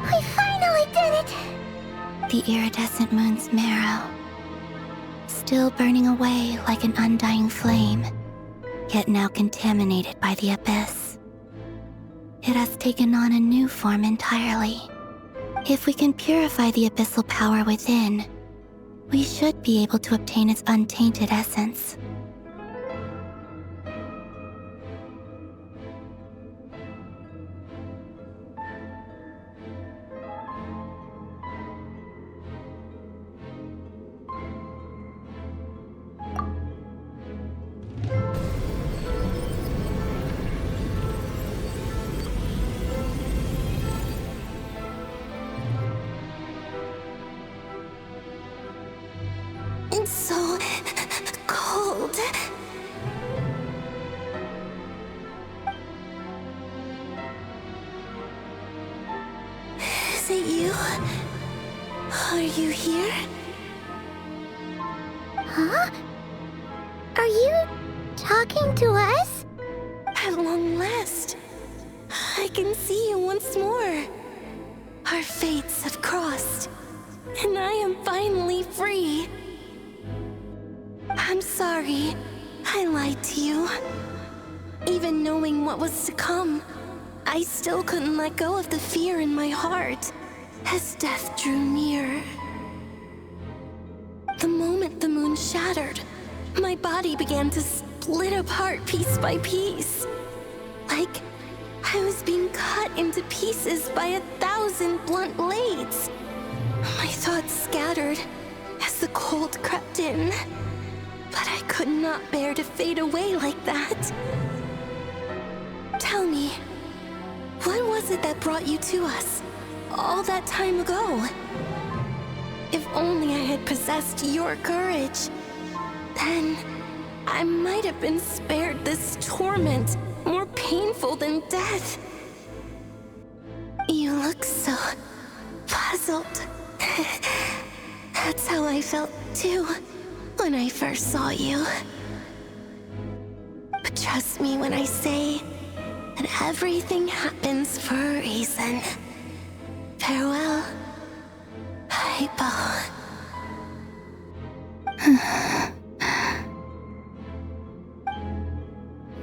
We finally did it! The iridescent moon's marrow, still burning away like an undying flame, yet now contaminated by the abyss. It has taken on a new form entirely. If we can purify the abyssal power within, we should be able to obtain its untainted essence. It's so cold. Is it you? Are you here? Huh? Are you talking to us? At long last, I can see you once more. Our fates have crossed, and I am finally free. I'm sorry, I lied to you. Even knowing what was to come, I still couldn't let go of the fear in my heart as death drew near. The moment the moon shattered, my body began to split apart piece by piece. Like I was being cut into pieces by 1,000 blunt blades. My thoughts scattered as the cold crept in. But I could not bear to fade away like that. Tell me, what was it that brought you to us all that time ago? If only I had possessed your courage, then I might have been spared this torment more painful than death. You look so puzzled. That's how I felt too when I first saw you. But trust me when I say that everything happens for a reason. Farewell, Hypo.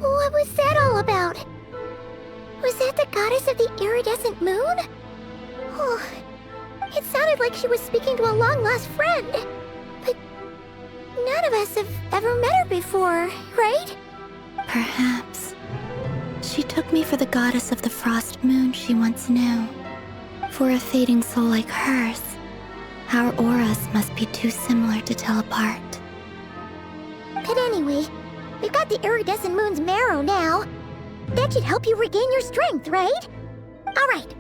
What was that all about? Was that the goddess of the iridescent moon? Oh, it sounded like she was speaking to a long-lost friend. But none of us have ever met her before, right? Perhaps. She took me for the goddess of the frost moon she once knew. For a fading soul like hers, our auras must be too similar to tell apart. But anyway, we've got the iridescent moon's marrow now. That should help you regain your strength, right? Alright,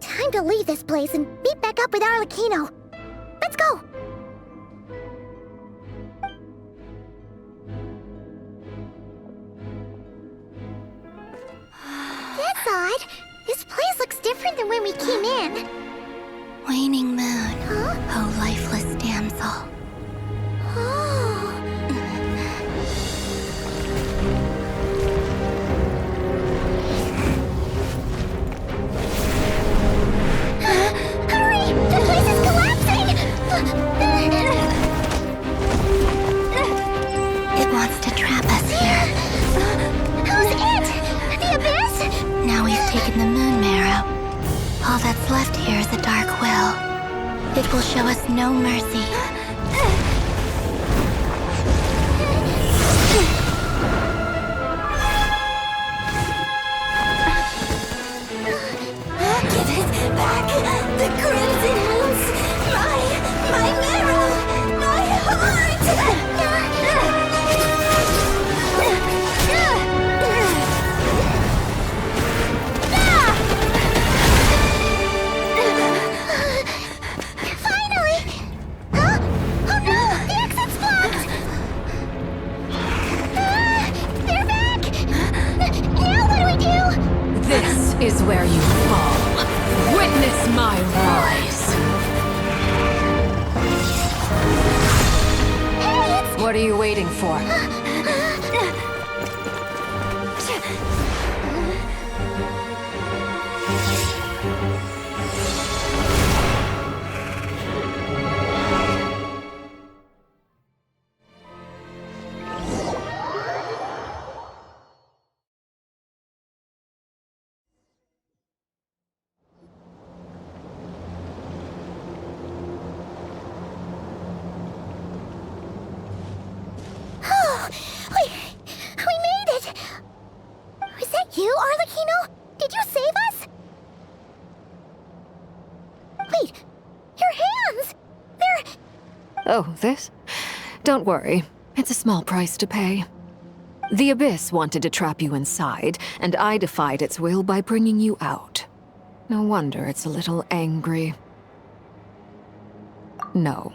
time to leave this place and meet back up with Arlecchino. Let's go! That's odd. This place looks different than when we came in. Waning moon, huh? oh lifeless damsel. Oh. Hurry! The place is collapsing! It wants to trap us here. Who's it? The abyss? Now we've taken the moon marrow. All that's left here is a dark will. It will show us no mercy. Give it back! The crimson moons! My marrow! My heart! Finally! Witness my rise. What are you waiting for? We made it! Was that you, Arlecchino? Did you save us? Wait, your hands! They're... Oh, this? Don't worry. It's a small price to pay. The Abyss wanted to trap you inside, and I defied its will by bringing you out. No wonder it's a little angry. No.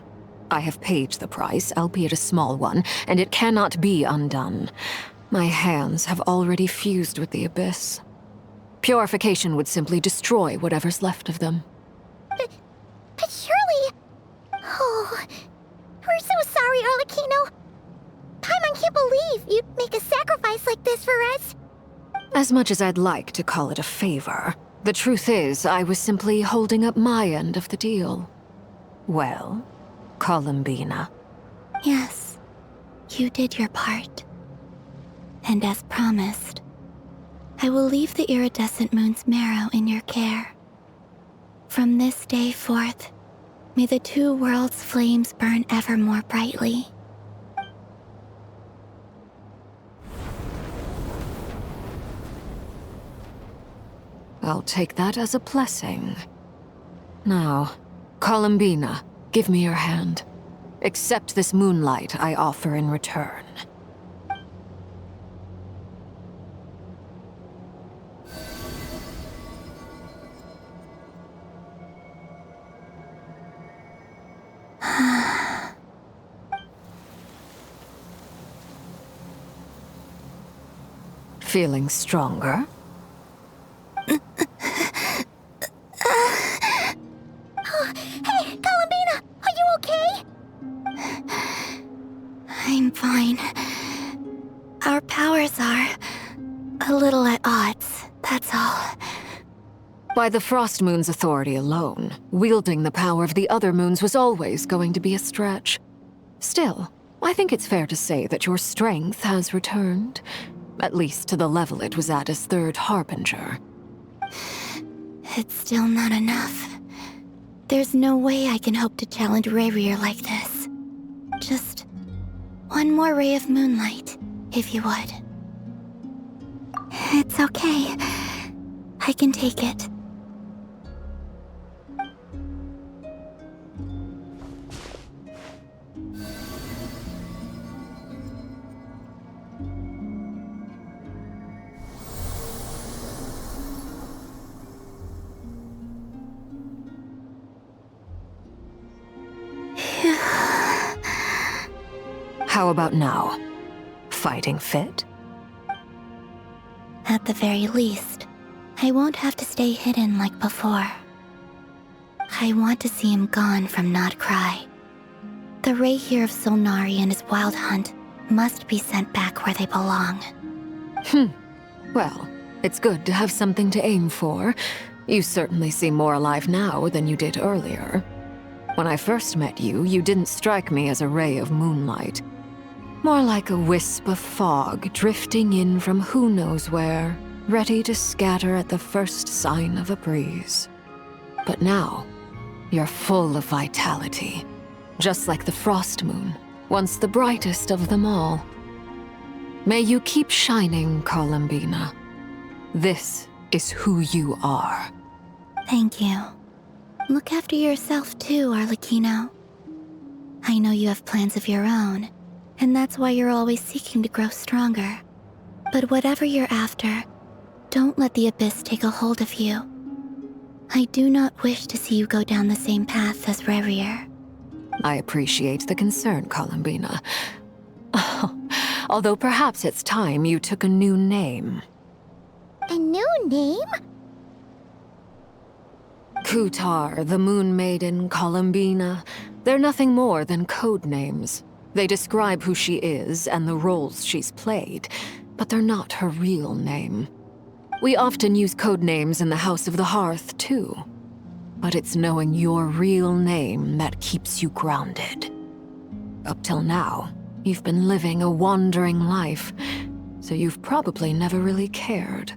I have paid the price, albeit a small one, and it cannot be undone. My hands have already fused with the Abyss. Purification would simply destroy whatever's left of them. But surely... Oh, we're so sorry, Arlecchino. Paimon can't believe you'd make a sacrifice like this for us. As much as I'd like to call it a favor, the truth is I was simply holding up my end of the deal. Well, Columbina. Yes, you did your part. And as promised, I will leave the iridescent moon's marrow in your care. From this day forth, may the two worlds' flames burn ever more brightly. I'll take that as a blessing. Now, Columbina, give me your hand. Accept this moonlight I offer in return. Feeling stronger? Hey, Columbina, are you okay? I'm fine. Our powers are a little at odds, that's all. By the Frost Moon's authority alone, wielding the power of the other moons was always going to be a stretch. Still, I think it's fair to say that your strength has returned. At least to the level it was at as Third Harbinger. It's still not enough. There's no way I can hope to challenge Rayrier like this. Just one more ray of moonlight, if you would. It's okay. I can take it. How about now? Fighting fit? At the very least, I won't have to stay hidden like before. I want to see him gone from Nod-Krai. The Ray here of Solnari and his wild hunt must be sent back where they belong. Well, it's good to have something to aim for. You certainly seem more alive now than you did earlier. When I first met you, you didn't strike me as a ray of moonlight. More like a wisp of fog drifting in from who knows where, ready to scatter at the first sign of a breeze. But now, you're full of vitality, just like the Frost Moon, once the brightest of them all. May you keep shining, Columbina. This is who you are. Thank you. Look after yourself too, Arlecchino. I know you have plans of your own, and that's why you're always seeking to grow stronger. But whatever you're after, don't let the Abyss take a hold of you. I do not wish to see you go down the same path as Rayrier. I appreciate the concern, Columbina. Although perhaps it's time you took a new name. A new name? Kutar, the Moon Maiden, Columbina, they're nothing more than code names. They describe who she is and the roles she's played, but they're not her real name. We often use code names in the House of the Hearth, too. But it's knowing your real name that keeps you grounded. Up till now, you've been living a wandering life, so you've probably never really cared.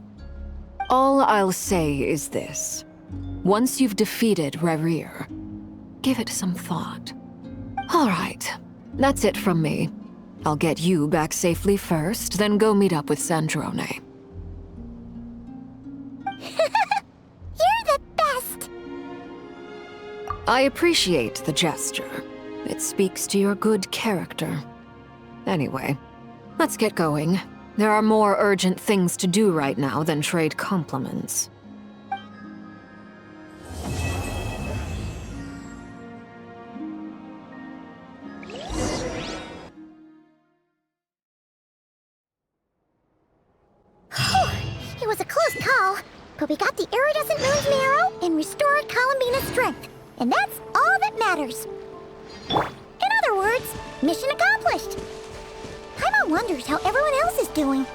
All I'll say is this. Once you've defeated Rerir, give it some thought. All right, that's it from me. I'll get you back safely first, then go meet up with Sandrone. You're the best! I appreciate the gesture. It speaks to your good character. Anyway, let's get going. There are more urgent things to do right now than trade compliments. It was a close call, but we got the iridescent moon's marrow and restored Columbina's strength. And that's all that matters. In other words, mission accomplished. Paimon wonders how everyone else is doing.